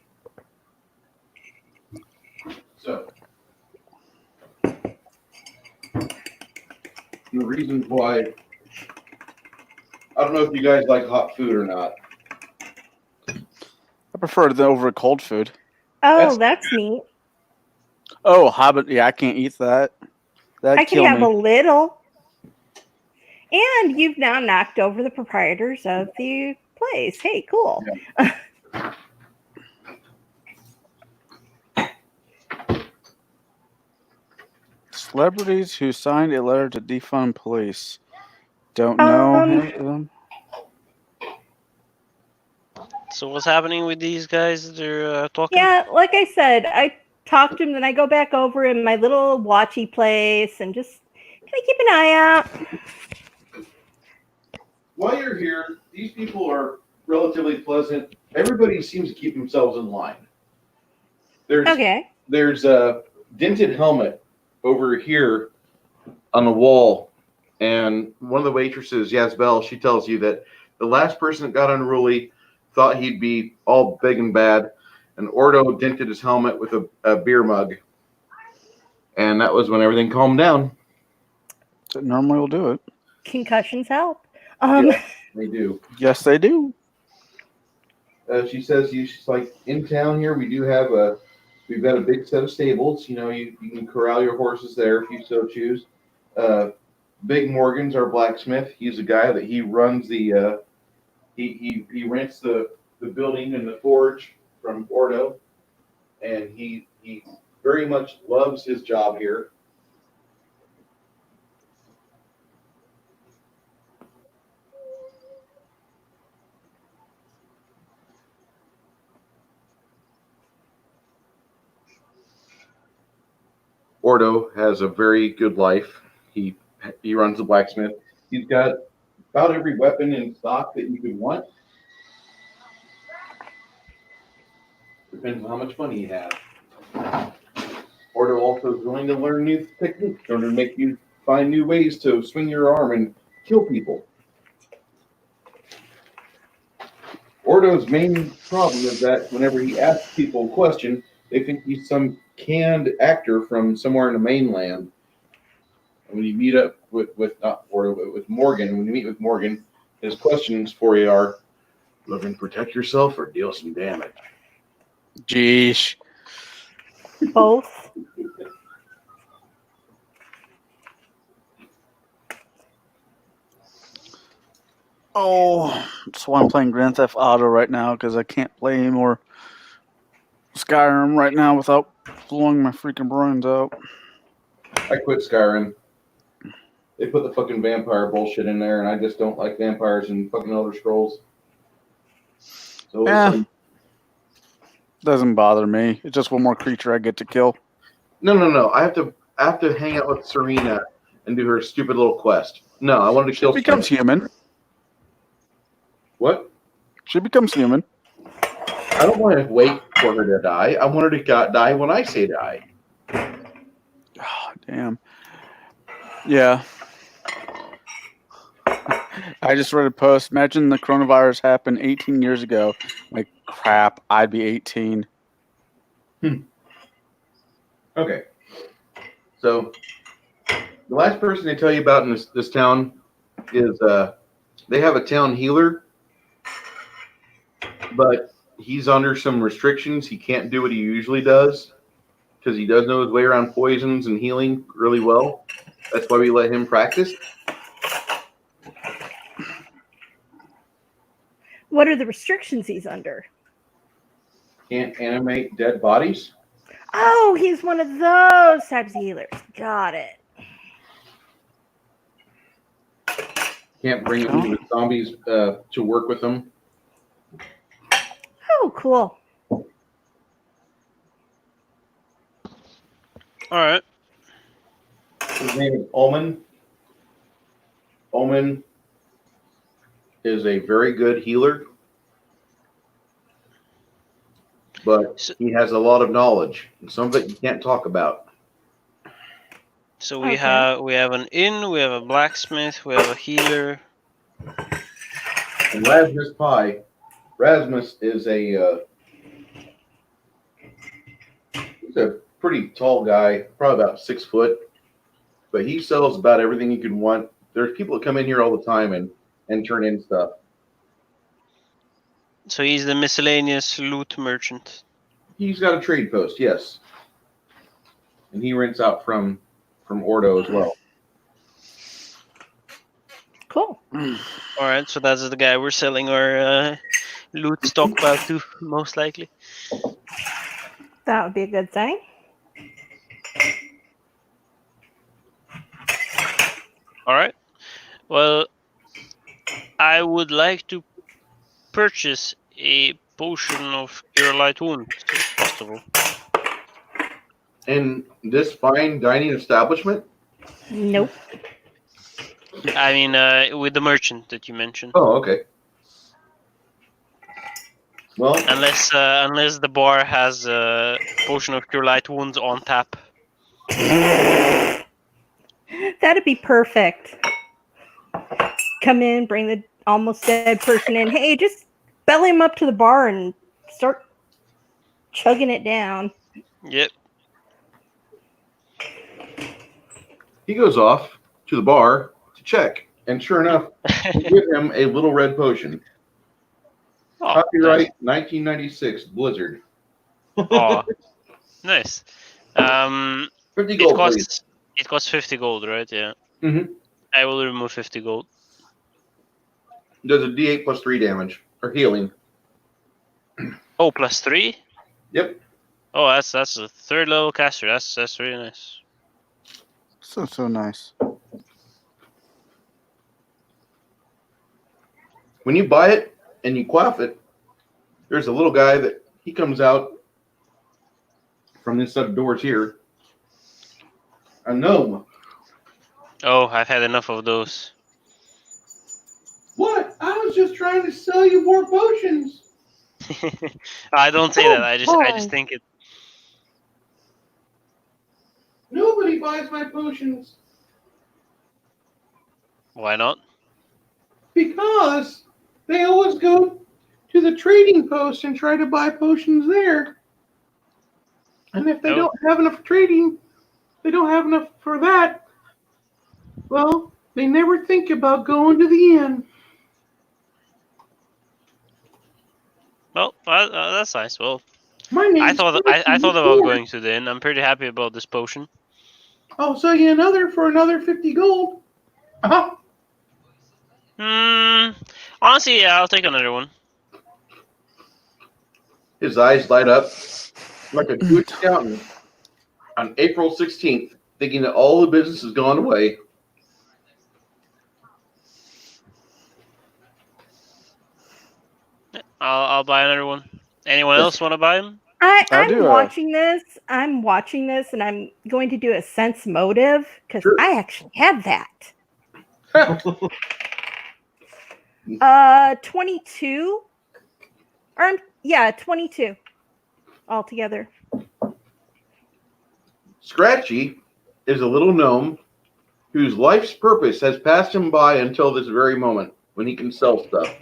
So, reasons why. I don't know if you guys like hot food or not. I prefer it over cold food. Oh, that's neat. Oh, hobbit. Yeah, I can't eat that. That'd I can kill have me. a little. And you've now knocked over the proprietors of the place. Hey, cool. Yeah. Celebrities who signed a letter to defund police. Don't know him. So what's happening with these guys? They're talking. Yeah, like I said, I talk to him, then I go back over in my little watchy place and just kind of keep an eye out. While you're here, these people are relatively pleasant. Everybody seems to keep themselves in line. There's a dented helmet over here on the wall, and one of the waitresses, Yazbel, she tells you that the last person that got unruly thought he'd be all big and bad, and Ordo dented his helmet with a beer mug, and that was when everything calmed down. That normally will do it. Concussions help. Yeah, they do. Yes, they do. She says she's like, in town here we've got a big set of stables. You know, you can corral your horses there if you so choose. Big Morgan's our blacksmith. He's a guy that he runs the he rents the building and the forge from Ordo, and he very much loves his job here. Ordo has a very good life. He runs the blacksmith. He's got about every weapon in stock that you could want. Depends on how much money you have. Ordo also is willing to learn new techniques in order to make you find new ways to swing your arm and kill people. Ordo's main problem is that whenever he asks people a question, they think he's some canned actor from somewhere in the mainland. And when you meet up with not Ordo, but with Morgan, when you meet with Morgan, his questions for you are, looking to protect yourself or deal some damage? Jeez. Both. Oh, that's why I'm playing Grand Theft Auto right now, because I can't play any more Skyrim right now without blowing my freaking brains out. I quit Skyrim. They put the fucking vampire bullshit in there, and I just don't like vampires and fucking Elder Scrolls. So doesn't bother me. It's just one more creature I get to kill. No. I have to hang out with Serena and do her stupid little quest. No, I wanted to kill. She becomes human. What? She becomes human. I don't want to wait for her to die. I want her to die when I say die. Oh, damn. Yeah. I just read a post. Imagine the coronavirus happened 18 years ago. Like, crap, I'd be 18. Okay. So, the last person they tell you about in this town is they have a town healer, but he's under some restrictions. He can't do what he usually does because he does know his way around poisons and healing really well. That's why we let him practice. What are the restrictions he's under? Can't animate dead bodies. Oh, he's one of those types of healers. Got it. Can't bring the zombies to work with them. Oh, cool. All right. His name is Omen. Omen is a very good healer, but he has a lot of knowledge, and some of it you can't talk about. So we have an inn, we have a blacksmith, we have a healer. And Rasmus Pie. Rasmus is he's a pretty tall guy, probably about 6 foot, but he sells about everything you can want There's people that come in here all the time and turn in stuff. So he's the miscellaneous loot merchant. He's got a trade post, yes. And he rents out from Ordo as well. Cool. All right, so that's the guy we're selling our loot stockpile to, most likely. That would be a good thing. All right. Well, I would like to purchase a potion of cure light wounds, if possible. In this fine dining establishment? Nope. I mean, with the merchant that you mentioned. Oh, okay. Well, Unless the bar has a potion of cure light wounds on tap. That'd be perfect. Come in, bring the almost dead person in. Hey, just belly him up to the bar and start chugging it down. Yep. he goes off to the bar to check, and sure enough, they give him a little red potion. Oh, Copyright 1996 Blizzard. Oh, nice. 50 gold, please. It costs 50 gold, right? Yeah. Mm-hmm. I will remove 50 gold. Does a D8 plus 3 damage or healing. Oh, plus 3? Yep. Oh, that's a third level caster. That's really nice. So nice. When you buy it and you quaff it, there's a little guy that he comes out from this set of doors here. A gnome. Oh, I've had enough of those. What? I was just trying to sell you more potions. I don't say that. I just think it. Nobody buys my potions Why not? because they always go to the trading post and try to buy potions there. And if they don't have enough trading, they don't have enough for that. Well, they never think about going to the inn. Well, that's nice. Well, My name. I thought about going to the inn. I'm pretty happy about this potion. I'll sell you another for another 50 gold. Uh-huh. Honestly, yeah, I'll take another one. His eyes light up like a Jewish accountant on April 16th, thinking that all the business has gone away. I'll buy another one. Anyone else want to buy them? I'm watching this. I'm watching this, and I'm going to do a sense motive because I actually have that. 22. 22 altogether. Scratchy is a little gnome whose life's purpose has passed him by until this very moment when he can sell stuff.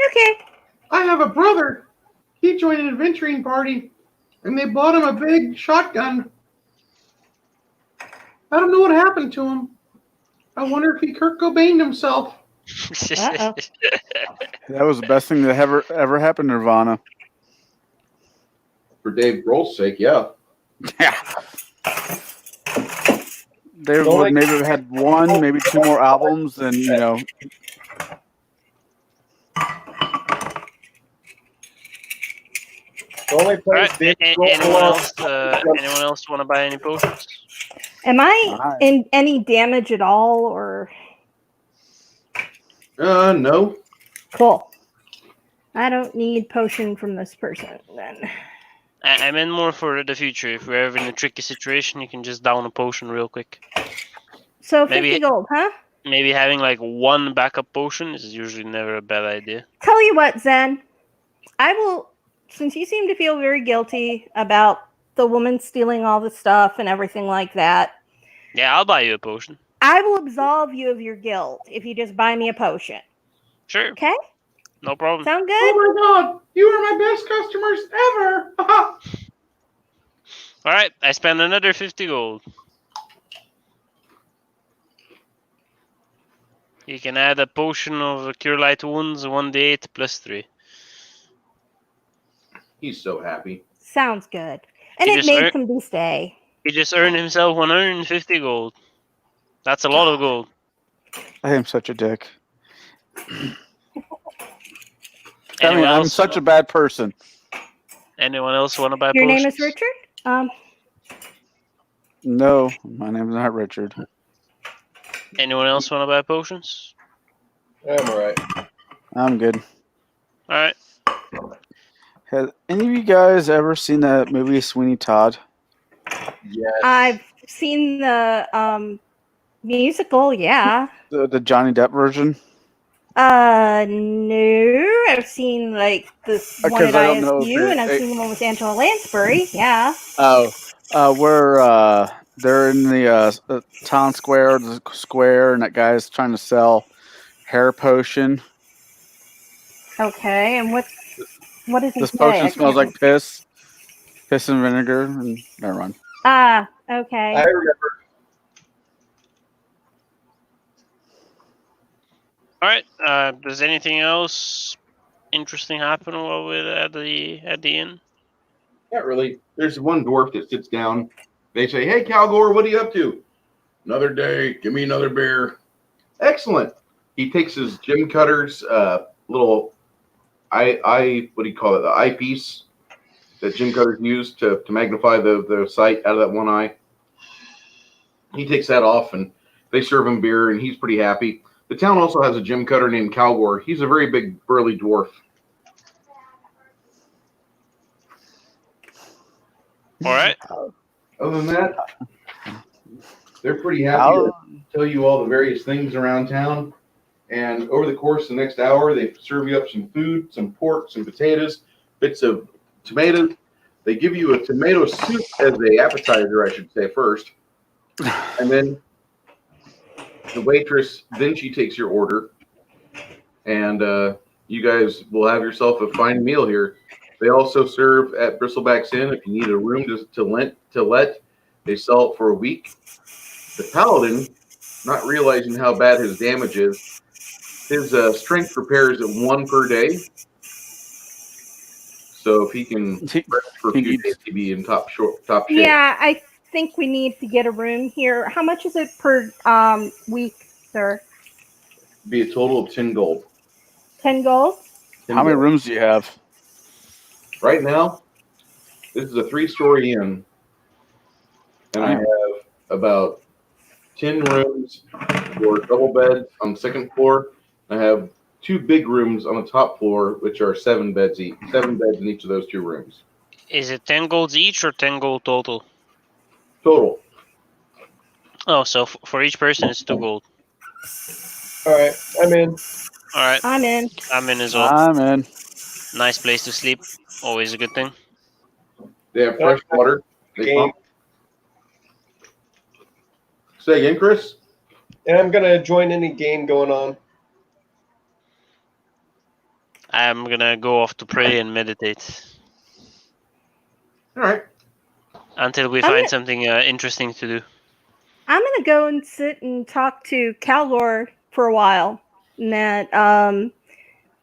Okay. I have a brother. He joined an adventuring party, and they bought him a big shotgun. I don't know what happened to him. I wonder if he Kurt Cobained himself. Uh-oh. That was the best thing that ever happened to Nirvana. For Dave Grohl's sake, yeah. Yeah. They would maybe have had one, maybe two more albums, and Only place anyone else want to buy any potions? Am I in any damage at all, or? No. Cool. I don't need potion from this person then. I meant more for the future. If we're ever in a tricky situation, you can just down a potion real quick. So 50 gold, huh? Maybe having like one backup potion is usually never a bad idea. Tell you what, Zen. I will, since you seem to feel very guilty about the woman stealing all the stuff and everything like that. Yeah, I'll buy you a potion. I will absolve you of your guilt if you just buy me a potion. Sure. Okay? No problem. Sound good? Oh my god, you are my best customers ever. All right, I spend another 50 gold. You can add a potion of Cure Light Wounds 1d8 plus 3. He's so happy. Sounds good. And He it just made earned- some this day. He just earned himself 150 gold. That's a lot of gold. I am such a dick. Anyone I'm else? such a bad person. Anyone else want to buy Your potions? name is Richard? No, my name's not Richard. Anyone else want to buy potions? I'm alright. I'm good. All right. Has any of you guys ever seen that movie Sweeney Todd? Yes. I've seen the musical, yeah. The Johnny Depp version? No. I've seen like this one Because at I don't know if ISU, and I've seen the one with Angela Lansbury, yeah. Where they're in the town square, and that guy's trying to sell hair potion. Okay, and what does he This say? potion I smells can't- like piss and vinegar, and never mind. Ah, okay. I remember. All right. Does anything else interesting happen while we're at the inn? Not really. There's one dwarf that sits down. They say, "Hey, Calgore, what are you up to?" "Another day. Give me another beer." "Excellent." He takes his Jim Cutter's little what do you call it? The eyepiece that Jim Cutters used to magnify the sight out of that one eye. He takes that off, and they serve him beer, and he's pretty happy. The town also has a Jim Cutter named Calgore. He's a very big, burly dwarf. All right. Other than that, they're pretty happy to tell you all the various things around town. And over the course of the next hour, they serve you up some food, some pork, some potatoes, bits of tomatoes. They give you a tomato soup as an appetizer, I should say, first. And then the waitress, then she takes your order. And you guys will have yourself a fine meal here. They also serve at Bristleback's Inn. If you need a room to let, they sell it for a week. The paladin, not realizing how bad his damage is, his strength repairs at 1 per day. So if he can rest for a few days, he'd be in top shape. Yeah, I think we need to get a room here. How much is it per week, sir? Be a total of 10 gold. 10 gold? How many rooms do you have? Right now, this is a 3-story inn. And I have about 10 rooms for double beds on the second floor. I have 2 big rooms on the top floor, which are 7 beds each. 7 beds in each of those 2 rooms. Is it 10 golds each or 10 gold total? Total. Oh, so for each person it's 2 gold. Alright, I'm in. All right. I'm in. I'm in as well. I'm in. Nice place to sleep. Always a good thing. They have fresh water. They pump. Say again, Chris? And I'm gonna join any game going on. I'm gonna go off to pray and meditate All right. until we I'm find gonna- something interesting to do. I'm going to go and sit and talk to Calgore for a while. And that,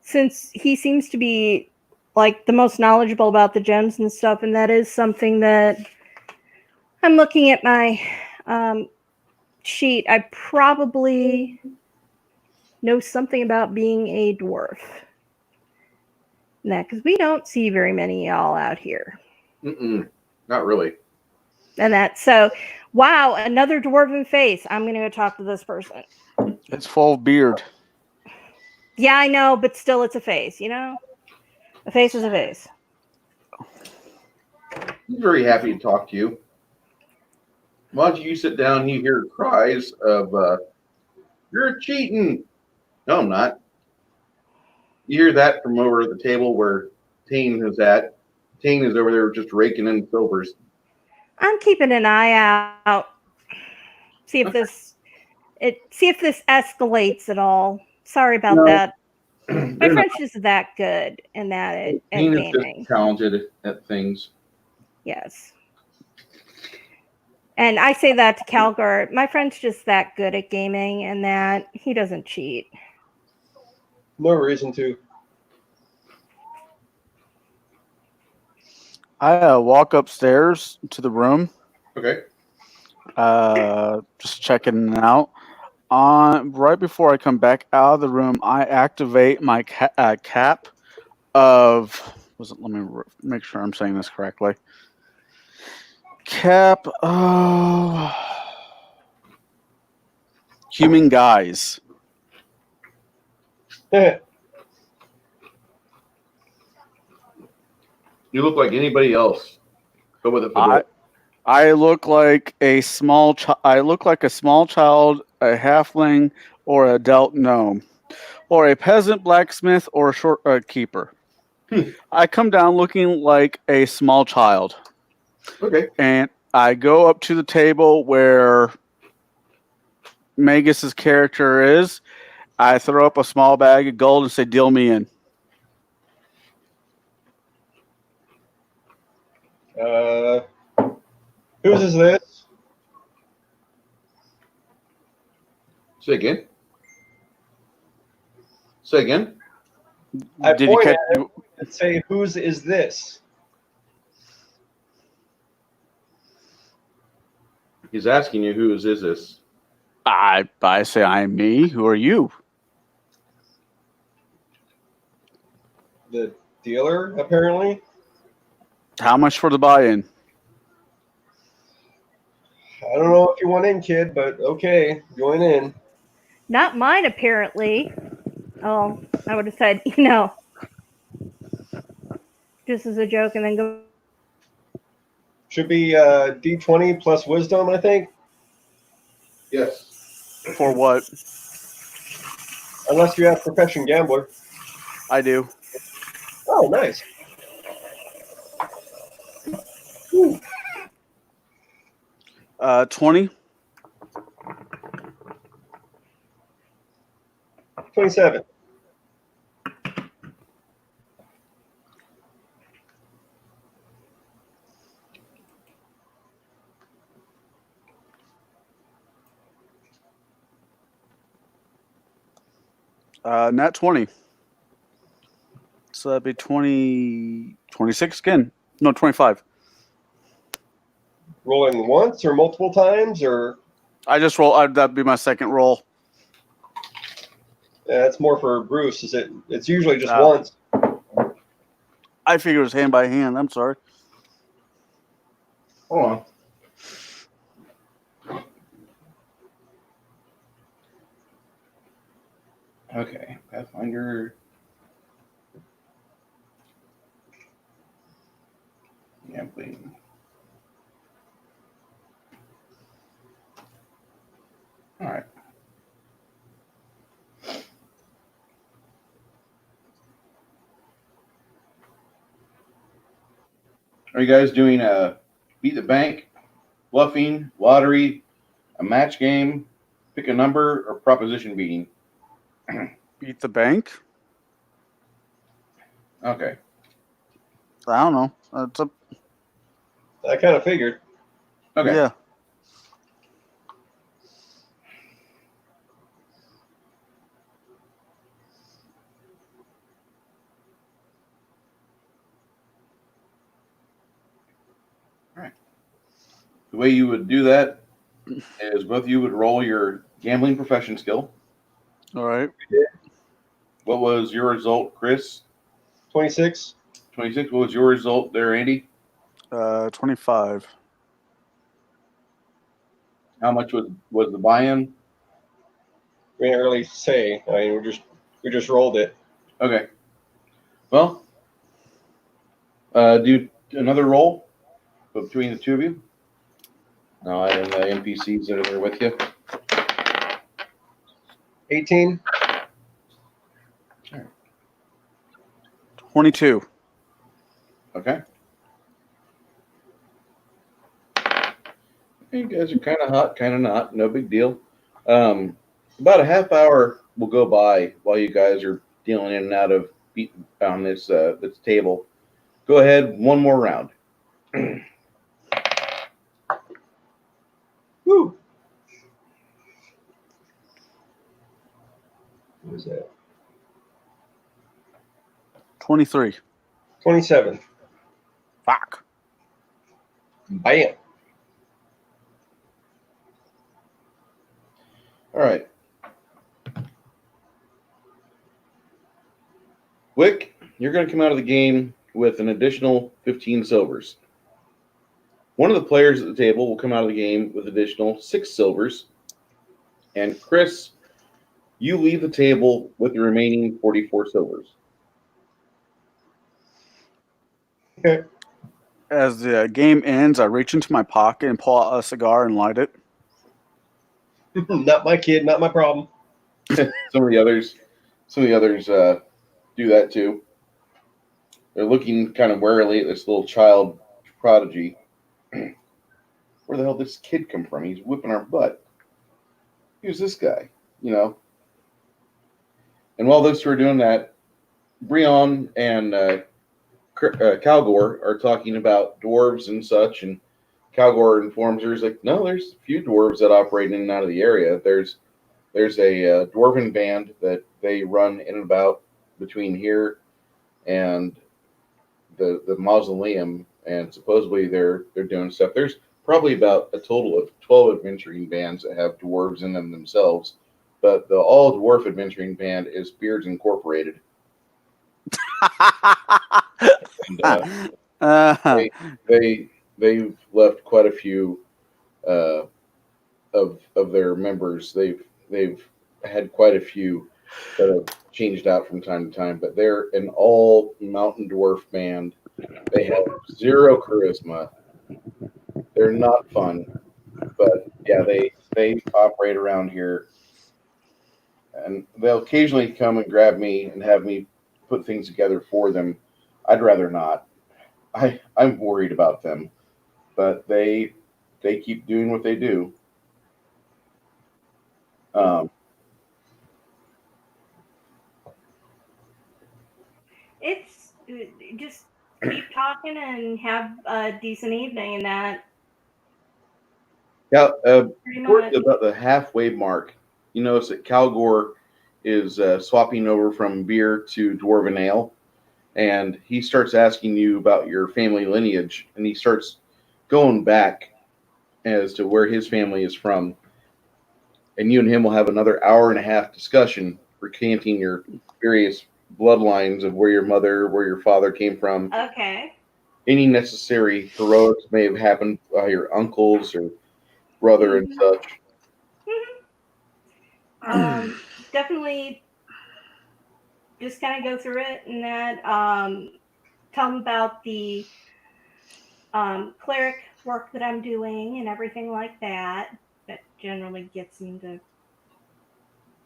since he seems to be like the most knowledgeable about the gems and stuff, and that is something that I'm looking at my sheet. I probably know something about being a dwarf. That because we don't see very many y'all out here. Not really. And that, so, wow, another dwarven face. I'm going to go talk to this person. It's full of beard. Yeah, I know, but still it's a face, you know? A face is a face. He's very happy to talk to you. Once you sit down, you hear cries of, "You're cheating!" "No, I'm not." You hear that from over at the table where Tane is at. Tane is over there just raking in silvers. I'm keeping an eye out. See if this escalates at all. Sorry about No. that. My They're not. French isn't that good in that at Tane is gaming. just talented at things. Yes. And I say that to Calgar. My friend's just that good at gaming and that he doesn't cheat. No reason to. I walk upstairs to the room, Okay. just checking it out. Right before I come back out of the room, I activate my cap of. Let me make sure I'm saying this correctly. Cap of human guys. You look like anybody else. Go with it. For I look like a small. I look like a small child, a halfling, or a adult gnome, or a peasant blacksmith, or a short keeper. I come down looking like a small child. Okay. And I go up to the table where Magus's character is. I throw up a small bag of gold and say, "Deal me in." Whose is this? Say again. Say again. I Did you point catch? at it and say, whose is this? He's asking you whose is this? I say, "I'm me. Who are you?" The dealer, apparently. How much for the buy-in? I don't know if you want in, kid, but okay, join in. Not mine, apparently. Oh, I would have said, just as a joke and then go. Should be D20 plus wisdom, I think. Yes. For what? Unless you have profession gambler. I do. Oh, nice. Whew. 20. 27. Nat 20. So that'd be 20, 26 again. No, 25. Rolling once or multiple times, or I just roll. That'd be my second roll. that's more for Bruce. Is it? It's usually just No. once. I figure it was hand by hand. I'm sorry. Hold on. Okay, Pathfinder. Gambling. All right. Are you guys doing a beat the bank, bluffing, lottery, a match game, pick a number, or proposition beating? Beat the bank? Okay. I don't know. It's a, I kind of figured. Okay. Yeah. The way you would do that is both of you would roll your gambling profession skill. All right. What was your result, Chris? 26. 26. What was your result there, Andy? 25. How much was the buy-in? We didn't really say. I mean, we just rolled it. Okay. Well, do another roll between the two of you. I'll add in the NPCs that are there with you. 18. 22. Okay. You guys are kind of hot, kind of not. No big deal. About a half hour will go by while you guys are dealing in and out of on this table. Go ahead, one more round. Woo. What is that? 23. 27. Fuck. Bam. All right. Wick, you're going to come out of the game with an additional 15 silvers. One of the players at the table will come out of the game with additional 6 silvers. And Chris, you leave the table with the remaining 44 silvers. Okay. As the game ends, I reach into my pocket and pull out a cigar and light it. Not my kid, not my problem. Some of the others do that too. They're looking kind of warily at this little child prodigy. Where the hell did this kid come from? He's whipping our butt. Who's this guy? You know. And while those two are doing that, Breon and Calgor are talking about dwarves and such, and Calgor informs her, he's like, no, there's a few dwarves that operate in and out of the area. There's a dwarven band that they run in and about between here and the mausoleum, and supposedly they're doing stuff. There's probably about a total of 12 adventuring bands that have dwarves in them themselves, but the all dwarf adventuring band is Beards Incorporated. And, they've left quite a few of their members. They've had quite a few that have changed out from time to time, but they're an all mountain dwarf band. They have 0 charisma. They're not fun, but yeah, they operate around here, and they'll occasionally come and grab me and have me put things together for them. I'd rather not. I'm worried about them, but they keep doing what they do. It's just keep talking and have a decent evening, and that Yeah, pretty towards much. about the halfway mark, you notice that Calgor is swapping over from beer to dwarven ale, and he starts asking you about your family lineage, and he starts going back as to where his family is from, and you and him will have another hour and a half discussion recanting your various bloodlines of where your mother, where your father came from. Okay. Any necessary heroics may have happened by your uncles or brother and such. Definitely just kind of go through it, and that tell them about the cleric work that I'm doing and everything like that. That generally gets them to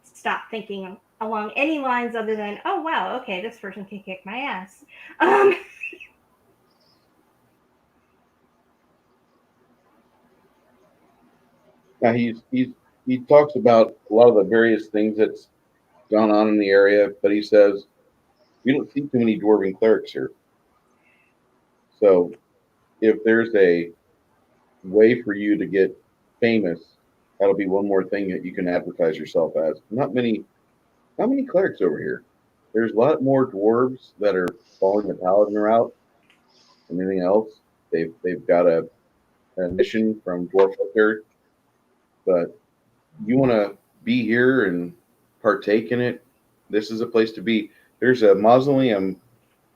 stop thinking along any lines other than, oh wow, okay, this person can kick my ass. Now he talks about a lot of the various things that's gone on in the area, but he says we don't see too many dwarven clerics here. So if there's a way for you to get famous, that'll be one more thing that you can advertise yourself as. Not many clerics over here. There's a lot more dwarves that are following the paladin route than anything else. They've got a mission from Dwarf Third, but you want to be here and partake in it, this is a place to be. There's a mausoleum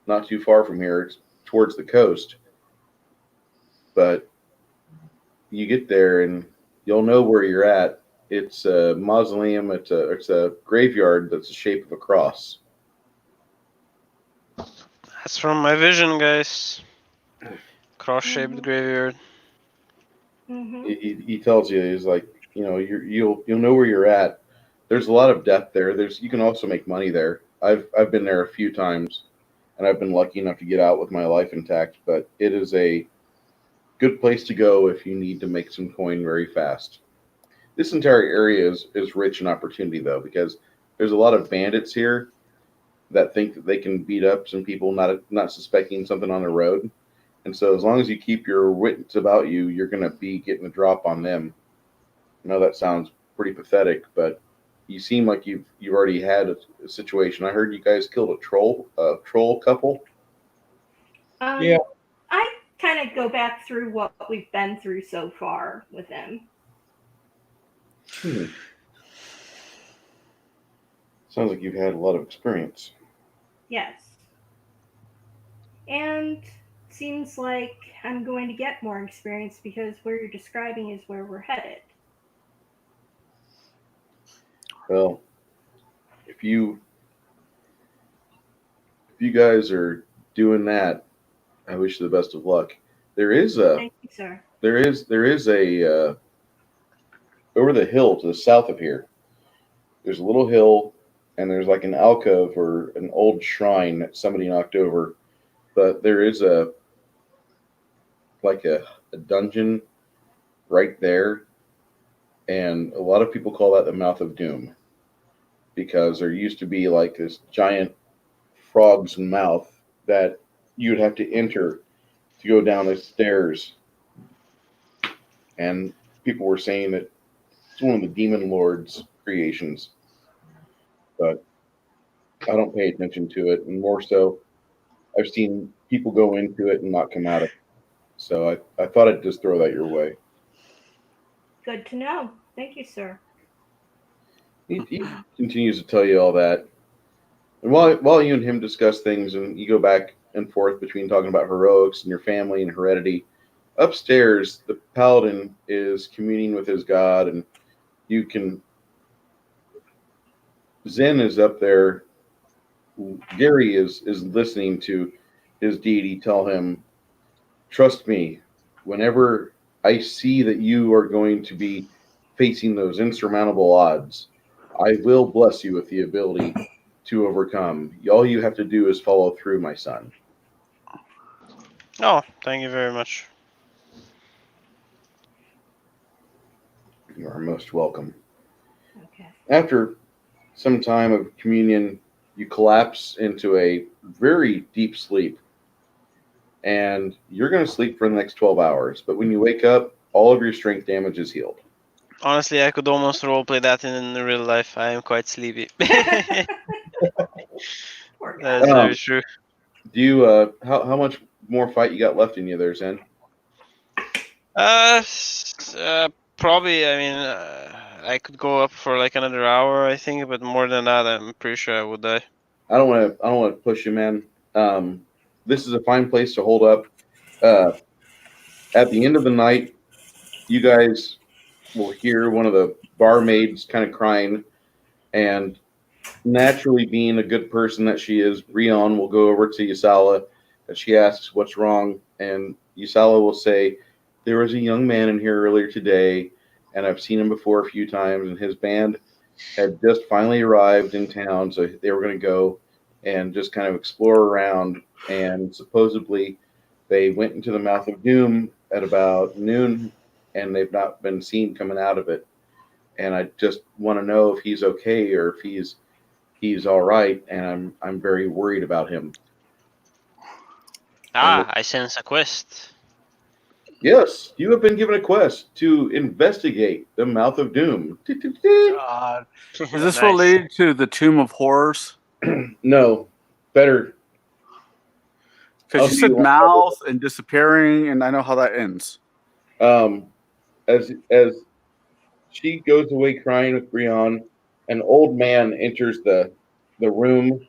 not too far from here. It's towards the coast, but you get there and you'll know where you're at. It's a mausoleum. It's a graveyard that's the shape of a cross. That's from my vision, guys. Cross-shaped graveyard. Mm-hmm. He tells you, he's like, you know, you'll know where you're at. There's a lot of depth there. You can also make money there. I've been there a few times, and I've been lucky enough to get out with my life intact. But it is a good place to go if you need to make some coin very fast. This entire area is rich in opportunity, though, because there's a lot of bandits here that think that they can beat up some people not suspecting something on the road. And so as long as you keep your wits about you, you're going to be getting a drop on them. I know that sounds pretty pathetic, but you seem like you've already had a situation. I heard you guys killed a troll couple. Yeah. I kind of go back through what we've been through so far with him. Sounds like you've had a lot of experience. Yes. And seems like I'm going to get more experience because where you're describing is where we're headed. Well, if you guys are doing that, I wish you the best of luck. There is Thank you, sir. a over the hill to the south of here. There's a little hill, and there's like an alcove or an old shrine that somebody knocked over. But there is a dungeon right there, and a lot of people call that the Mouth of Doom because there used to be like this giant frog's mouth that you'd have to enter to go down the stairs. And people were saying that it's one of the demon lord's creations, but I don't pay attention to it, and more so, I've seen people go into it and not come out of it. So I thought I'd just throw that your way. Good to know. Thank you, sir. He continues to tell you all that. And while you and him discuss things and you go back and forth between talking about heroics and your family and heredity, upstairs the paladin is communing with his god, and you can. Zen is up there. Gary is listening to his deity tell him, "Trust me, whenever I see that you are going to be facing those insurmountable odds, I will bless you with the ability to overcome. All you have to do is follow through, my son." Oh, thank you very much. You are most welcome. Okay. After some time of communion, you collapse into a very deep sleep, and you're going to sleep for the next 12 hours. But when you wake up, all of your strength damage is healed. Honestly, I could almost roleplay that in real life. I am quite sleepy. Poor guy. That is very true. Do you how much more fight you got left in you there, Zen? Probably. I mean, I could go up for like another hour, I think, but more than that, I'm pretty sure I would die. I don't want to push you, man. This is a fine place to hold up. At the end of the night, you guys will hear one of the barmaids kind of crying, and naturally, being a good person that she is, Rion will go over to Yasala, and she asks what's wrong, and Yasala will say, "There was a young man in here earlier today, and I've seen him before a few times, and his band had just finally arrived in town, so they were going to go and just kind of explore around, and supposedly they went into the Mouth of Doom at about noon, and they've not been seen coming out of it. And I just want to know if he's okay or if he's all right, and I'm very worried about him." I sense a quest. Yes, you have been given a quest to investigate the Mouth of Doom. God. Is this Nice. related to the Tomb of Horrors? No, better. Because you said mouth and disappearing, and I know how that ends. As she goes away crying with Brion, an old man enters the room,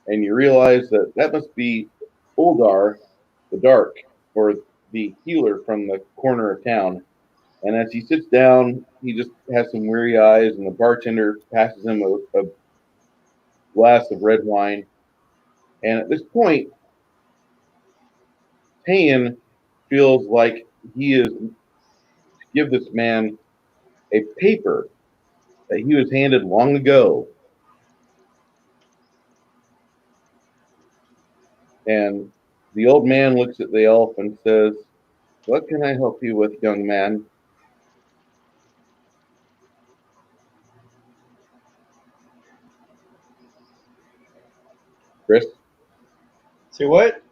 and you realize that must be Uldar, the Dark, or the healer from the corner of town. And as he sits down, he just has some weary eyes, and the bartender passes him a glass of red wine. And at this point, Tayan feels like he is to give this man a paper that he was handed long ago. And the old man looks at the elf and says, "What can I help you with, young man?" Chris? Say what?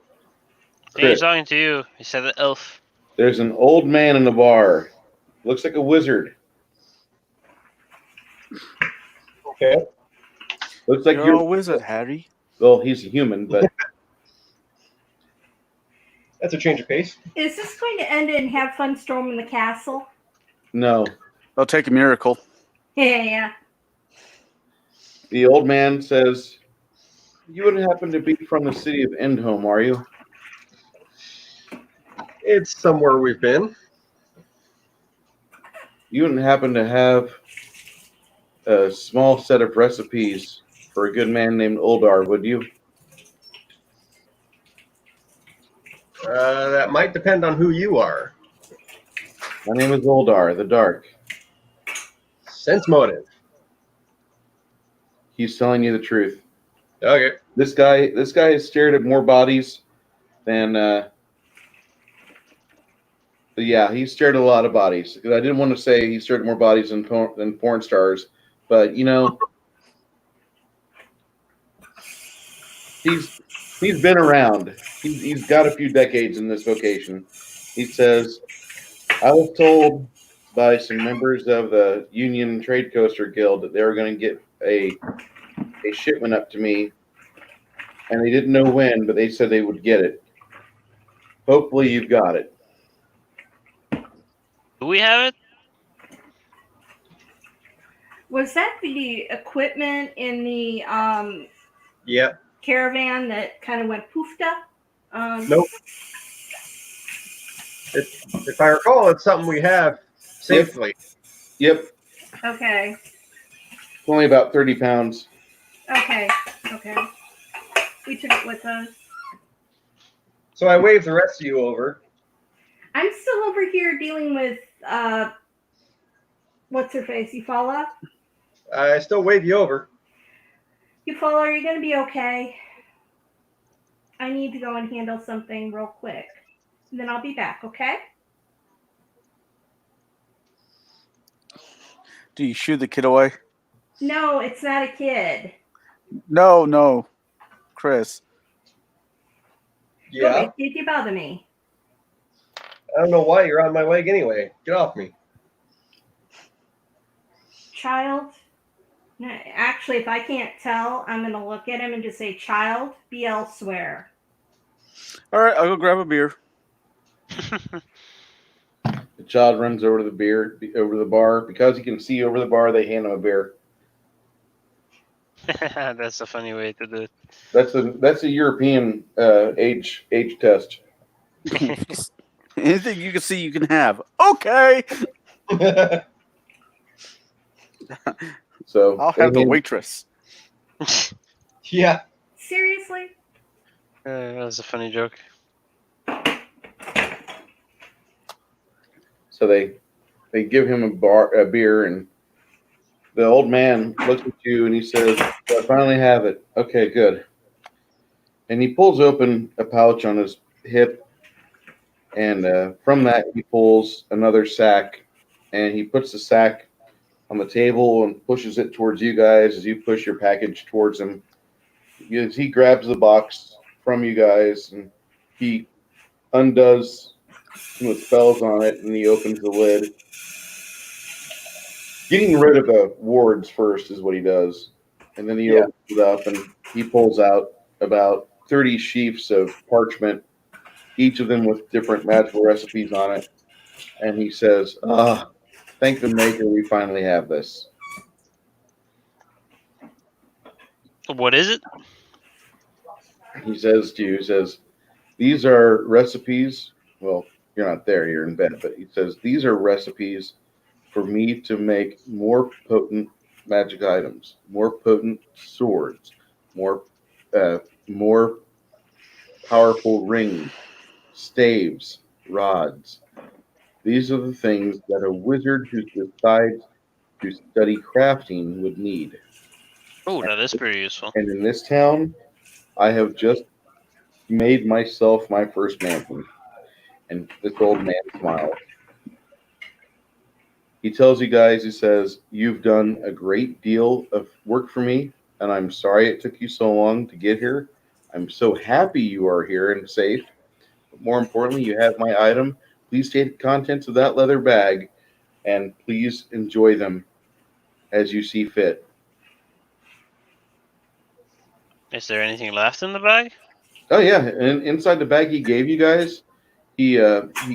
He's Chris, talking to you. He said the elf. there's an old man in the bar. Looks like a wizard. Okay. Looks like You're a wizard, Harry. Well, he's a human, but That's a change of pace. Is this going to end in have fun storming the castle? no. I'll take a miracle. Yeah. The old man says, "You wouldn't happen to be from the city of Endhome, are you? It's somewhere we've been. You wouldn't happen to have a small set of recipes for a good man named Uldar, would you?" That might depend on who you are. My name is Uldar, the Dark. Sense motive. He's telling you the truth. Okay. This guy has stared at more bodies than yeah, he stared at a lot of bodies. I didn't want to say he stared at more bodies than porn stars, but you know, he's been around. He's got a few decades in this vocation. He says, "I was told by some members of the Union Trade Coaster Guild that they were going to get a shipment up to me, and they didn't know when, but they said they would get it. Hopefully, you've got it." Do we have it? Was that the equipment in the Yeah. caravan that kind of went poofed up? Nope. If I recall, it's something we have safely. Yep, Okay. only about 30 pounds. Okay. We took it with us. So I waved the rest of you over. I'm still over here dealing with what's her face? Eufaula? I still wave you over. Eufaula, are you gonna be okay? I need to go and handle something real quick. And then I'll be back, okay? Do you shoo the kid away? No, it's not a kid. No, Chris. Go Yeah. away. Did you bother me? I don't know why you're on my leg anyway. Get off me. Child? No, actually, if I can't tell, I'm going to look at him and just say, "Child, be elsewhere." All right, I'll go grab a beer. The child runs over to the bar. Because he can see over the bar, they hand him a beer. That's a funny way to do it. That's a European age test. Anything you can see, you can have. Okay. So I'll have the waitress. Yeah. Seriously? That was a funny joke. So they give him a beer, and the old man looks at you and he says, "I finally have it. Okay, good." And he pulls open a pouch on his hip, and from that he pulls another sack, and he puts the sack on the table and pushes it towards you guys as you push your package towards him. He grabs the box from you guys and he undoes some of the spells on it, and he opens the lid. Getting rid of the wards first is what he does. And then he opens it up and he pulls out about 30 sheafs of parchment, each of them with different magical recipes on it. And he says, "Thank the maker, we finally have this." What is it? He says to you, "These are recipes." Well, you're not there, you're in bed, but he says, "These are recipes for me to make more potent magic items, more potent swords, more powerful rings, staves, rods. These are the things that a wizard who decides to study crafting would need. Oh, that is pretty useful. And in this town, I have just made myself my first mansion." And this old man smiles. He tells you guys, he says, "You've done a great deal of work for me, and I'm sorry it took you so long to get here. I'm so happy you are here and safe. But more importantly, you have my item. Please take the contents of that leather bag, and please enjoy them. as you see fit. Is there anything left in the bag? Oh yeah, and inside the bag he gave you guys, he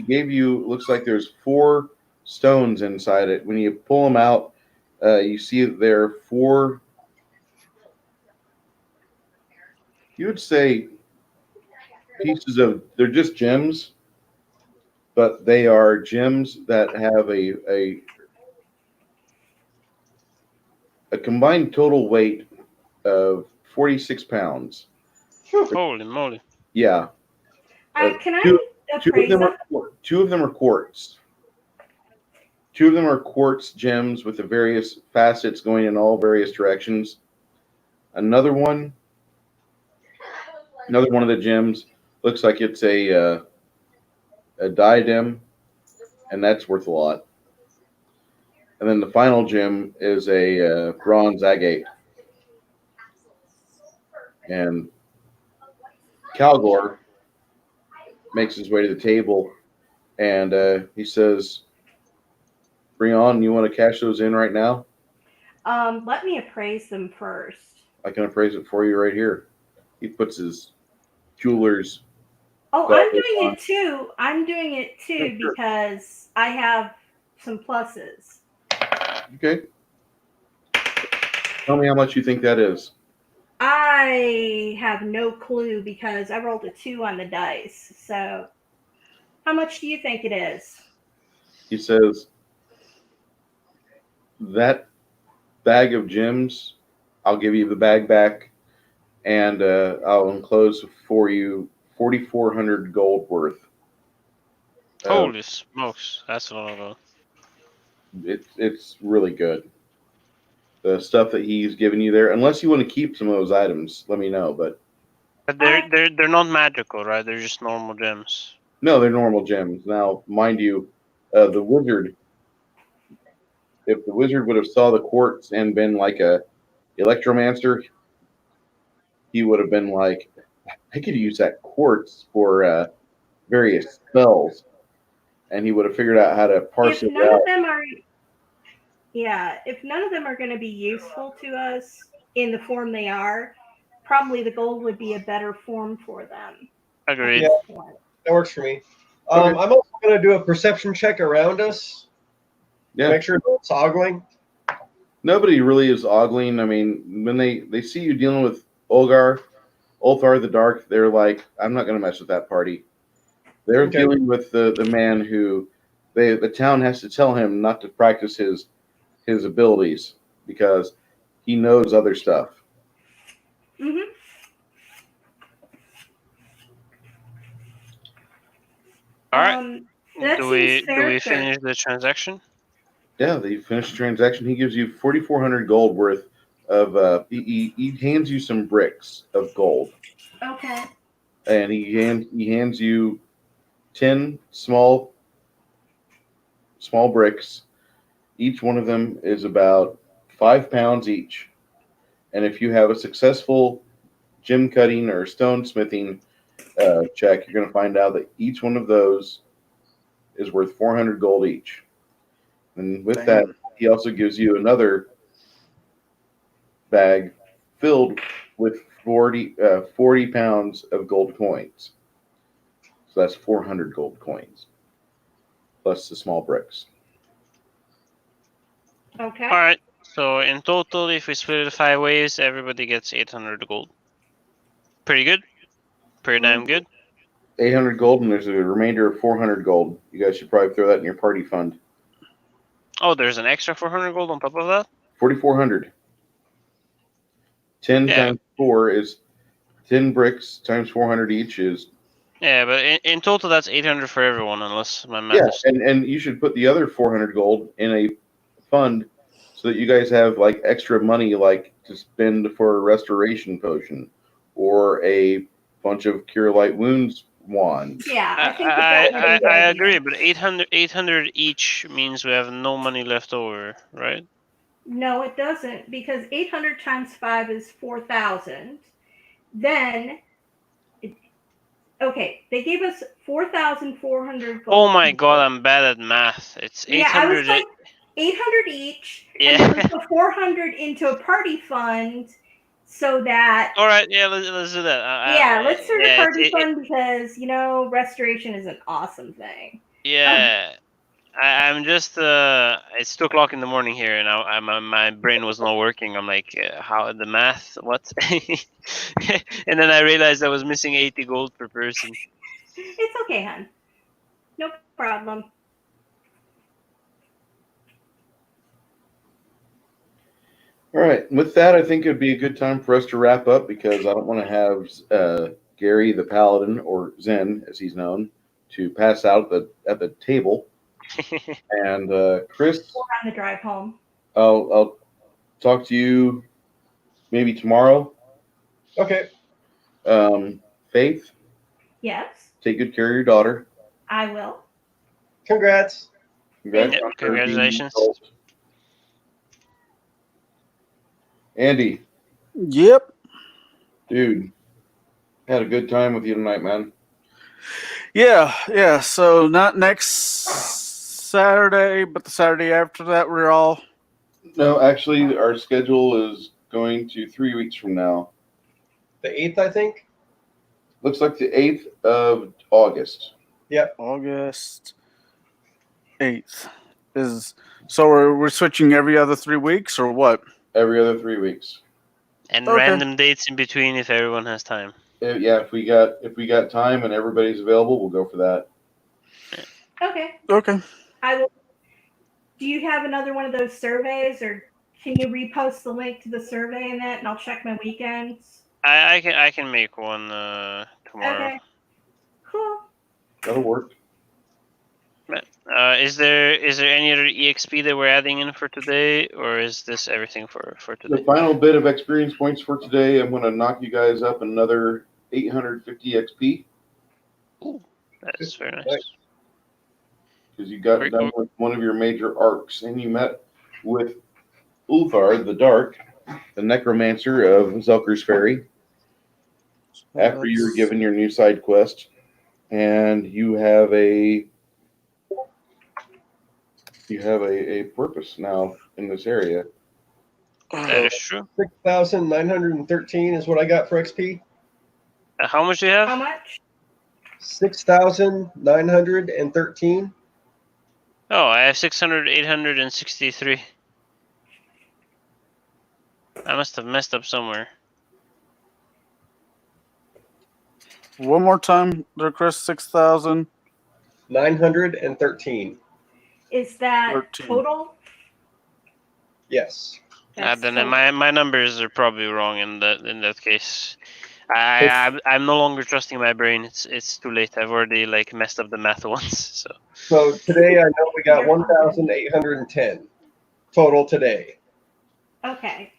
gave you, looks like there's 4 stones inside it. When you pull them out, you see that there are 4. You would say pieces of, they're just gems, but they are gems that have a combined total weight of 46 pounds. Holy moly! Yeah. Can two, I two of appraise them them? are two of them are quartz. 2 of them are quartz gems with the various facets going in all various directions. Another one of the gems looks like it's a diadem, and that's worth a lot. And then the final gem is a bronze agate. And Calgor makes his way to the table, and he says, "Bring on. You want to cash those in right now? Let me appraise them first. I can appraise it for you right here." He puts his jeweler's. Oh, Got I'm it doing on. it too. I'm doing it too Yeah, sure. because I have some pluses. Okay. Tell me how much you think that is. I have no clue because I rolled a 2 on the dice. So, how much do you think it is? He says, "That bag of gems, I'll give you the bag back, and I'll enclose for you 4,400 gold worth. Holy smokes! That's a lot of gold. It's really good. The stuff that he's given you there, unless you want to keep some of those items, let me know. But But they're not magical, right? They're just normal gems. no, they're normal gems. Now, mind you, the wizard, if the wizard would have saw the quartz and been like a electromancer, he would have been like, I could use that quartz for various spells, and he would have figured out how to parse If it none out. of them are, yeah, if none of them are going to be useful to us in the form they are, probably the gold would be a better form for them. Agreed. Yeah, that works for me. Okay. I'm also going to do a perception check around us. Yeah. Make sure it's ogling. Nobody really is ogling. I mean, when they see you dealing with Ulthar the Dark, they're like, I'm not going to mess with that party. They're Okay. dealing with the man who the town has to tell him not to practice his abilities because he knows other stuff. Mm-hmm. All right. That Do we seems fair, sir. finish the transaction? Yeah, they finish the transaction. He gives you 4,400 gold worth of. He hands you some bricks of gold, Okay. and he hands you 10 small bricks. Each one of them is about 5 pounds each. And if you have a successful gem cutting or stone smithing check, you're going to find out that each one of those is worth 400 gold each. And with that, he also gives you another bag filled with 40 pounds of gold coins. So that's 400 gold coins, plus the small bricks. Okay. All right. So in total, if we split it 5 ways, everybody gets 800 gold. Pretty good. Pretty damn good. 800 gold, and there's a remainder of 400 gold. You guys should probably throw that in your party fund. Oh, there's an extra 400 gold on top of that? 4,400. 10 Yeah. times 4 is 10 bricks times 400 each is. Yeah, but in total, that's 800 for everyone, unless my math is. And you should put the other 400 gold in a fund so that you guys have like extra money, like to spend for a restoration potion or a bunch of cure light wounds wands. Yeah, I think that would be a good I idea. agree, but 800 each means we have no money left over, right? No, it doesn't, because 800 times 5 is 4,000. Then, okay, they gave us 4,400 gold. Oh my god, I'm bad at math. It's Yeah, I was 800. trying. 800 each, and Yeah. then we put 400 into a party fund, so that All right. Yeah. Let's do that. yeah, let's start a yeah, party fund because restoration is an awesome thing. yeah. I'm just it's 2 o'clock in the morning here, and my brain was not working. I'm like, how the math? What? And then I realized I was missing 80 gold per person. It's okay, hon. No problem. All right. With that, I think it'd be a good time for us to wrap up because I don't want to have Gary the Paladin, or Zen as he's known, to pass out at the table. And Chris, We're on the drive home. I'll talk to you maybe tomorrow. Okay. Faith, Yes, take good care of your daughter. I will. Congrats. Congrats Thank on her being an Congratulations. adult. Andy, Yep. dude, had a good time with you tonight, man. Yeah. So not next Saturday, but the Saturday after that, we're all. No, actually, our schedule is going to 3 weeks from now. The 8th, I think. Looks like the 8th of August. August 8th so we're switching every other 3 weeks or what? Every other 3 weeks. And Okay. random dates in between if everyone has time. Yeah, if we got time and everybody's available, we'll go for that. Okay. I will. Do you have another one of those surveys, or can you repost the link to the survey in that, and I'll check my weekends? I can make one tomorrow. Okay. Cool. That'll work. Is there any other EXP that we're adding in for today, or is this everything for The today? final bit of experience points for today, I'm going to knock you guys up another 850 XP Ooh, that's very nice. because you got done with one of your major arcs, and you met with Ulthar the Dark, the Necromancer of Zelker's Ferry, after you were given your new side quest, and you have a purpose now in this area. That is true. 6,913 is what I got for XP. How much do you have? How much? 6,913. Oh, I have 863. I must have messed up somewhere. One more time there, Chris. 6,000. 913. Is that 13. total? Yes. That's Then total. my numbers are probably wrong in that case. I'm no longer trusting my brain. It's too late. I've already messed up the math once. So today I know we got 1,810 total today. Okay.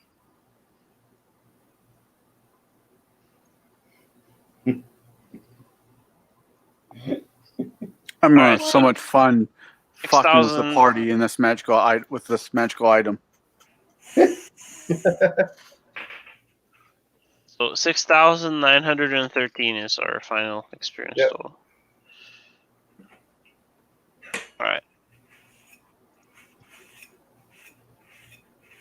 I'm gonna Alright, have so much fun fucking with the 6,000. party in this magical item. So 6,913 is our final experience Yep. total. All right.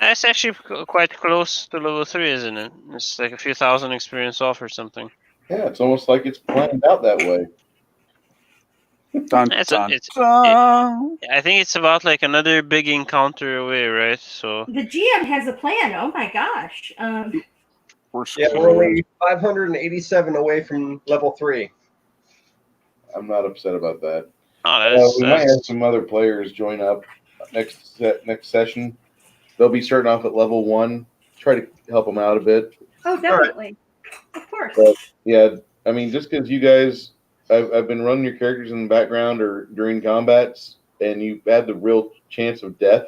That's actually quite close to level 3, isn't it? It's like a few thousand experience off or something. Yeah, it's almost like it's planned out that way. Dun, It's dun, it's- dun. I think it's about another big encounter away, right? So The GM has a plan. Oh my gosh. We're Yeah, screwed. we're only 587 away from level 3. I'm not upset about that. oh, We might have some other players join up next session. They'll be starting off at level 1. Try to help them out a bit. Oh, definitely. Of course. But, yeah, I mean, just because you guys, I've been running your characters in the background or during combats, and you've had the real chance of death.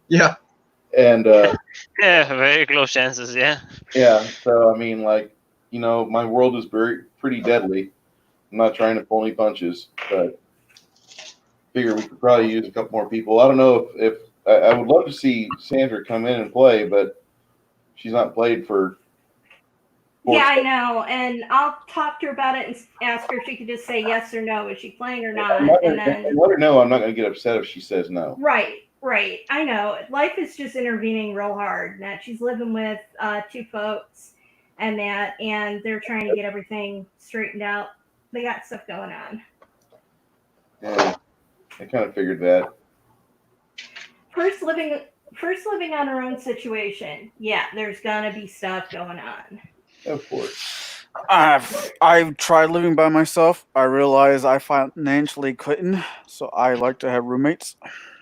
Yeah. And yeah, very close chances. Yeah. yeah, so I mean, my world is pretty deadly. I'm not trying to pull any punches, but figure we could probably use a couple more people. I don't know if I would love to see Sandra come in and play, but she's not played for. Yeah, I know. And I'll talk to her about it and ask her if she could just say yes or no. Is she playing or not? And then Let her know I'm not going to get upset if she says no. right. Right. I know. Life is just intervening real hard. That she's living with 2 folks and they're trying to get everything straightened out. They got stuff going on. Yeah, I kind of figured that. First living on her own situation. Yeah, there's gonna be stuff going on. Of course. I've tried living by myself. I realize I financially couldn't, so I like to have roommates.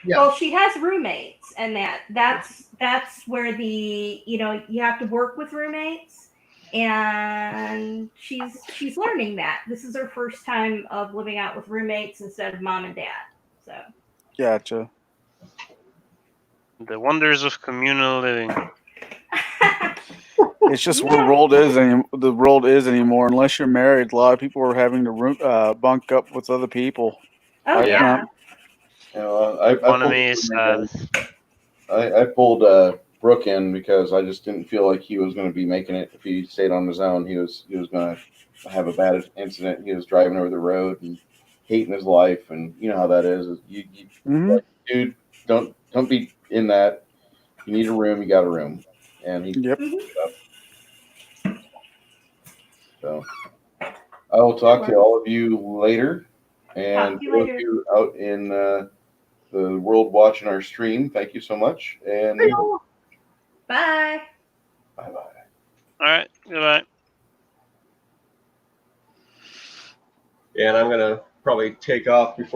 Yeah. Well, she has roommates, and that's where you have to work with roommates, and she's learning that. This is her first time of living out with roommates instead of mom and dad. So Gotcha. The wonders of communal living. It's just where the world is anymore. Unless you're married, a lot of people are having to bunk up with other people. Oh I've yeah. not- You know, I Economy is I pulled Brooke in because I just didn't feel like he was going to be making it. If he stayed on his own, he was going to have a bad incident. He was driving over the road and hating his life, and you know how that is. Mhm. Dude, don't be in that. You need a room. You got a room, and he. Yep. So I will talk to all of you later, and Talk to you those of later. you out in the world watching our stream, thank you so much, and Bye. bye bye. All right. Goodbye. And I'm gonna probably take off before